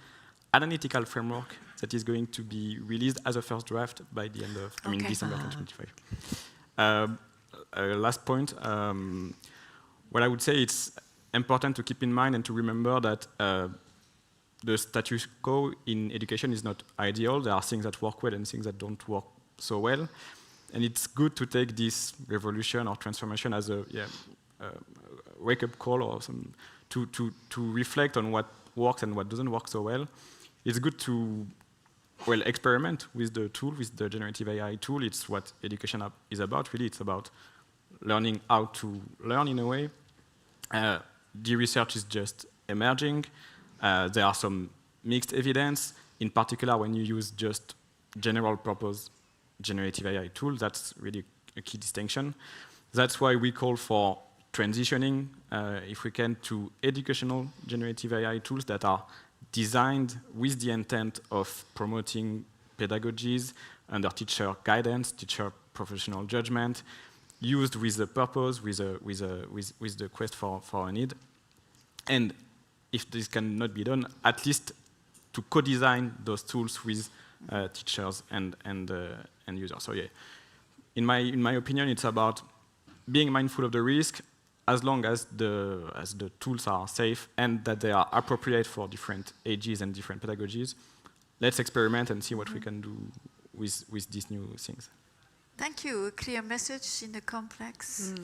analytical framework that is going to be released as a first draft by the end of, December 2025. Last point, what I would say, it's important to keep in mind and to remember that the status quo in education is not ideal. There are things that work well and things that don't work so well. And it's good to take this revolution or transformation as a wake-up call or some, to reflect on what works and what doesn't work so well. It's good to experiment with the tool, with the generative AI tool. It's what education is about, really. It's about learning how to learn in a way. The research is just emerging. There are some mixed evidence, in particular when you use just general purpose generative AI tools. That's really a key distinction. That's why we call for transitioning, if we can, to educational generative AI tools that are designed with the intent of promoting pedagogies under teacher guidance, teacher professional judgment, used with the purpose, with the quest for a need. And if this cannot be done, at least to co-design those tools with teachers and users. So yeah, in my opinion, it's about being mindful of the risk, as long as the tools are safe and that they are appropriate for different ages and different pedagogies. Let's experiment and see what we can do with these new things. Thank you. A clear message in a complex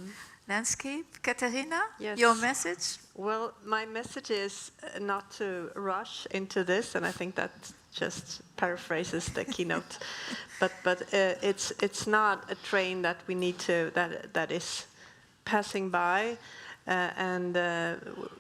landscape. Katarina, Yes. your message? Well, my message is not to rush into this, and I think that just paraphrases the keynote. But it's not a train that we need to that is passing by, and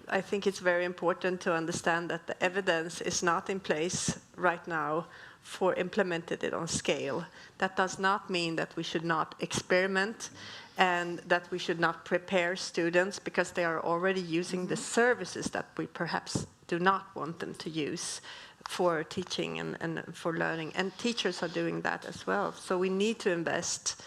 I think it's very important to understand that the evidence is not in place right now for implemented it on scale. That does not mean that we should not experiment and that we should not prepare students because they are already using the services that we perhaps do not want them to use for teaching and for learning. And teachers are doing that as well. So we need to invest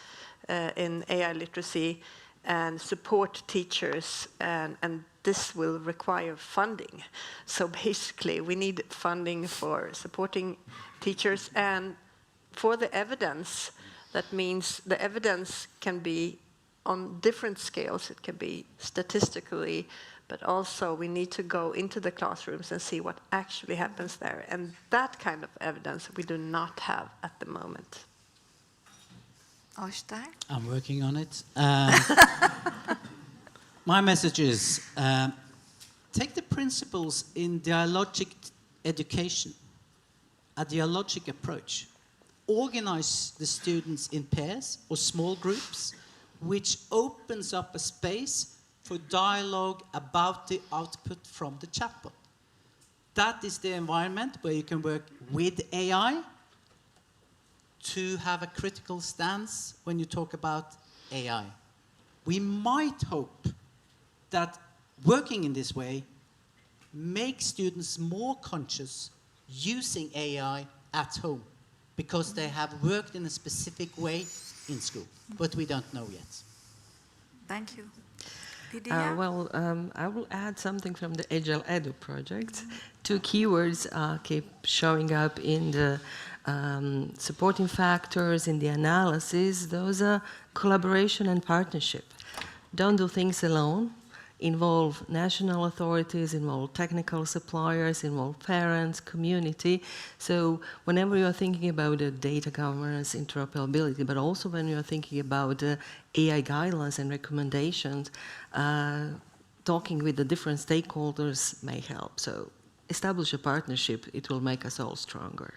in AI literacy and support teachers, and this will require funding. So basically, we need funding for supporting teachers and for the evidence. That means the evidence can be on different scales. It can be statistically, but also we need to go into the classrooms and see what actually happens there. And that kind of evidence we do not have at the moment. Oystein? I'm working on it. My message is, take the principles in dialogic education, a dialogic approach. Organize the students in pairs or small groups, which opens up a space for dialogue about the output from the chatbot. That is the environment where you can work with AI to have a critical stance when you talk about AI. We might hope that working in this way makes students more conscious using AI at home because they have worked in a specific way in school, but we don't know yet. Thank you. Lydia? I will add something from the Agile EDU project. Two keywords keep showing up in the supporting factors, in the analysis. Those are collaboration and partnership. Don't do things alone. Involve national authorities, involve technical suppliers, involve parents, community. So whenever you're thinking about data governance, interoperability, but also when you're thinking about AI guidelines and recommendations, talking with the different stakeholders may help. So establish a partnership, it will make us all stronger.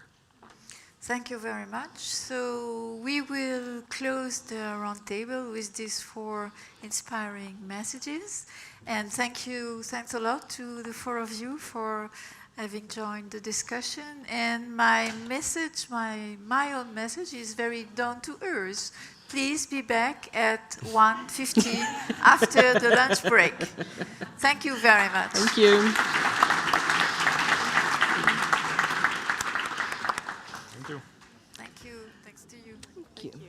Thank you very much. So we will close the roundtable with these 4 inspiring messages. And thanks a lot to the 4 of you for having joined the discussion. And my message, my own message is very down to earth. Please be back at 1:15 after the lunch break. Thank you very much. Thank you. Thank you. Thank you. Thanks to you. Thank you.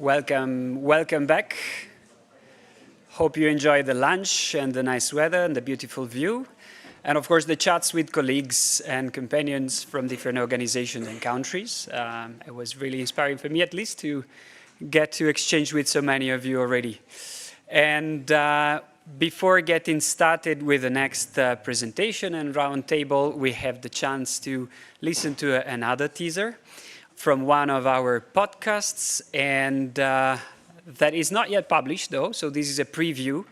welcome back. Hope you enjoy the lunch and the nice weather and the beautiful view. And of course, the chats with colleagues and companions from different organizations and countries. It was really inspiring for me, at least, to get to exchange with so many of you already. And before getting started with the next presentation and roundtable, we have the chance to listen to another teaser from one of our podcasts, and that is not yet published, though. So this is a preview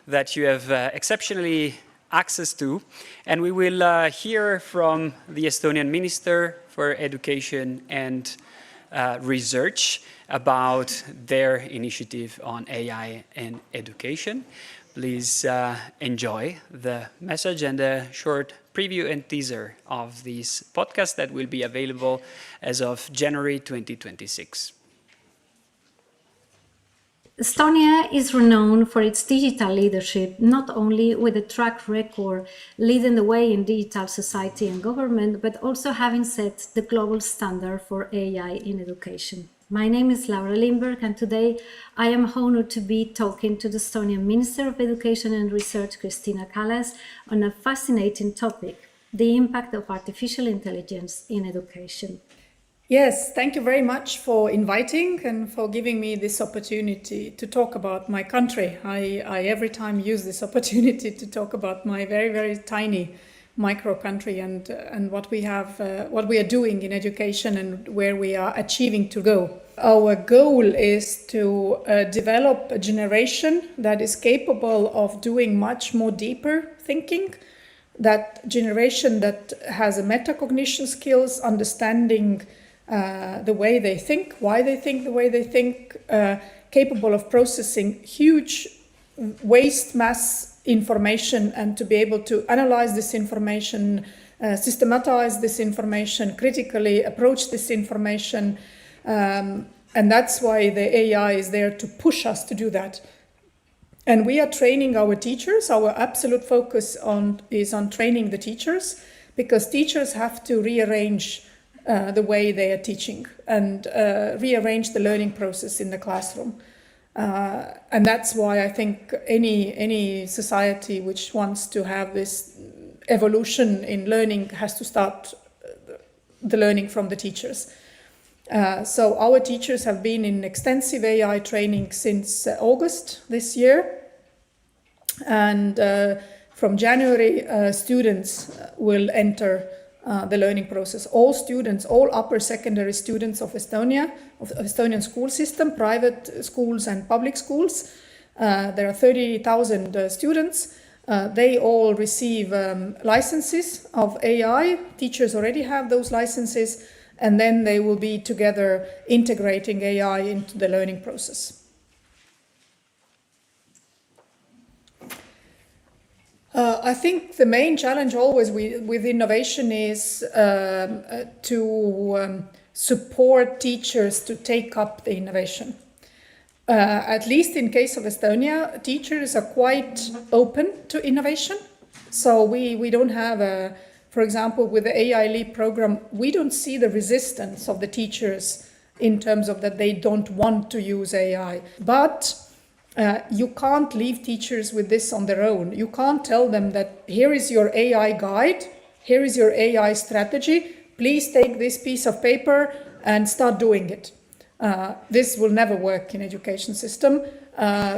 that you have exceptionally access to. And we will hear from the Estonian Minister for Education and Research about their initiative on AI and education. Please enjoy the message and a short preview and teaser of this podcast that will be available as of January 2026. Estonia is renowned for its digital leadership, not only with a track record leading the way in digital society and government, but also having set the global standard for AI in education. My name is Laura Lindberg, and today I am honored to be talking to the Estonian Minister of Education and Research, Kristina Kallas, on a fascinating topic, the impact of artificial intelligence in education. Yes, thank you very much for inviting and for giving me this opportunity to talk about my country. I every time use this opportunity to talk about my very, very tiny micro country and what we have, what we are doing in education and where we are achieving to go. Our goal is to develop a generation that is capable of doing much more deeper thinking, that generation that has a metacognition skills, understanding the way they think, why they think the way they think, capable of processing huge waste mass information and to be able to analyze this information, systematize this information, critically approach this information. And that's why the AI is there to push us to do that. And we are training our teachers. Our absolute focus is on training the teachers, because teachers have to rearrange the way they are teaching and rearrange the learning process in the classroom. And that's why I think any society which wants to have this evolution in learning has to start the learning from the teachers. So our teachers have been in extensive AI training since August this year. And from January, students will enter the learning process. All students, all upper secondary students of Estonia, of Estonian school system, private schools and public schools. There are 30,000 students. They all receive licenses of AI. Teachers already have those licenses, and then they will be together integrating AI into the learning process. I think the main challenge always with innovation is to support teachers to take up the innovation. At least in case of Estonia, teachers are quite open to innovation. So we don't have for example, with the AI Leap program, we don't see the resistance of the teachers in terms of that they don't want to use AI. But you can't leave teachers with this on their own. You can't tell them that here is your AI guide, here is your AI strategy, please take this piece of paper and start doing it. This will never work in education system.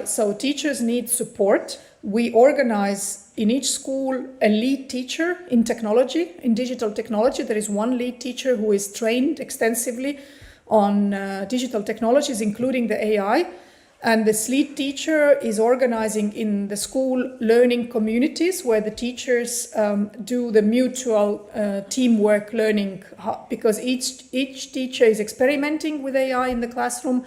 So teachers need support. We organize in each school a lead teacher in technology, in digital technology. There is one lead teacher who is trained extensively on digital technologies, including the AI. And this lead teacher is organizing in the school learning communities where the teachers do the mutual teamwork learning, because each teacher is experimenting with AI in the classroom,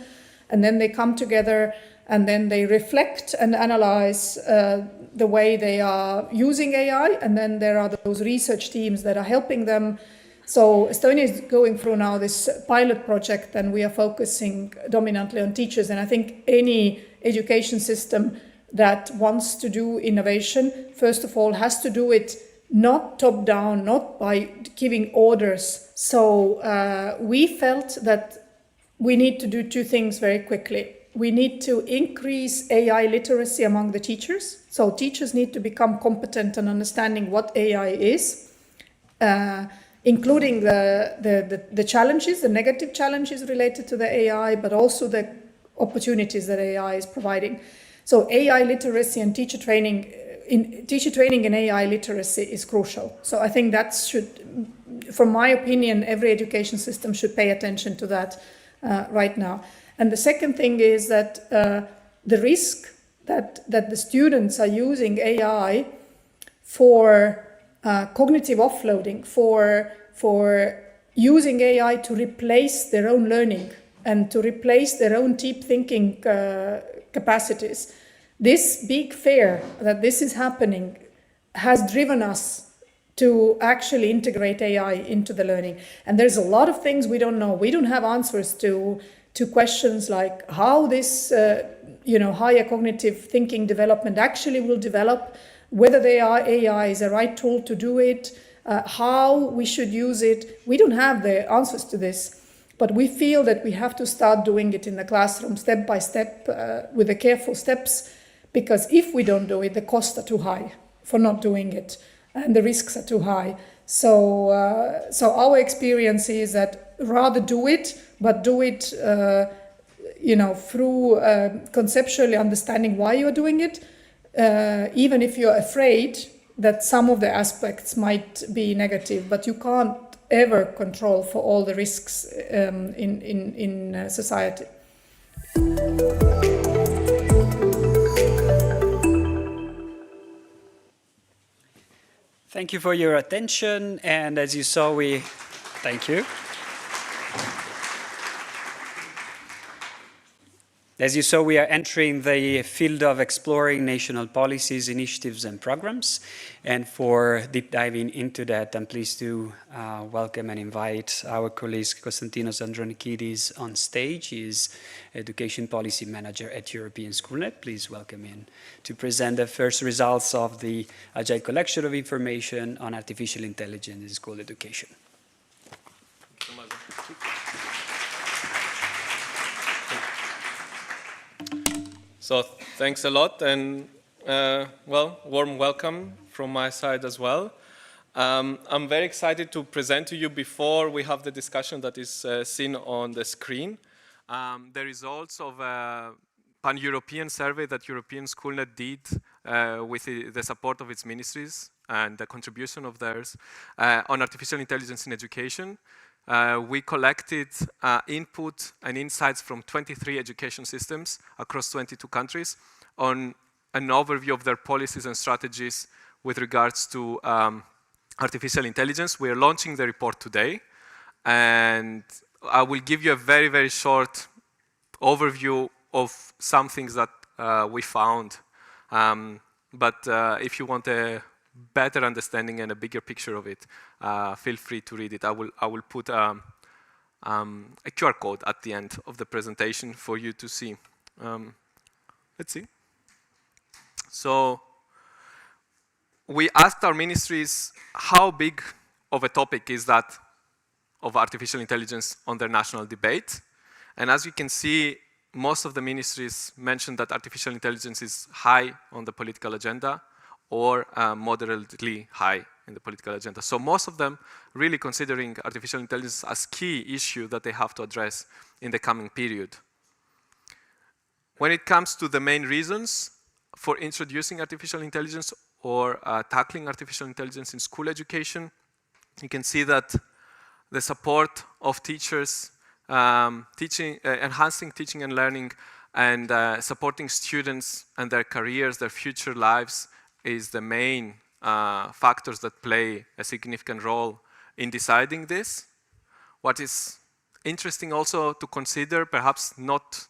and then they come together and then they reflect and analyze the way they are using AI, and then there are those research teams that are helping them. So Estonia is going through now this pilot project, and we are focusing dominantly on teachers. And I think any education system that wants to do innovation, first of all, has to do it not top down, not by giving orders. So we felt that we need to do two things very quickly. We need to increase AI literacy among the teachers. So teachers need to become competent in understanding what AI is, including the challenges, the negative challenges related to the AI, but also the opportunities that AI is providing. So AI literacy and teacher training in AI literacy is crucial. So I think that should, from my opinion, every education system should pay attention to that right now. And the second thing is that the risk that the students are using AI for cognitive offloading, for using AI to replace their own learning and to replace their own deep thinking capacities. This big fear that this is happening has driven us to actually integrate AI into the learning. And there's a lot of things we don't know. We don't have answers to questions like how this higher cognitive thinking development actually will develop, whether AI is a right tool to do it, how we should use it. We don't have the answers to this, but we feel that we have to start doing it in the classroom step by step with the careful steps, because if we don't do it, the costs are too high for not doing it and the risks are too high. So our experience is that rather do it, but do it through conceptually understanding why you're doing it, even if you're afraid that some of the aspects might be negative, but you can't ever control for all the risks in society. Thank you for your attention, and as you saw, thank you. As you saw, we are entering the field of exploring national policies, initiatives, and programs. And for deep diving into that, I'm pleased to welcome and invite our colleague Konstantinos Andronikidis on stage. He is Education Policy Manager at European Schoolnet. Please welcome him to present the first results of the Agile collection of information on artificial intelligence in school education. So thanks a lot, and warm welcome from my side as well. I'm very excited to present to you, before we have the discussion that is seen on the screen, the results of a pan-European survey that European Schoolnet did with the support of its ministries and the contribution of theirs on artificial intelligence in education. We collected input and insights from 23 education systems across 22 countries on an overview of their policies and strategies with regards to artificial intelligence. We are launching the report today, and I will give you a very, very short overview of some things that we found. But if you want a better understanding and a bigger picture of it, feel free to read it. I will put a QR code at the end of the presentation for you to see. Let's see. So we asked our ministries how big of a topic is that of artificial intelligence on their national debate. And as you can see, most of the ministries mentioned that artificial intelligence is high on the political agenda, or moderately high in the political agenda. So most of them really considering artificial intelligence as key issue that they have to address in the coming period. When it comes to the main reasons for introducing artificial intelligence or tackling artificial intelligence in school education, you can see that the support of teachers, enhancing teaching and learning, and supporting students and their careers, their future lives, is the main factors that play a significant role in deciding this. What is interesting also to consider, perhaps not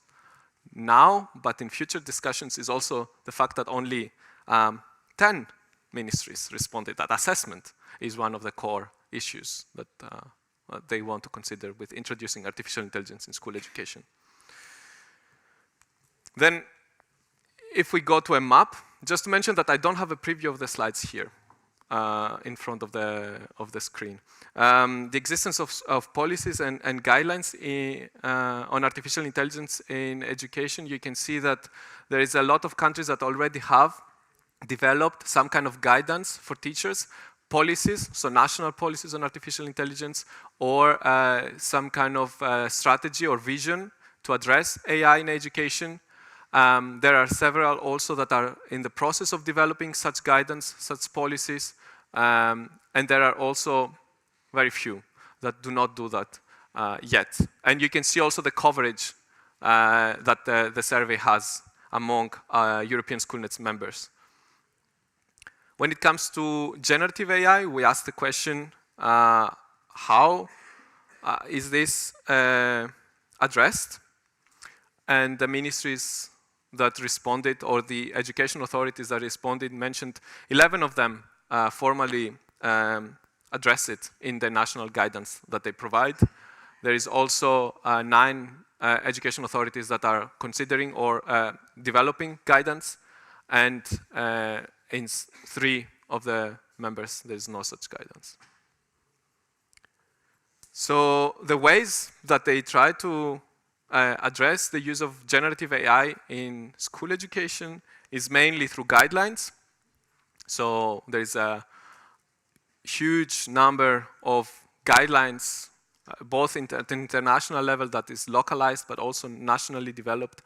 now, but in future discussions, is also the fact that only 10 ministries responded that assessment is one of the core issues that they want to consider with introducing artificial intelligence in school education. Then, if we go to a map, just to mention that I don't have a preview of the slides here. in front of the screen. The existence of policies and guidelines on artificial intelligence in education, you can see that there is a lot of countries that already have developed some kind of guidance for teachers, policies, so national policies on artificial intelligence, or some kind of strategy or vision to address AI in education. There are several also that are in the process of developing such guidance, such policies, and there are also very few that do not do that yet. And you can see also the coverage that the survey has among European Schoolnet members. When it comes to generative AI, we asked the question, how is this addressed? And the ministries that responded, or the education authorities that responded, mentioned 11 of them formally address it in the national guidance that they provide. There is also 9 education authorities that are considering or developing guidance, and in 3 of the members, there is no such guidance. So the ways that they try to address the use of generative AI in school education is mainly through guidelines. So there is a huge number of guidelines, both at the international level that is localized, but also nationally developed,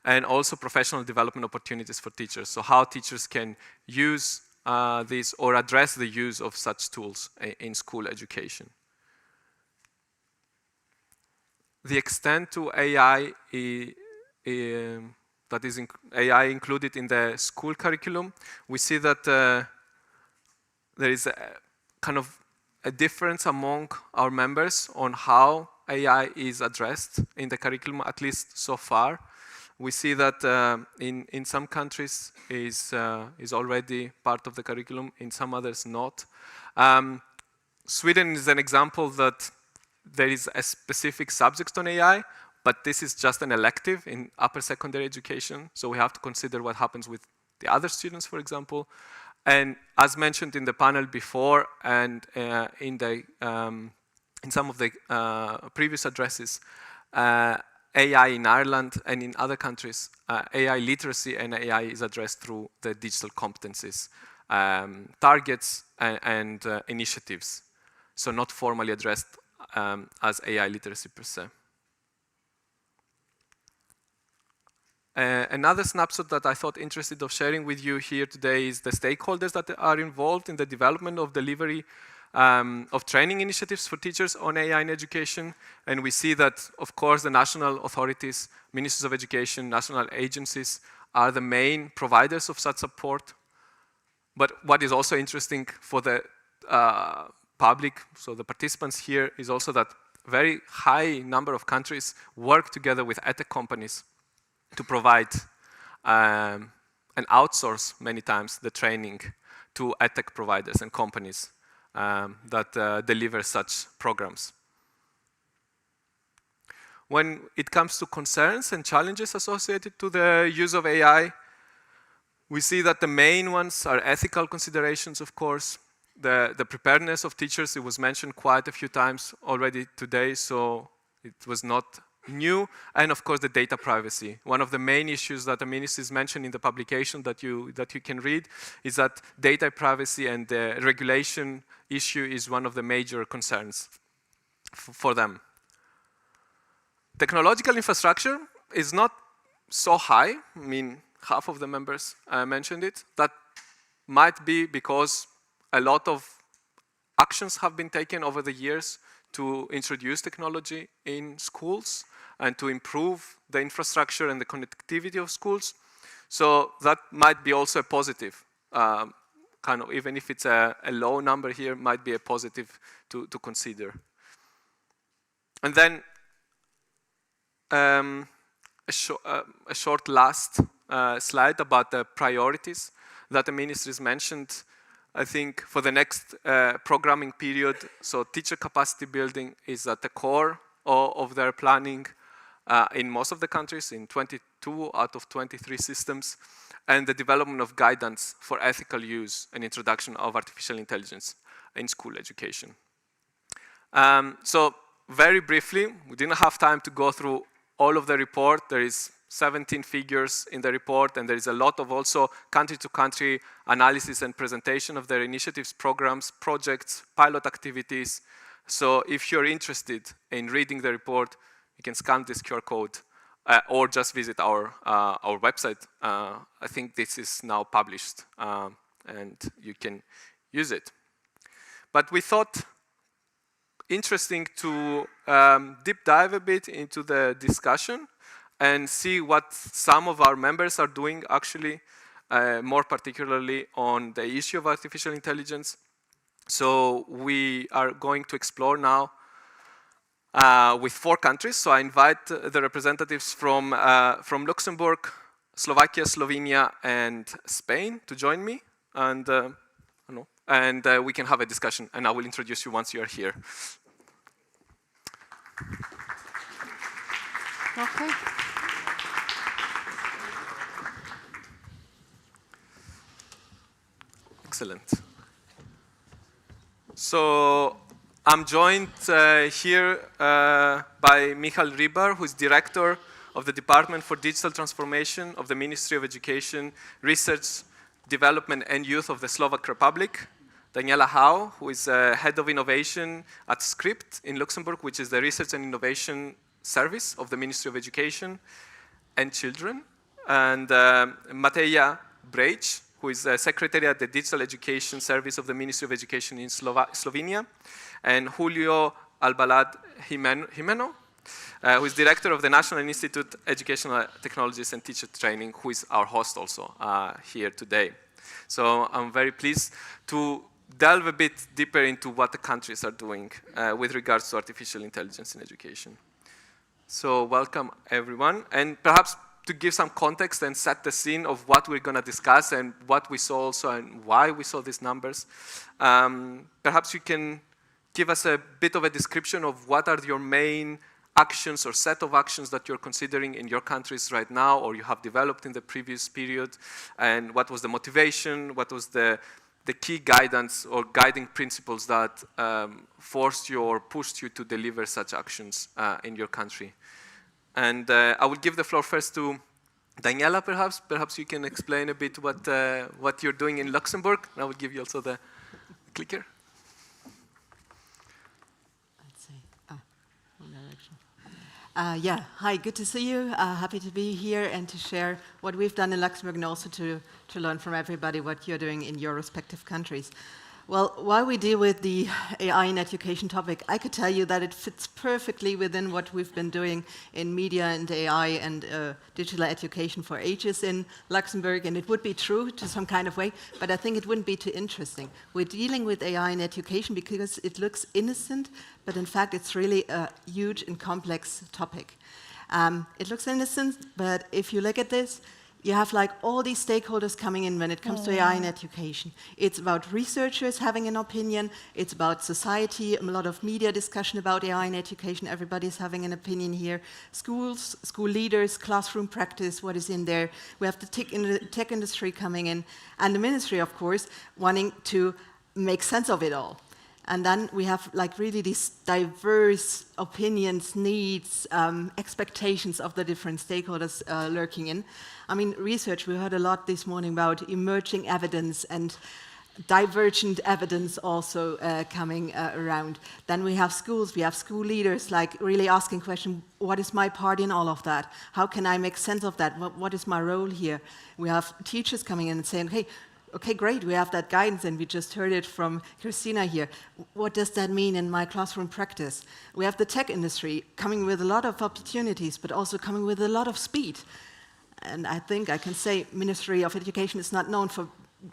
and also professional development opportunities for teachers. So how teachers can use this or address the use of such tools in school education. The extent to AI that is AI included in the school curriculum, we see that there is a kind of a difference among our members on how AI is addressed in the curriculum, at least so far. We see that in some countries is already part of the curriculum, in some others not. Sweden is an example that there is a specific subject on AI, but this is just an elective in upper secondary education, so we have to consider what happens with the other students, for example. And as mentioned in the panel before, and in some of the previous addresses, AI in Ireland and in other countries, AI literacy and AI is addressed through the digital competencies, targets and initiatives. So not formally addressed as AI literacy per se. Another snapshot that I thought interested of sharing with you here today is the stakeholders that are involved in the development of delivery of training initiatives for teachers on AI in education. And we see that, of course, the national authorities, ministries of education, national agencies are the main providers of such support. But what is also interesting for the public, so the participants here, is also that very high number of countries work together with Edtech companies to provide and outsource many times the training to Edtech providers and companies that deliver such programs. When it comes to concerns and challenges associated to the use of AI, we see that the main ones are ethical considerations, of course. The preparedness of teachers, it was mentioned quite a few times already today, so it was not new. And of course, the data privacy. One of the main issues that the ministries mentioned in the publication that you can read is that data privacy and the regulation issue is one of the major concerns for them. Technological infrastructure is not so high. I mean, half of the members mentioned it. That might be because a lot of actions have been taken over the years to introduce technology in schools and to improve the infrastructure and the connectivity of schools. So that might be also a positive, kind of, even if it's a low number here, might be a positive to consider. And then a short last slide about the priorities that the ministries mentioned. I think for the next programming period, so teacher capacity building is at the core of their planning. in most of the countries, in 22 out of 23 systems, and the development of guidance for ethical use and introduction of artificial intelligence in school education. So very briefly, we didn't have time to go through all of the report. There is 17 figures in the report, and there is a lot of also country-to-country analysis and presentation of their initiatives, programs, projects, pilot activities. So if you're interested in reading the report, you can scan this QR code or just visit our website. I think this is now published, and you can use it. But we thought interesting to deep dive a bit into the discussion and see what some of our members are doing actually, more particularly on the issue of artificial intelligence. So we are going to explore now with 4 countries. So I invite the representatives from Luxembourg, Slovakia, Slovenia, and Spain to join me, and we can have a discussion, and I will introduce you once you are here. Okay. Excellent. So I'm joined here by Michal Rybar, who is Director of the Department for Digital Transformation of the Ministry of Education, Research, Development and Youth of the Slovak Republic. Daniela Hau, who is Head of Innovation at Script in Luxembourg, which is the Research and Innovation Service of the Ministry of Education and Children. And Mateja Brejc, who is Secretary at the Digital Education Service of the Ministry of Education in Slovenia. And Julio Albalad Jimeno, who is Director of the National Institute of Educational Technologies and Teacher Training, who is our host also here today. So I'm very pleased to delve a bit deeper into what the countries are doing with regards to artificial intelligence in education. So welcome everyone, and perhaps to give some context and set the scene of what we're going to discuss and what we saw also and why we saw these numbers. Perhaps you can give us a bit of a description of what are your main actions or set of actions that you're considering in your countries right now, or you have developed in the previous period, and what was the motivation, what was the key guidance or guiding principles that forced you or pushed you to deliver such actions in your country. And I will give the floor first to Daniela, perhaps. Perhaps you can explain a bit what you're doing in Luxembourg, and I will give you also the clicker. Let's see. One direction. Yeah, hi, good to see you. Happy to be here and to share what we've done in Luxembourg, and also to learn from everybody what you're doing in your respective countries. Well, while we deal with the AI in education topic, I could tell you that it fits perfectly within what we've been doing in media and AI and digital education for ages in Luxembourg, and it would be true to some kind of way, but I think it wouldn't be too interesting. We're dealing with AI in education because it looks innocent, but in fact it's really a huge and complex topic. It looks innocent, but if you look at this, you have like all these stakeholders coming in when it comes to AI in education. It's about researchers having an opinion. It's about society, a lot of media discussion about AI in education. Everybody's having an opinion here. Schools, school leaders, classroom practice, what is in there. We have the tech industry coming in. And the ministry, of course, wanting to make sense of it all. And then we have like really these diverse opinions, needs, expectations of the different stakeholders lurking in. I mean, research, we heard a lot this morning about emerging evidence and divergent evidence also coming around. Then we have schools, we have school leaders like really asking questions, what is my part in all of that? How can I make sense of that? What is my role here? We have teachers coming in and saying, hey, okay, great, we have that guidance, and we just heard it from Christina here. What does that mean in my classroom practice? We have the tech industry coming with a lot of opportunities, but also coming with a lot of speed. And I think I can say Ministry of Education is not known for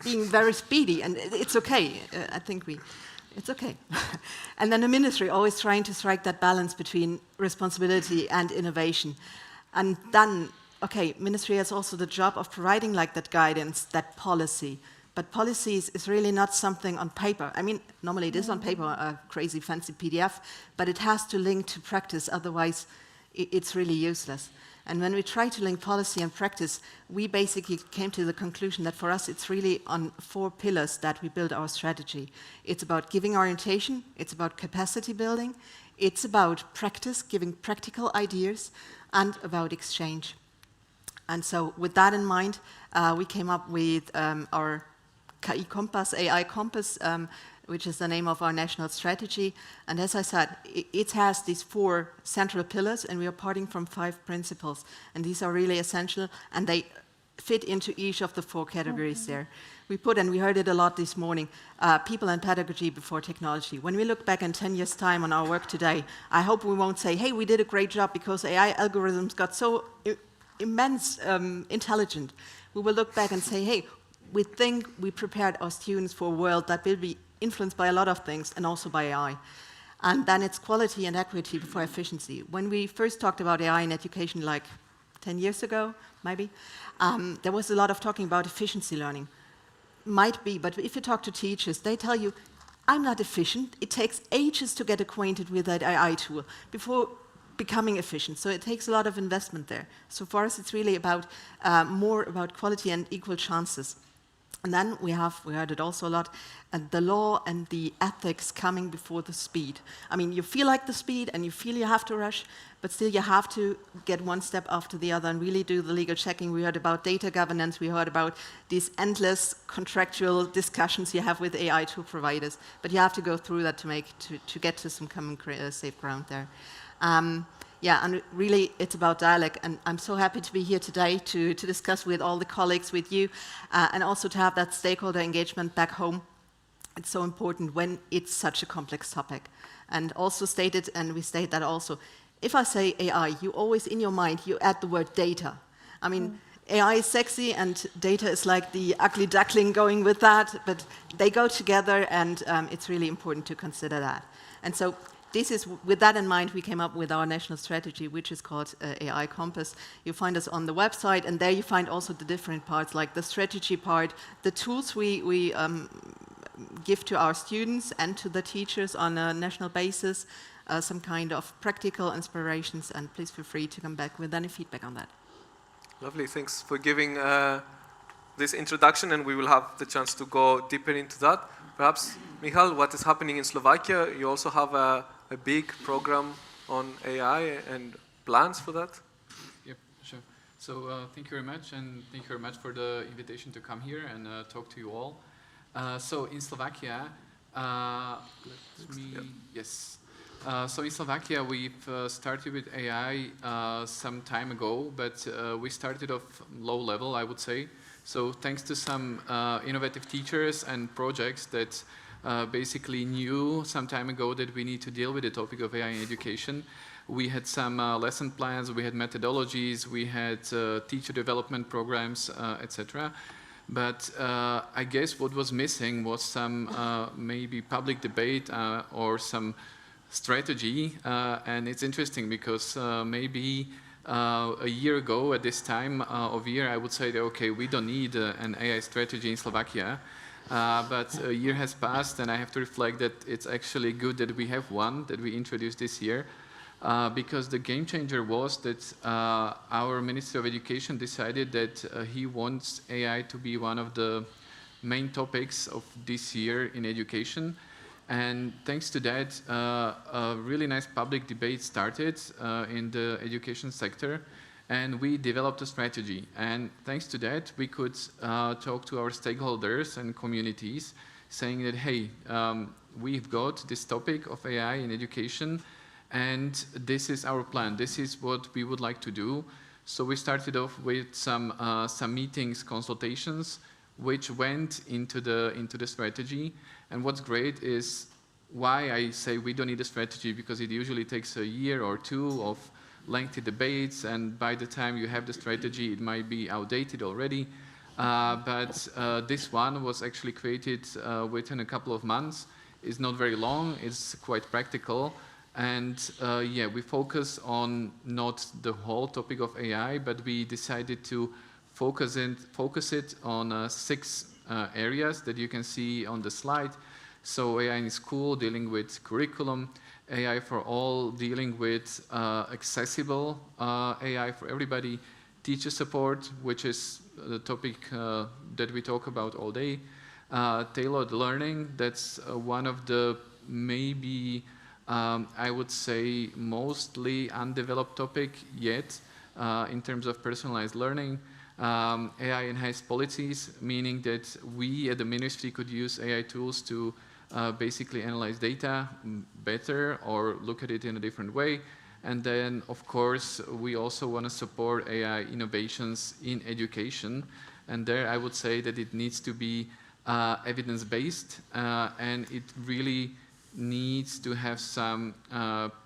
being very speedy, and it's okay. I think it's okay. And then the ministry always trying to strike that balance between responsibility and innovation. And then, okay, ministry has also the job of providing like that guidance, that policy. But policies is really not something on paper. I mean, normally it is on paper, a crazy fancy PDF, but it has to link to practice, otherwise it's really useless. And when we try to link policy and practice, we basically came to the conclusion that for us it's really on 4 pillars that we build our strategy. It's about giving orientation, it's about capacity building, it's about practice, giving practical ideas, and about exchange. And so with that in mind, we came up with our KI Compass, AI Compass, which is the name of our national strategy. And as I said, it has these 4 central pillars, and we are parting from 5 principles. And these are really essential, and they fit into each of the 4 categories there. We put, and we heard it a lot this morning, people and pedagogy before technology. When we look back in 10 years' time on our work today, I hope we won't say, hey, we did a great job because AI algorithms got so immense intelligent. We will look back and say, hey, we think we prepared our students for a world that will be influenced by a lot of things and also by AI. And then it's quality and equity before efficiency. When we first talked about AI in education like 10 years ago, maybe, there was a lot of talking about efficiency learning. Might be, but if you talk to teachers, they tell you, I'm not efficient. It takes ages to get acquainted with that AI tool before becoming efficient. So it takes a lot of investment there. So for us, it's really about more about quality and equal chances. And then we heard it also a lot, the law and the ethics coming before the speed. I mean, you feel like the speed and you feel you have to rush, but still you have to get one step after the other and really do the legal checking. We heard about data governance, we heard about these endless contractual discussions you have with AI tool providers, but you have to go through that to get to some common safe ground there. Yeah, and really it's about dialogue, and I'm so happy to be here today to discuss with all the colleagues, with you, and also to have that stakeholder engagement back home. It's so important when it's such a complex topic. And also stated, and we state that also, if I say AI, you always in your mind, you add the word data. I mean, AI is sexy and data is like the ugly duckling going with that, but they go together, and it's really important to consider that. And so this is, with that in mind, we came up with our national strategy, which is called AI Compass. You find us on the website, and there you find also the different parts, like the strategy part, the tools we give to our students and to the teachers on a national basis, some kind of practical inspirations, and please feel free to come back with any feedback on that. Lovely, thanks for giving this introduction, and we will have the chance to go deeper into that. Perhaps, Michal, what is happening in Slovakia? You also have a big program on AI and plans for that? Yep, sure. So thank you very much, and thank you very much for the invitation to come here and talk to you all. So in Slovakia, so in Slovakia we've started with AI some time ago, but we started off low level, I would say. So thanks to some innovative teachers and projects that basically knew some time ago that we need to deal with the topic of AI in education. We had some lesson plans, we had methodologies, we had teacher development programs, etc. But I guess what was missing was some maybe public debate or some strategy. And it's interesting because maybe a year ago at this time of year, I would say that, okay, we don't need an AI strategy in Slovakia. But a year has passed, and I have to reflect that it's actually good that we have one that we introduced this year, because the game changer was that our Ministry of Education decided that he wants AI to be one of the main topics of this year in education. And thanks to that, a really nice public debate started in the education sector. And we developed a strategy. And thanks to that, we could talk to our stakeholders and communities, saying that, hey, we've got this topic of AI in education, and this is our plan. This is what we would like to do. So we started off with some meetings, consultations, which went into the strategy. And what's great is why I say we don't need a strategy, because it usually takes a year or two of lengthy debates, and by the time you have the strategy, it might be outdated already. But this one was actually created within a couple of months. It's not very long, it's quite practical. And yeah, we focus on not the whole topic of AI, but we decided to focus it on 6 areas that you can see on the slide. So AI in school, dealing with curriculum, AI for all, dealing with accessible AI for everybody, teacher support, which is the topic that we talk about all day, tailored learning, that's one of the maybe, I would say, mostly undeveloped topic yet in terms of personalized learning. AI-enhanced policies, meaning that we at the ministry could use AI tools to basically analyze data better or look at it in a different way. And then, of course, we also want to support AI innovations in education. And there I would say that it needs to be evidence-based, and it really needs to have some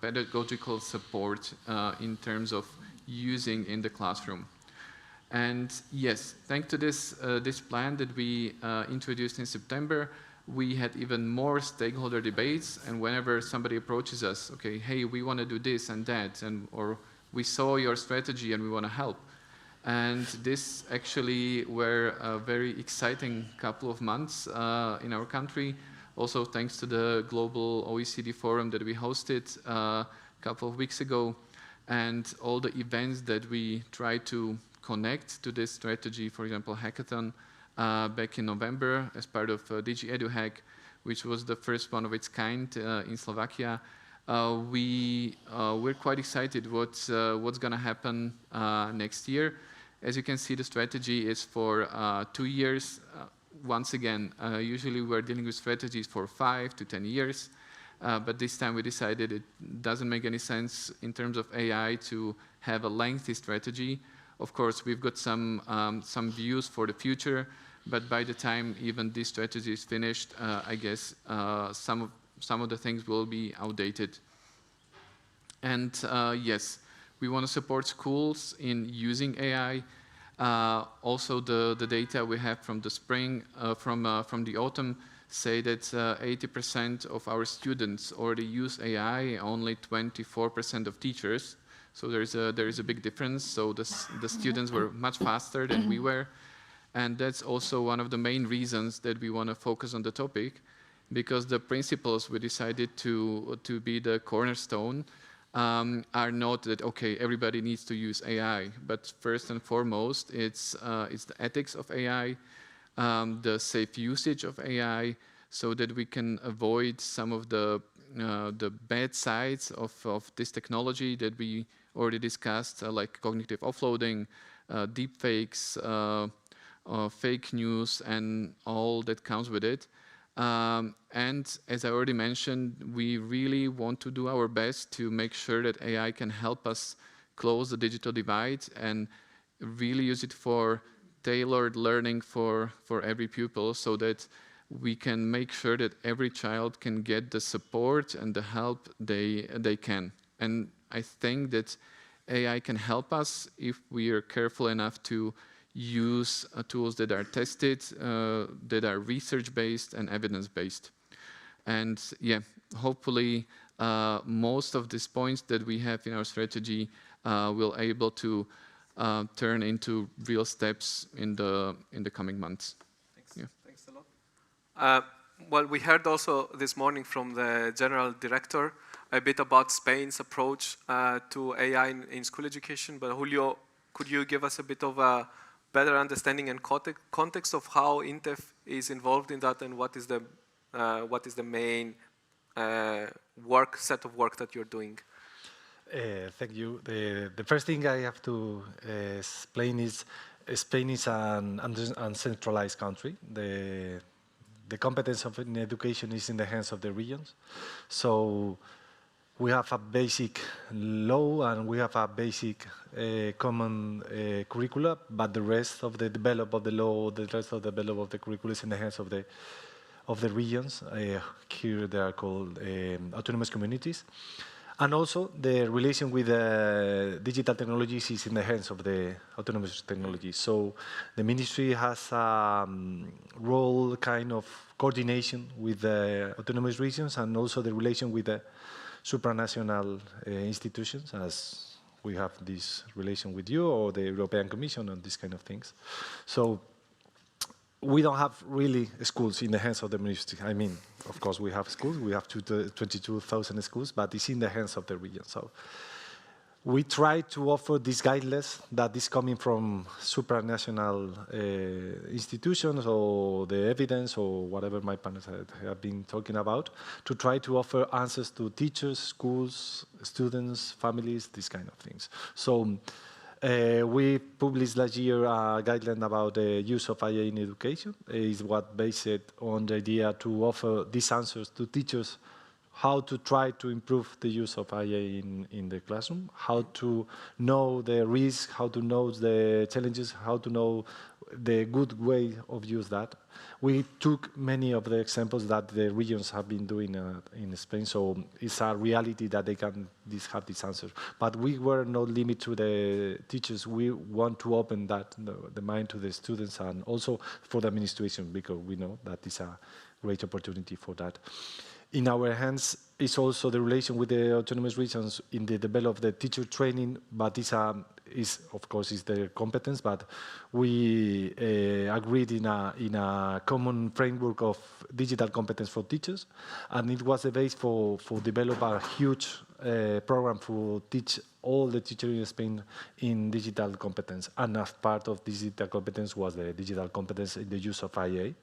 pedagogical support in terms of using in the classroom. And yes, thanks to this plan that we introduced in September, we had even more stakeholder debates, and whenever somebody approaches us, okay, hey, we want to do this and that, or we saw your strategy and we want to help. And this actually were a very exciting couple of months in our country, also thanks to the global OECD forum that we hosted a couple of weeks ago, and all the events that we tried to connect to this strategy, for example, hackathon, back in November as part of DG EDU Hack, which was the first one of its kind in Slovakia. We're quite excited what's going to happen next year. As you can see, the strategy is for 2 years. Once again, usually we're dealing with strategies for 5 to 10 years, but this time we decided it doesn't make any sense in terms of AI to have a lengthy strategy. Of course, we've got some views for the future, but by the time even this strategy is finished, I guess some of the things will be outdated. And yes, we want to support schools in using AI. Also, the data we have from the spring, from the autumn, say that 80% of our students already use AI, only 24% of teachers. So there is a big difference. So the students were much faster than we were. And that's also one of the main reasons that we want to focus on the topic, because the principles we decided to be the cornerstone are not that, okay, everybody needs to use AI, but first and foremost, it's the ethics of AI, the safe usage of AI, so that we can avoid some of the bad sides of this technology that we already discussed, like cognitive offloading, deepfakes, fake news, and all that comes with it. And as I already mentioned, we really want to do our best to make sure that AI can help us close the digital divide and really use it for tailored learning for every pupil, so that we can make sure that every child can get the support and the help they can. And I think that AI can help us if we are careful enough to use tools that are tested, that are research-based and evidence-based. And yeah, hopefully most of these points that we have in our strategy will able to turn into real steps in the coming months. Thanks. Yeah. Thanks a lot. Well, we heard also this morning from the General Director a bit about Spain's approach to AI in school education, but Julio, could you give us a bit of a better understanding and context of how INTEF is involved in that, and what is the main set of work that you're doing? Thank you. The first thing I have to explain is Spain is an uncentralized country. The competence of education is in the hands of the regions. So we have a basic law and we have a basic common curricula, but the rest of the development of the law, the rest of the development of the curricula is in the hands of the regions. Here they are called autonomous communities. And also the relation with digital technologies is in the hands of the autonomous technologies. So the ministry has a role kind of coordination with the autonomous regions, and also the relation with the supranational institutions, as we have this relation with you or the European Commission and these kind of things. So we don't have really schools in the hands of the ministry. I mean, of course, we have schools. We have 22,000 schools, but it's in the hands of the region. So we try to offer these guidelines that is coming from supranational institutions or the evidence or whatever my panelists have been talking about, to try to offer answers to teachers, schools, students, families, these kind of things. So we published last year a guideline about the use of IA in education. It's what based on the idea to offer these answers to teachers, how to try to improve the use of IA in the classroom, how to know the risks, how to know the challenges, how to know the good way of use that. We took many of the examples that the regions have been doing in Spain, so it's a reality that they can have these answers. But we were not limited to the teachers. We want to open that the mind to the students and also for the administration, because we know that is a great opportunity for that. In our hands is also the relation with the autonomous regions in the development of the teacher training, but of course is their competence, but we agreed in a common framework of digital competence for teachers, and it was the base for develop a huge program to teach all the teachers in Spain in digital competence, and as part of digital competence was the digital competence in the use of IA.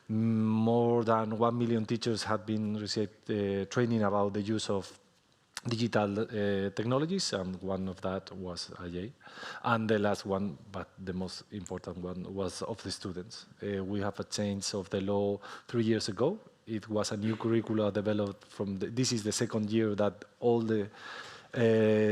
More than 1 million teachers have been received training about the use of digital technologies, and one of that was IA. And the last one, but the most important one, was of the students. We have a change of the law 3 years ago. It was a new curricula developed from, this is the second year that all the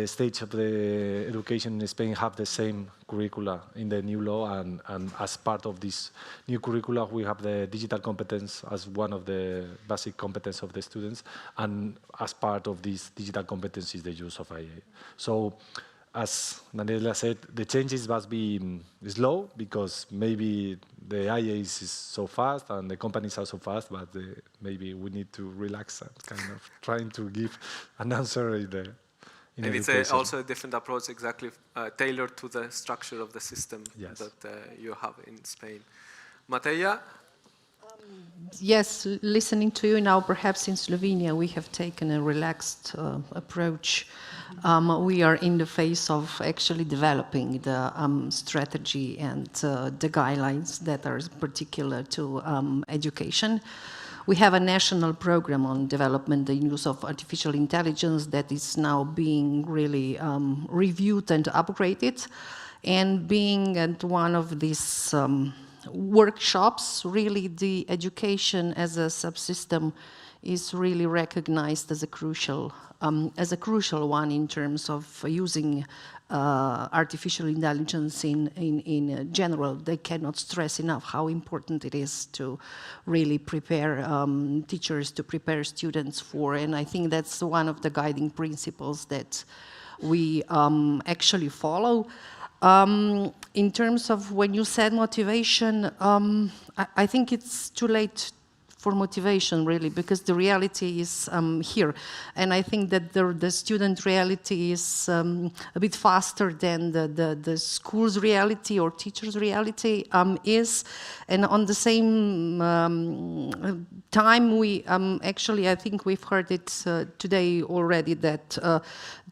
states of the education in Spain have the same curricula in the new law, and as part of this new curricula we have the digital competence as one of the basic competence of the students, and as part of this digital competence is the use of IA. So as Daniela said, the changes must be slow because maybe the IA is so fast and the companies are so fast, but maybe we need to relax and kind of trying to give an answer in the and it's also a different approach, exactly tailored to the structure of the system that you have in Spain. Mateja? Yes, listening to you now, perhaps in Slovenia we have taken a relaxed approach. We are in the phase of actually developing the strategy and the guidelines that are particular to education. We have a national program on development, the use of artificial intelligence, that is now being really reviewed and upgraded. And being at one of these workshops, really the education as a subsystem is really recognized as a crucial one in terms of using artificial intelligence in general. They cannot stress enough how important it is to really prepare teachers, to prepare students for, and I think that's one of the guiding principles that we actually follow. In terms of when you said motivation, I think it's too late for motivation, really, because the reality is here. And I think that the student reality is a bit faster than the school's reality or teacher's reality is. And on the same time, we actually, I think we've heard it today already, that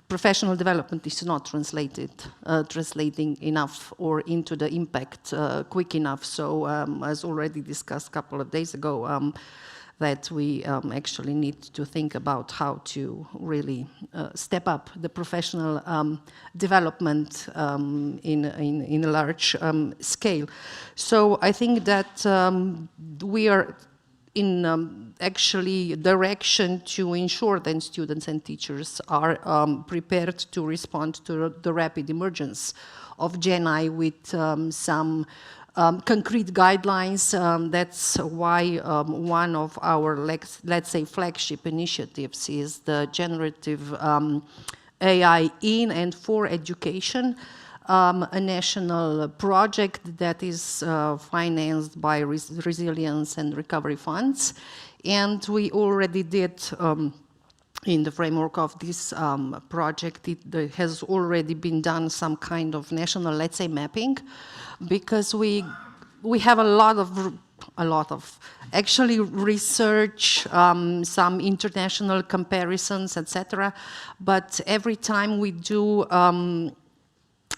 professional development is not translating enough or into the impact quick enough. So as already discussed a couple of days ago, that we actually need to think about how to really step up the professional development in a large scale. So I think that we are in actually direction to ensure that students and teachers are prepared to respond to the rapid emergence of Gen I with some concrete guidelines. That's why one of our, let's say, flagship initiatives is the generative AI in and for education, a national project that is financed by resilience and recovery funds. And we already did, in the framework of this project, it has already been done some kind of national, let's say, mapping, because we we have a lot of actually research, some international comparisons, etc. But every time we do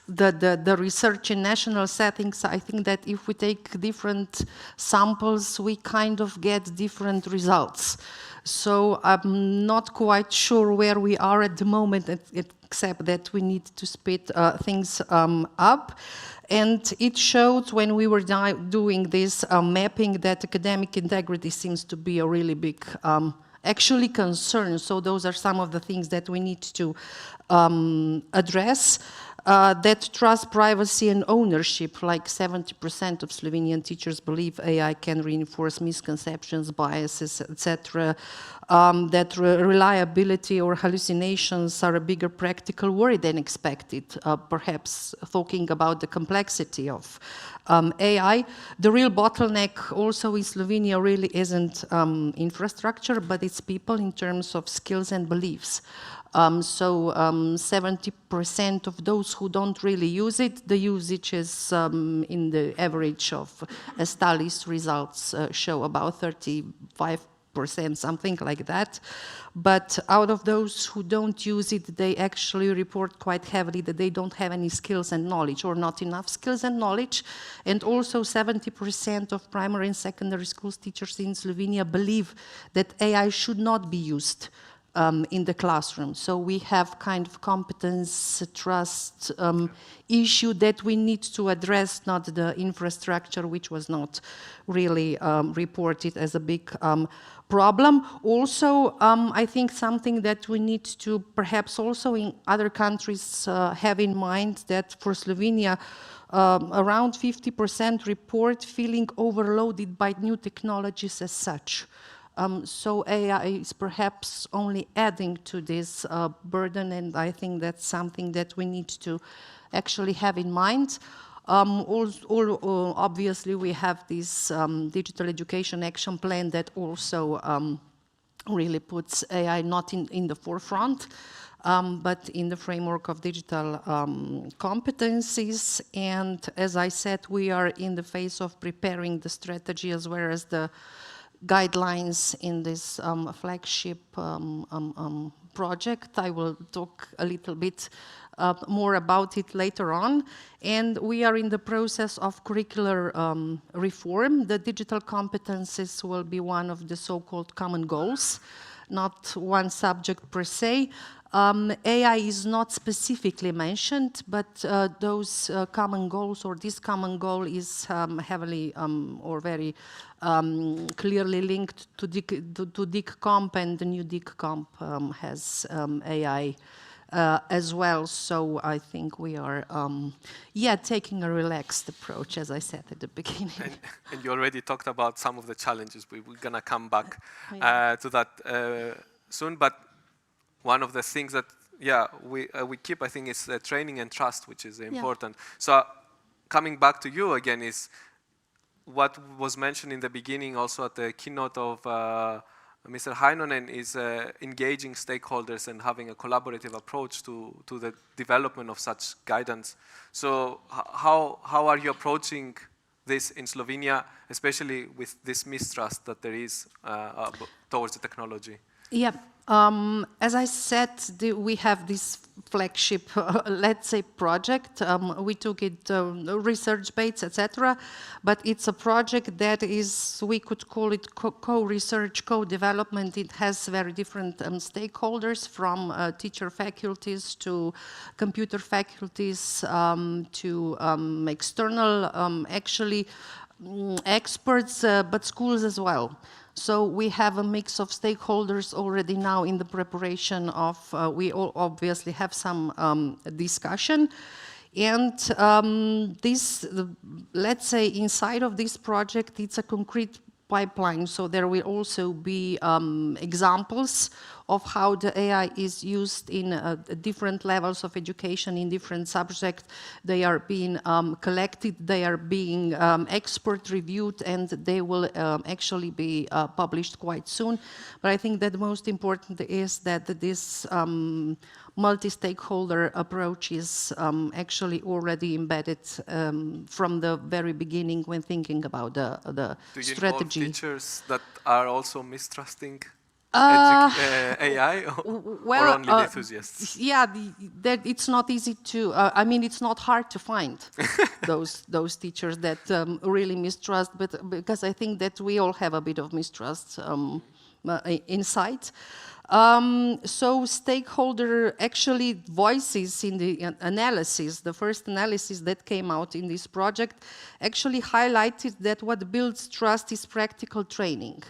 the research in national settings, I think that if we take different samples, we kind of get different results. So I'm not quite sure where we are at the moment, except that we need to speed things up. And it showed when we were doing this mapping that academic integrity seems to be a really big actually concern. So those are some of the things that we need to address. That trust, privacy, and ownership, like 70% of Slovenian teachers believe AI can reinforce misconceptions, biases, etc. That reliability or hallucinations are a bigger practical worry than expected, perhaps talking about the complexity of AI. The real bottleneck also in Slovenia really isn't infrastructure, but it's people in terms of skills and beliefs. So 70% of those who don't really use it, the usage is in the average of Stalis results show about 35%, something like that. But out of those who don't use it, they actually report quite heavily that they don't have any skills and knowledge, or not enough skills and knowledge. And also 70% of primary and secondary school teachers in Slovenia believe that AI should not be used in the classroom. So we have kind of competence, trust issue that we need to address, not the infrastructure, which was not really reported as a big problem. Also, I think something that we need to perhaps also in other countries have in mind that for Slovenia, around 50% report feeling overloaded by new technologies as such. So AI is perhaps only adding to this burden, and I think that's something that we need to actually have in mind. Obviously, we have this digital education action plan that also really puts AI not in the forefront, but in the framework of digital competencies. And as I said, we are in the phase of preparing the strategy as well as the guidelines in this flagship project. I will talk a little bit more about it later on. And we are in the process of curricular reform. The digital competencies will be one of the so-called common goals, not one subject per se. AI is not specifically mentioned, but those common goals, or this common goal is heavily or very clearly linked to DICCOMP, and the new DICCOMP has AI as well. So I think we are, taking a relaxed approach, as I said at the beginning. And you already talked about some of the challenges. We're going to come back to that soon. But one of the things that, we keep, I think, is training and trust, which is important. So coming back to you again is what was mentioned in the beginning also at the keynote of Mr. Heinonen is engaging stakeholders and having a collaborative approach to the development of such guidance. So how are you approaching this in Slovenia, especially with this mistrust that there is towards the technology? Yeah. As I said, we have this flagship, let's say, project. We took it research-based, etc. But it's a project that is, we could call it co-research, co-development. It has very different stakeholders, from teacher faculties to computer faculties to external, actually, experts, but schools as well. So we have a mix of stakeholders already now in the preparation of, we all obviously have some discussion. And this, let's say, inside of this project, it's a concrete pipeline. So there will also be examples of how the AI is used in different levels of education in different subjects. They are being collected, they are being expert reviewed, and they will actually be published quite soon. But I think that the most important is that this multi-stakeholder approach is actually already embedded from the very beginning when thinking about the strategy. Do you involve teachers that are also mistrusting AI, or only the enthusiasts? Yeah, it's not easy to. I mean, it's not hard to find those teachers that really mistrust. But because I think that we all have a bit of mistrust inside. So stakeholder actually voices in the analysis, the first analysis that came out in this project, actually highlighted that what builds trust is practical training,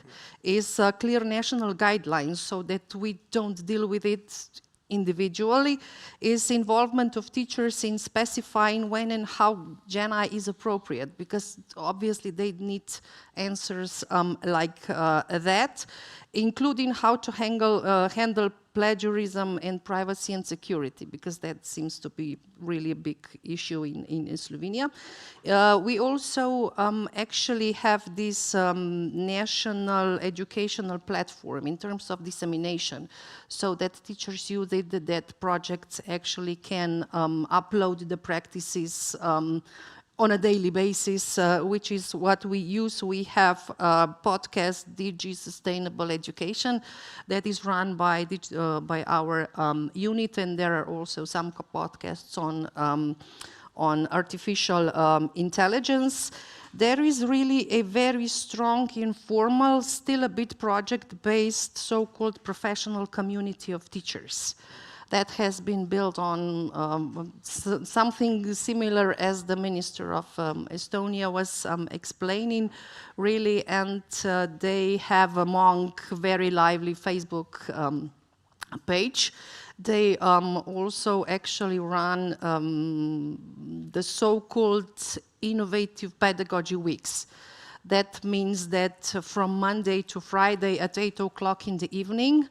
is clear national guidelines so that we don't deal with it individually, is involvement of teachers in specifying when and how Gen AI is appropriate, because obviously they need answers like that, including how to handle plagiarism and privacy and security, because that seems to be really a big issue in Slovenia. We also actually have this national educational platform in terms of dissemination, so that teachers use it, that projects actually can upload the practices on a daily basis, which is what we use. We have a podcast, DG Sustainable Education, that is run by our unit, and there are also some podcasts on artificial intelligence. There is really a very strong, informal, still a bit project-based, so-called professional community of teachers that has been built on something similar as the Minister of Estonia was explaining, really, and they have among very lively Facebook page. They also actually run the so-called innovative pedagogy weeks. That means that from Monday to Friday at 8 o'clock in the evening,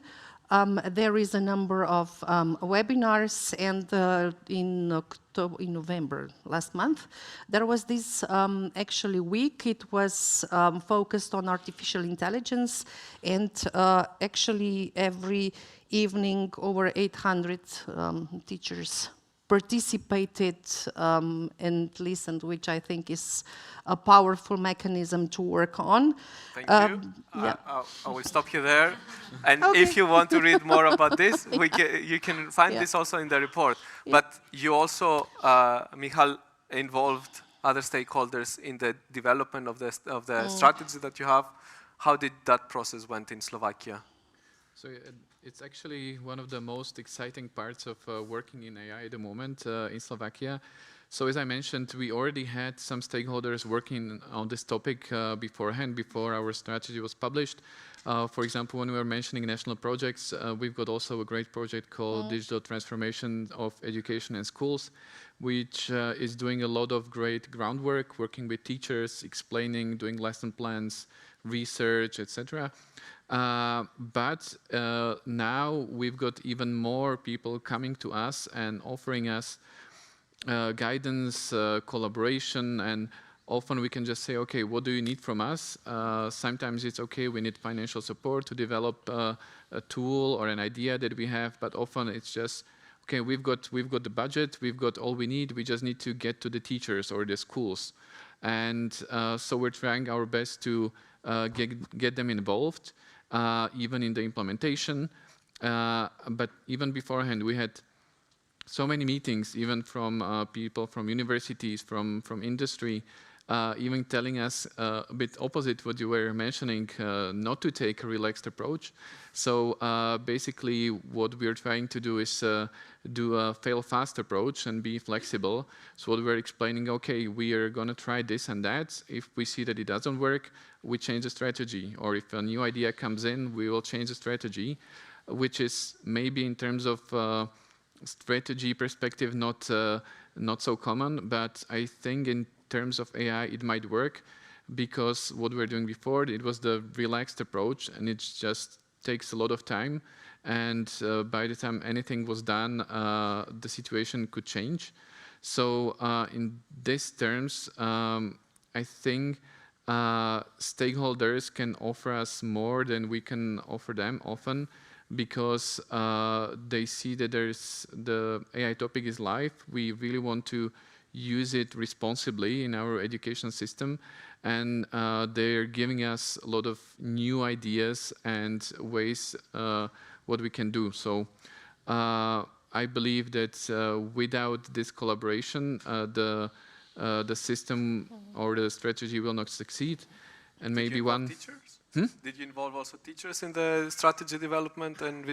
there is a number of webinars, and in November last month, there was this actually week. It was focused on artificial intelligence, and actually every evening over 800 teachers participated and listened, which I think is a powerful mechanism to work on. Thank you. Yeah. I will stop you there. And if you want to read more about this, you can find this also in the report. Yeah. But you also, Michal, involved other stakeholders in the development of the strategy that you have. How did that process went in Slovakia? So it's actually one of the most exciting parts of working in AI at the moment in Slovakia. So as I mentioned, we already had some stakeholders working on this topic beforehand, before our strategy was published. For example, when we were mentioning national projects, we've got also a great project called Digital Transformation of Education and Schools, which is doing a lot of great groundwork, working with teachers, explaining, doing lesson plans, research, etc. But now we've got even more people coming to us and offering us guidance, collaboration, and often we can just say, okay, what do you need from us? Sometimes it's okay, we need financial support to develop a tool or an idea that we have, but often it's just, okay, we've got the budget, we've got all we need, we just need to get to the teachers or the schools. And so we're trying our best to get them involved, even in the implementation. But even beforehand, we had so many meetings, even from people from universities, from industry, even telling us a bit opposite what you were mentioning, not to take a relaxed approach. So basically what we're trying to do is do a fail-fast approach and be flexible. So what we're explaining, okay, we are going to try this and that. If we see that it doesn't work, we change the strategy. Or if a new idea comes in, we will change the strategy, which is maybe in terms of strategy perspective not so common, but I think in terms of AI it might work, because what we were doing before, it was the relaxed approach, and it just takes a lot of time, and by the time anything was done, the situation could change. So in these terms, I think stakeholders can offer us more than we can offer them often, because they see that the AI topic is live. We really want to use it responsibly in our education system, and they're giving us a lot of new ideas and ways what we can do. So I believe that without this collaboration, the system or the strategy will not succeed. And maybe one. Teachers? Did you involve also teachers in the strategy development and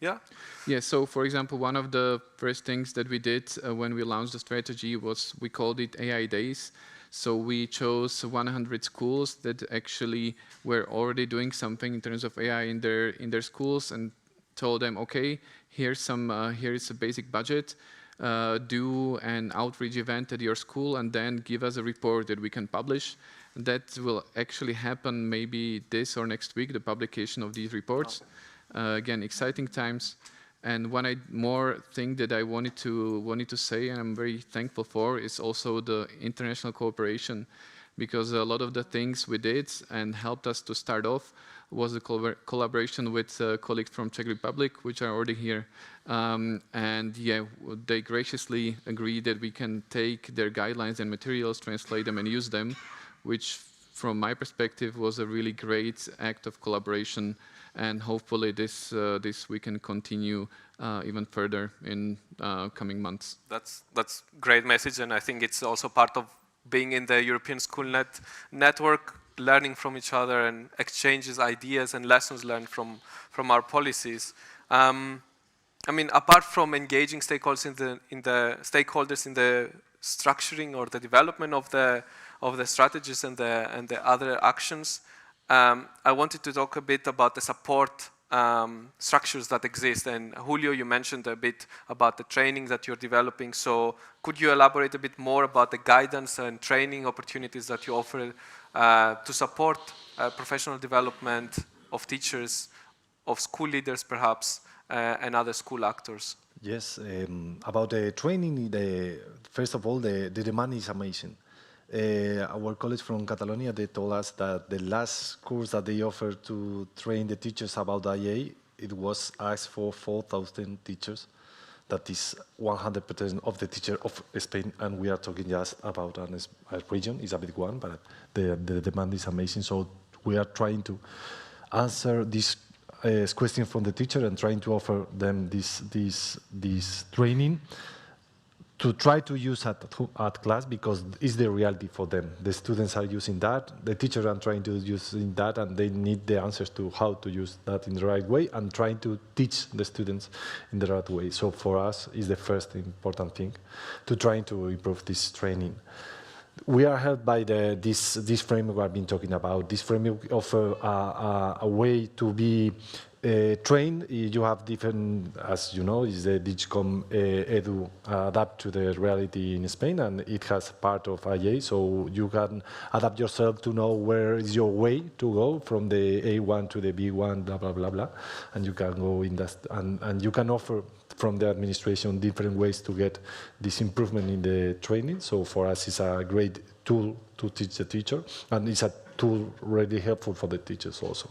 yeah? Yeah, so for example, one of the first things that we did when we launched the strategy was we called it AI Days. So we chose 100 schools that actually were already doing something in terms of AI in their schools, and told them, okay, here is a basic budget. Do an outreach event at your school and then give us a report that we can publish. That will actually happen maybe this or next week, the publication of these reports. Again, exciting times. And one more thing that I wanted to say, and I'm very thankful for, is also the international cooperation, because a lot of the things we did and helped us to start off was the collaboration with colleagues from Czech Republic, which are already here. And yeah, they graciously agreed that we can take their guidelines and materials, translate them and use them, which from my perspective was a really great act of collaboration, and hopefully this we can continue even further in coming months. That's great message, and I think it's also part of being in the European Schoolnet network, learning from each other and exchanges ideas and lessons learned from our policies. I mean, apart from engaging stakeholders in the structuring or the development of the strategies and the other actions, I wanted to talk a bit about the support structures that exist. And Julio, you mentioned a bit about the training that you're developing. So could you elaborate a bit more about the guidance and training opportunities that you offer to support professional development of teachers, of school leaders perhaps, and other school actors? Yes, about the training, first of all, the demand is amazing. Our colleagues from Catalonia, they told us that the last course that they offered to train the teachers about IA, it was asked for 4,000 teachers. That is 100% of the teachers of Spain, and we are talking just about a region. It's a big one, but the demand is amazing. So we are trying to answer this question from the teacher and trying to offer them this training to try to use at class, because it's the reality for them. The students are using that, the teachers are trying to use that, and they need the answers to how to use that in the right way, and trying to teach the students in the right way. So for us, is the first important thing, to trying to improve this training. We are helped by this framework I've been talking about. This framework offers a way to be trained. You have different, as you know, is the Digicom EDU adapt to the reality in Spain, and it has part of IA, so you can adapt yourself to know where is your way to go from the A1 to the B1, blah, blah, blah, blah, and you can go in that, and you can offer from the administration different ways to get this improvement in the training. So for us, it's a great tool to teach the teacher, and it's a tool really helpful for the teachers also.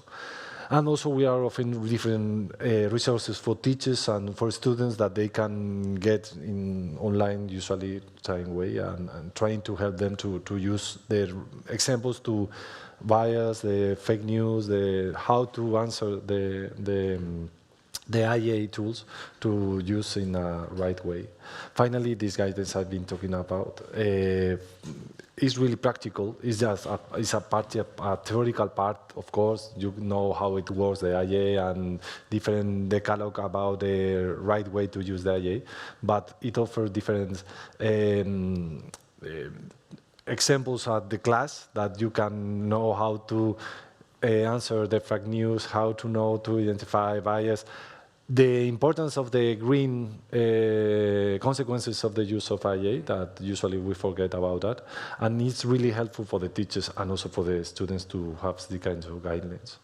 And also we are offering different resources for teachers and for students that they can get in online, usually time way, and trying to help them to use their examples to bias, the fake news, how to answer the IA tools to use in a right way. Finally, this guidance I've been talking about is really practical. It's just a theoretical part, of course. You know how it works, the IA, and different decalogue about the right way to use the IA, but it offers different examples at the class that you can know how to answer the fake news, how to know to identify bias, the importance of the green consequences of the use of IA, that usually we forget about that, and it's really helpful for the teachers and also for the students to have these kinds of guidelines.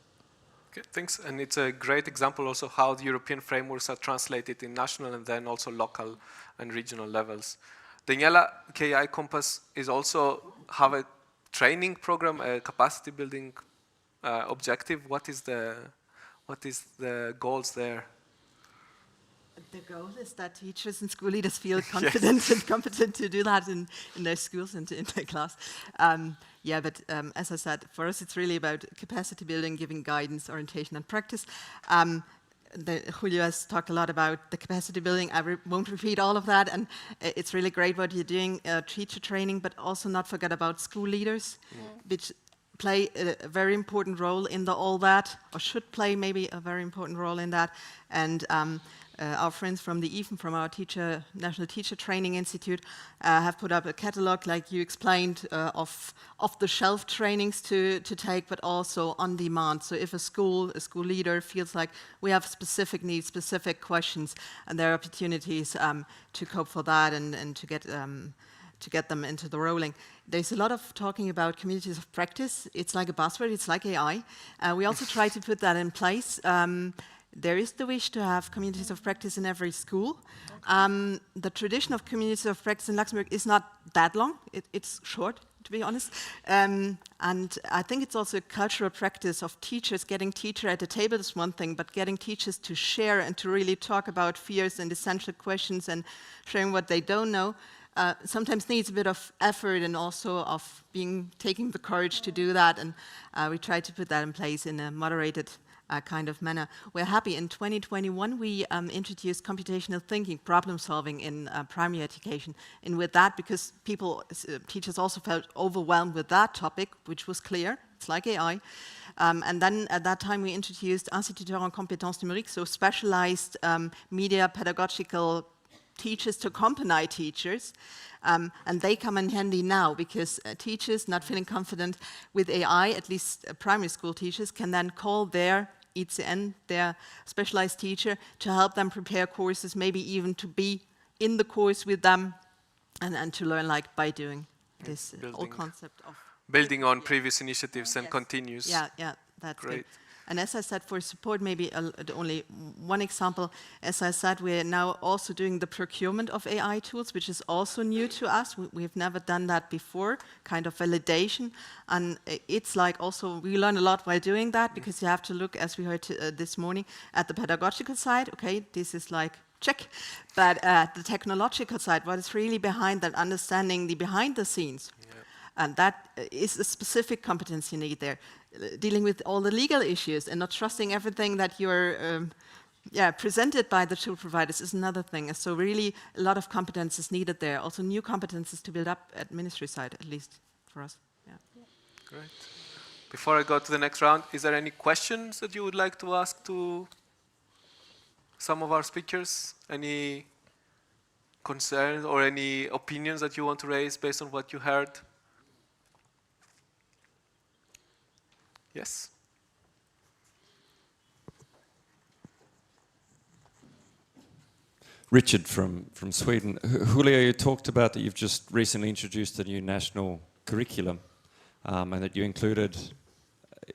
Okay, thanks, and it's a great example also how the European frameworks are translated in national and then also local and regional levels. Daniela, KI Compass is also have a training program, a capacity building objective. What is what is the goals there? The goal is that teachers and school leaders feel confident and competent to do that in their schools and in their class. As I said, for us it's really about capacity building, giving guidance, orientation and practice. Julio has talked a lot about the capacity building. I won't repeat all of that, and it's really great what you're doing, teacher training, but also not forget about school leaders, which play a very important role in all that, or should play maybe a very important role in that. And our friends from the IFM, from our National Teacher Training Institute, have put up a catalog, like you explained, of off-the-shelf trainings to take, but also on demand. So if a school leader feels like we have specific needs, specific questions, and there are opportunities to cope for that and to get them into the rolling. There's a lot of talking about communities of practice. It's like a buzzword, it's like AI. We also try to put that in place. There is the wish to have communities of practice in every school. The tradition of communities of practice in Luxembourg is not that long. It's short, to be honest. And I think it's also a cultural practice of teachers. Getting teacher at the table is one thing, but getting teachers to share and to really talk about fears and essential questions and sharing what they don't know sometimes needs a bit of effort and also of taking the courage to do that. And we try to put that in place in a moderated kind of manner. We're happy. In 2021, we introduced computational thinking, problem solving in primary education. And with that, because teachers also felt overwhelmed with that topic, which was clear, it's like AI. And then at that time, we introduced instituteurs en compétences numériques, so specialized media pedagogical teachers to accompany teachers. And they come in handy now because teachers not feeling confident with AI, at least primary school teachers, can then call their ICN, their specialized teacher, to help them prepare courses, maybe even to be in the course with them and to learn like by doing this whole concept of building on previous initiatives and continues. Yeah, that's great. Good. And as I said, for support, maybe only one example. As I said, we're now also doing the procurement of AI tools, which is also new to us. We've never done that before, kind of validation. And it's like also, we learn a lot while doing that, because you have to look, as we heard this morning, at the pedagogical side. Okay, this is like, check. But the technological side, what is really behind that, understanding the behind the scenes. And that is a specific competence you need there. Dealing with all the legal issues and not trusting everything that you're presented by the tool providers is another thing. So really a lot of competence is needed there. Also new competences to build up at ministry side, at least for us. Yeah. Great. Before I go to the next round, is there any questions that you would like to ask to some of our speakers? Any concerns or any opinions that you want to raise based on what you heard? Yes? Richard from Sweden. Julio, you talked about that you've just recently introduced a new national curriculum and that you included,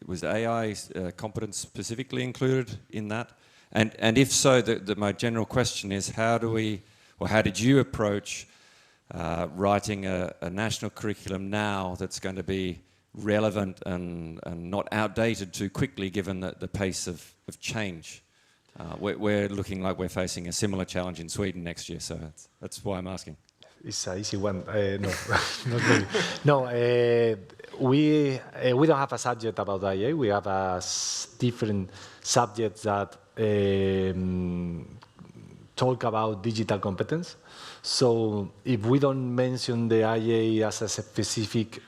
was AI competence specifically included in that? And if so, my general question is, how did you approach writing a national curriculum now that's going to be relevant and not outdated too quickly, given the pace of change? We're looking like we're facing a similar challenge in Sweden next year, so that's why I'm asking. It's an easy one. No, not really. No, we don't have a subject about IA. We have different subjects that talk about digital competence. So if we don't mention the IA as a specific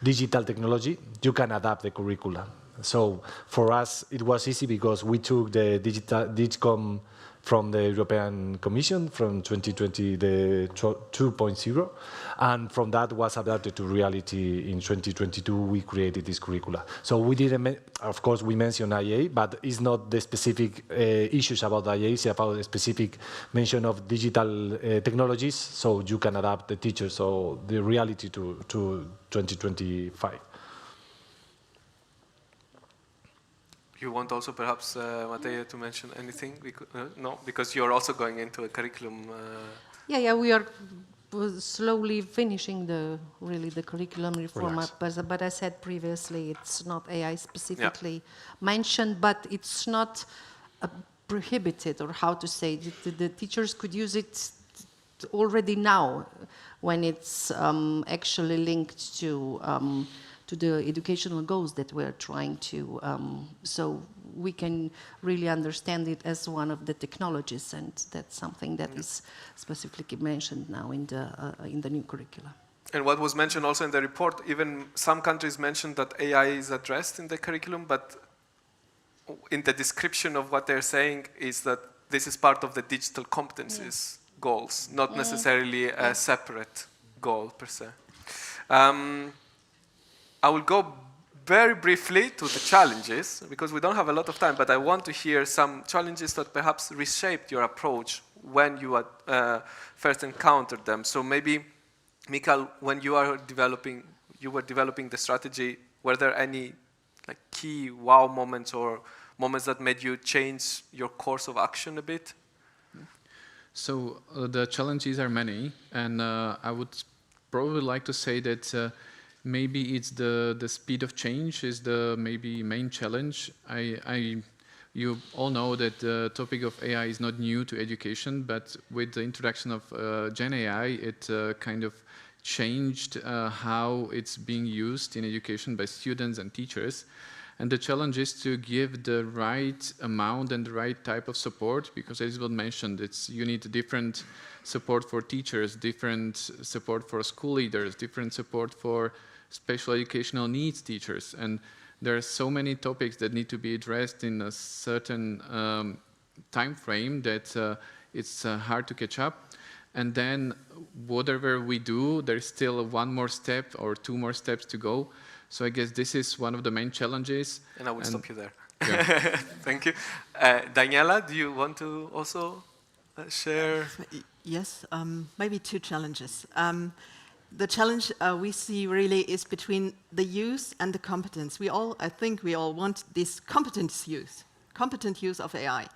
digital technology, you can adapt the curricula. So for us, it was easy because we took the DIGCOM from the European Commission from 2020, the 2.0, and from that was adapted to reality in 2022. We created this curricula. So we didn't, of course, we mentioned IA, but it's not the specific issues about IA. It's about a specific mention of digital technologies, so you can adapt the teachers or the reality to 2025. You want also perhaps, Mateo, to mention anything? No, because you're also going into a curriculum. Yeah, we are slowly finishing the curriculum reform. Relax. But I said previously, it's not AI specifically mentioned, but it's not prohibited, or how to say, the teachers could use it already now when it's actually linked to the educational goals that we're trying to, so we can really understand it as one of the technologies, and that's something that is specifically mentioned now in the new curricula. And what was mentioned also in the report, even some countries mentioned that AI is addressed in the curriculum, but in the description of what they're saying is that this is part of the digital competencies goals, not necessarily a separate goal per se. I will go very briefly to the challenges, because we don't have a lot of time, but I want to hear some challenges that perhaps reshaped your approach when you first encountered them. So maybe, Mikael, when you were developing the strategy, were there any key wow moments or moments that made you change your course of action a bit? So the challenges are many, and I would probably like to say that maybe it's the speed of change is the maybe main challenge. You all know that the topic of AI is not new to education, but with the introduction of Gen AI, it kind of changed how it's being used in education by students and teachers. And the challenge is to give the right amount and the right type of support, because as was mentioned, you need different support for teachers, different support for school leaders, different support for special educational needs teachers. And there are so many topics that need to be addressed in a certain time frame that it's hard to catch up. And then whatever we do, there's still one more step or two more steps to go. So I guess this is one of the main challenges. And I will stop you there. Yeah. Thank you. Daniela, do you want to also share? Yes, maybe two challenges. The challenge we see really is between the use and the competence. I think we all want this competent use of AI.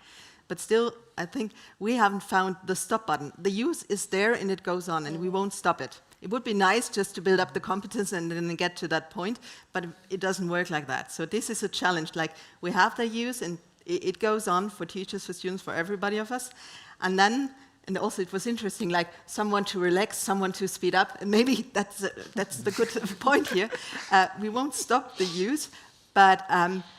But still, I think we haven't found the stop button. The use is there and it goes on, and we won't stop it. It would be nice just to build up the competence and then get to that point, but it doesn't work like that. So this is a challenge. Like, we have the use, and it goes on for teachers, for students, for everybody of us. And then, and also it was interesting, like someone to relax, someone to speed up. And maybe that's the good point here. We won't stop the use, but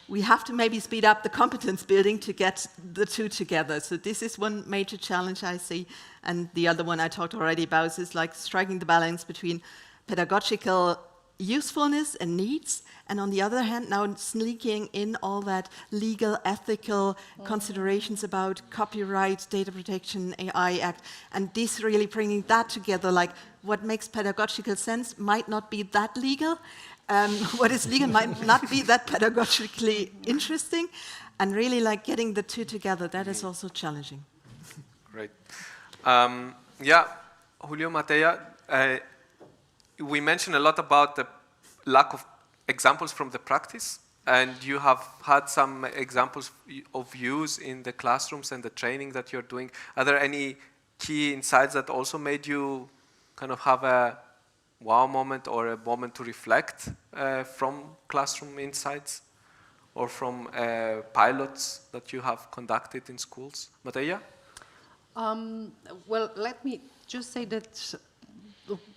we have to maybe speed up the competence building to get the two together. So this is one major challenge I see. And the other one I talked already about is like striking the balance between pedagogical usefulness and needs, and on the other hand, now sneaking in all that legal, ethical considerations about copyright, data protection, AI Act, and this really bringing that together, like what makes pedagogical sense might not be that legal, what is legal might not be that pedagogically interesting, and really like getting the two together, that is also challenging. Great. Yeah, Julio, Matea, we mentioned a lot about the lack of examples from the practice, and you have had some examples of use in the classrooms and the training that you're doing. Are there any key insights that also made you kind of have a wow moment or a moment to reflect from classroom insights or from pilots that you have conducted in schools? Matea? Well, let me just say that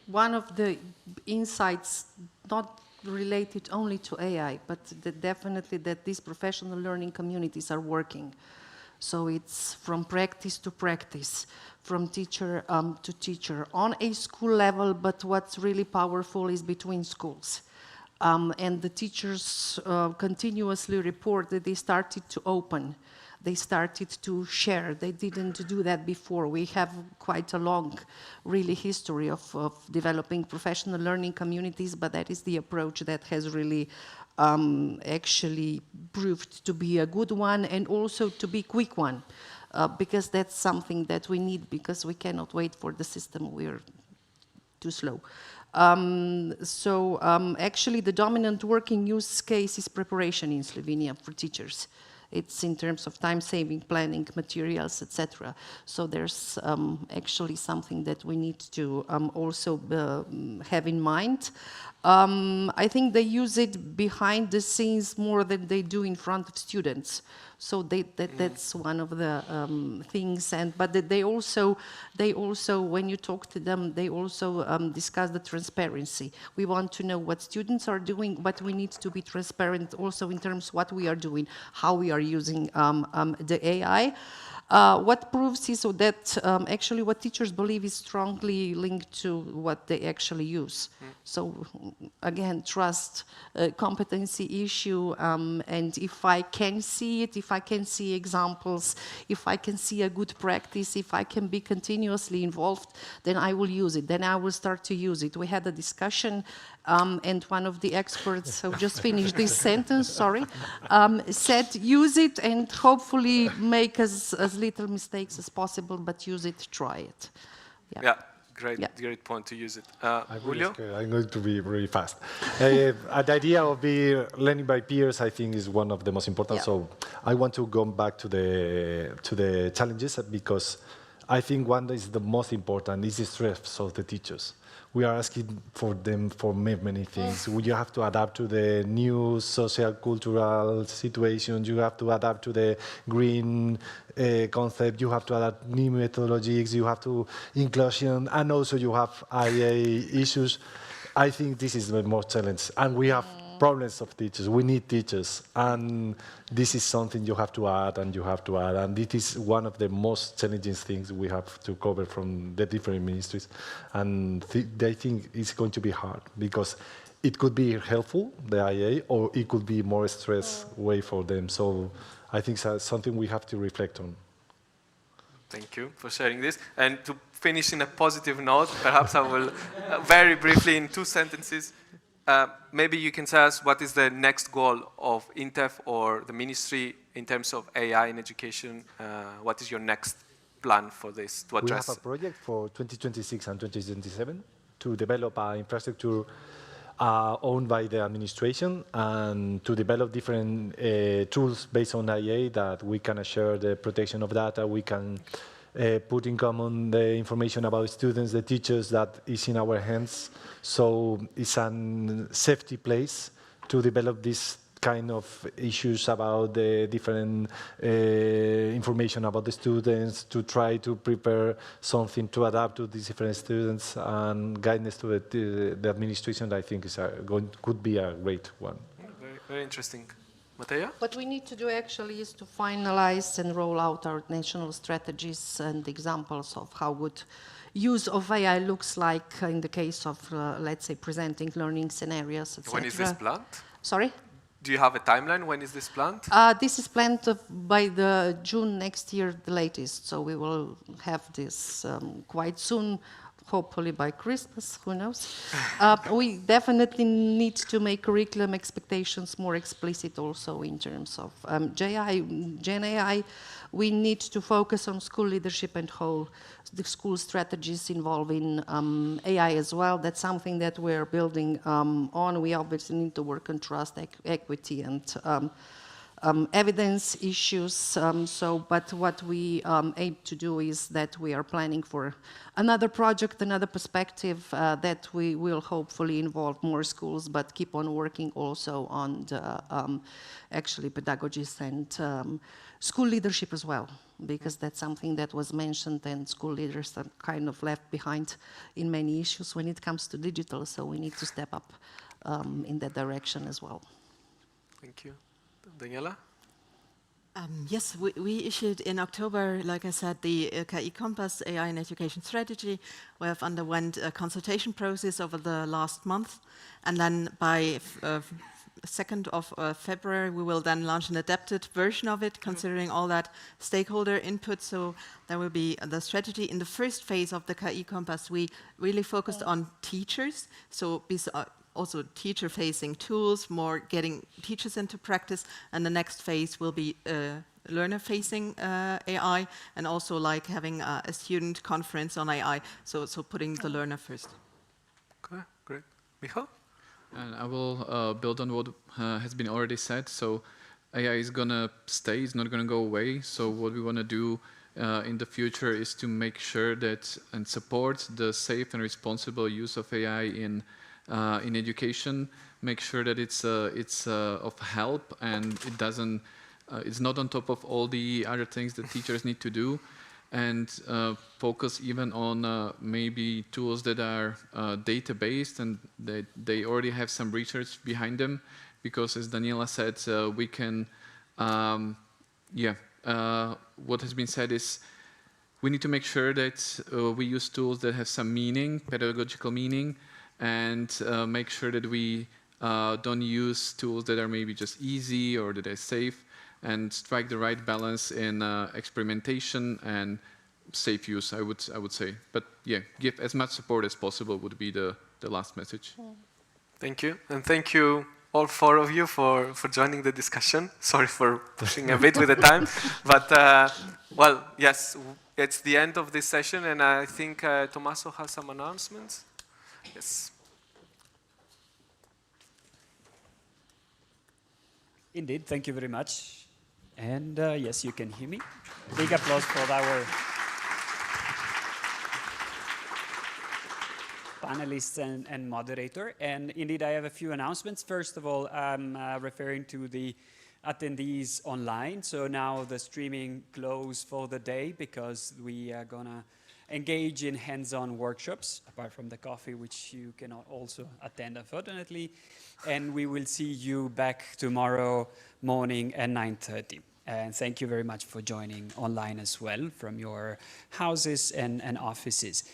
one of the insights, not related only to AI, but definitely that these professional learning communities are working. So it's from practice to practice, from teacher to teacher, on a school level, but what's really powerful is between schools. And the teachers continuously report that they started to open. They started to share. They didn't do that before. We have quite a long, really, history of developing professional learning communities, but that is the approach that has really actually proved to be a good one and also to be a quick one, because that's something that we need, because we cannot wait for the system. We're too slow. Actually, the dominant working use case is preparation in Slovenia for teachers. It's in terms of time-saving, planning, materials, etc. So there's actually something that we need to also have in mind. I think they use it behind the scenes more than they do in front of students. So that's one of the things. But they also, when you talk to them, they also discuss the transparency. We want to know what students are doing, but we need to be transparent also in terms of what we are doing, how we are using the AI. What proves is that actually what teachers believe is strongly linked to what they actually use. So again, trust, competency issue, and if I can see it, if I can see examples, if I can see a good practice, if I can be continuously involved, then I will use it, then I will start to use it. We had a discussion and one of the experts who just finished this sentence, sorry, said use it and hopefully make as little mistakes as possible, but use it, try it. Yeah, great point to use it. Julio? I'm going to be really fast. The idea of learning by peers, I think, is one of the most important. Yeah. So I want to go back to the challenges, because I think one is the most important is the stress of the teachers. We are asking for them for many things. You have to adapt to the new social, cultural situation. You have to adapt to the green concept. You have to adapt new methodologies. You have to inclusion, and also you have IA issues. I think this is the most challenge, and we have problems of teachers. We need teachers, and this is something you have to add, and you have to add, and it is one of the most challenging things we have to cover from the different ministries, and I think it's going to be hard, because it could be helpful, the IA, or it could be more stress way for them. So I think that's something we have to reflect on. Thank you for sharing this. And to finish in a positive note, perhaps I will very briefly in 2 sentences. Maybe you can tell us what is the next goal of INTEF or the ministry in terms of AI in education. What is your next plan for this to address? We have a project for 2026 and 2027 to develop an infrastructure owned by the administration, and to develop different tools based on IA that we can assure the protection of data. We can put in common the information about students, the teachers, that is in our hands. So it's a safety place to develop this kind of issues about the different information about the students, to try to prepare something to adapt to these different students, and guidance to the administration. I think is could be a great one. Very, very interesting. Mattea? What we need to do actually is to finalize and roll out our national strategies and examples of how good use of AI looks like in the case of, let's say, presenting learning scenarios, etc. When is this planned? Sorry? Do you have a timeline? When is this planned? This is planned by the June next year, the latest. So we will have this quite soon, hopefully by Christmas, who knows. We definitely need to make curriculum expectations more explicit also in terms of Gen AI. We need to focus on school leadership and whole the school strategies involving AI as well. That's something that we're building on. We obviously need to work on trust, equity, and evidence issues. But what we aim to do is that we are planning for another project, another perspective that we will hopefully involve more schools, but keep on working also on the actually pedagogies and school leadership as well, because that's something that was mentioned, and school leaders are kind of left behind in many issues when it comes to digital, so we need to step up in that direction as well. Thank you. Daniela? Yes, we issued in October, like I said, the KI Compass AI in Education Strategy. We have underwent a consultation process over the last month, and then by 2nd of February, we will then launch an adapted version of it, considering all that stakeholder input. So there will be the strategy. In the first phase of the KI Compass, we really focused on teachers. So also teacher-facing tools, more getting teachers into practice, and the next phase will be learner-facing AI, and also like having a student conference on AI, so putting the learner first. Okay, great. Michal? And I will build on what has been already said. So AI is gonna stay, it's not gonna go away. So what we wanna do in the future is to make sure that and support the safe and responsible use of AI in education. Make sure that it's of help and it doesn't. It's not on top of all the other things that teachers need to do, and focus even on maybe tools that are data-based and that they already have some research behind them. Because as Daniela said, we can, what has been said is we need to make sure that we use tools that have some meaning, pedagogical meaning, and make sure that we don't use tools that are maybe just easy or that are safe, and strike the right balance in experimentation and safe use, I would say. But yeah, give as much support as possible would be the last message. Thank you, and thank you all 4 of you for joining the discussion. Sorry for pushing a bit with the time, but well, yes, it's the end of this session, and I think Tommaso has some announcements. Yes. Indeed, thank you very much. And yes, you can hear me. Big applause for our panelists and moderator. And indeed, I have a few announcements. First of all, I'm referring to the attendees online. So now the streaming closed for the day because we are going to engage in hands-on workshops, apart from the coffee, which you can also attend, unfortunately. And we will see you back tomorrow morning at 9:30. And thank you very much for joining online as well from your houses and offices.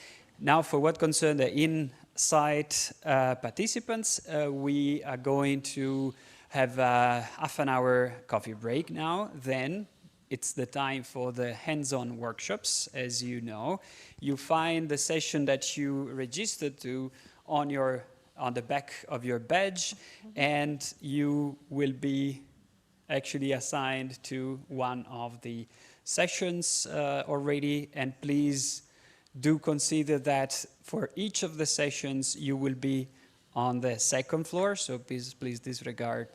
Now, for what concerns the in-site participants, we are going to have a half an hour coffee break now. Then it's the time for the hands-on workshops. As you know, you find the session that you registered to on the back of your badge, and you will be actually assigned to one of the sessions already. And please do consider that for each of the sessions you will be on the second floor, so please disregard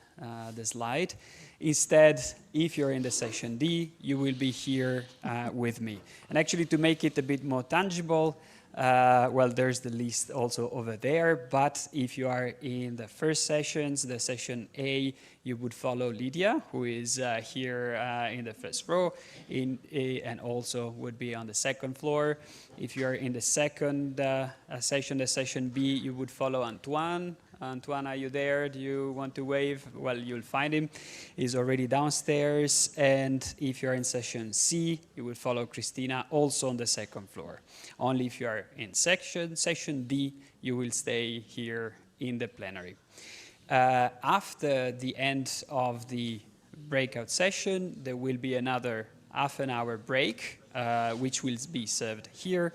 the slide. Instead, if you're in the session D, you will be here with me. And actually, to make it a bit more tangible, well, there's the list also over there, but if you are in the first sessions, the session A, you would follow Lydia, who is here in the first row, and also would be on the second floor. If you are in the second session, the session B, you would follow Antoine. Antoine, are you there? Do you want to wave? Well, you'll find him. He's already downstairs. And if you're in session C, you will follow Christina, also on the second floor. Only if you are in session D, you will stay here in the plenary. After the end of the breakout session, there will be another half an hour break, which will be served here.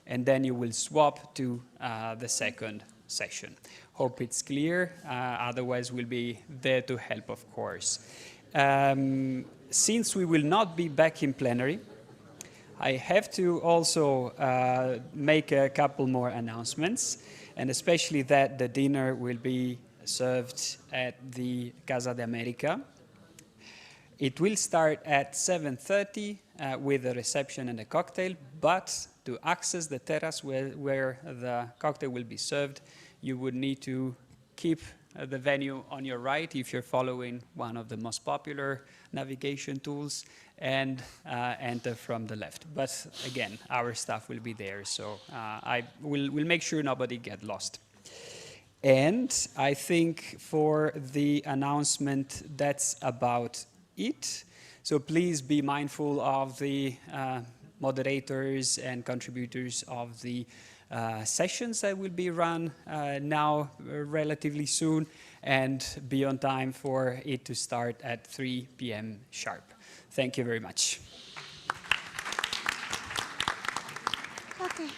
And then you will swap to the second session. Hope it's clear. Otherwise, we'll be there to help, of course. Since we will not be back in plenary, I have to also make a couple more announcements, and especially that the dinner will be served at the Casa de America. It will start at 7:30 with a reception and a cocktail, but to access the terrace where the cocktail will be served, you would need to keep the venue on your right if you're following one of the most popular navigation tools, and enter from the left. But again, our staff will be there, so we'll make sure nobody get lost. And I think for the announcement, that's about it. So please be mindful of the moderators and contributors of the sessions that will be run now relatively soon, and be on time for it to start at 3 p.m. sharp. Thank you very much. Okay.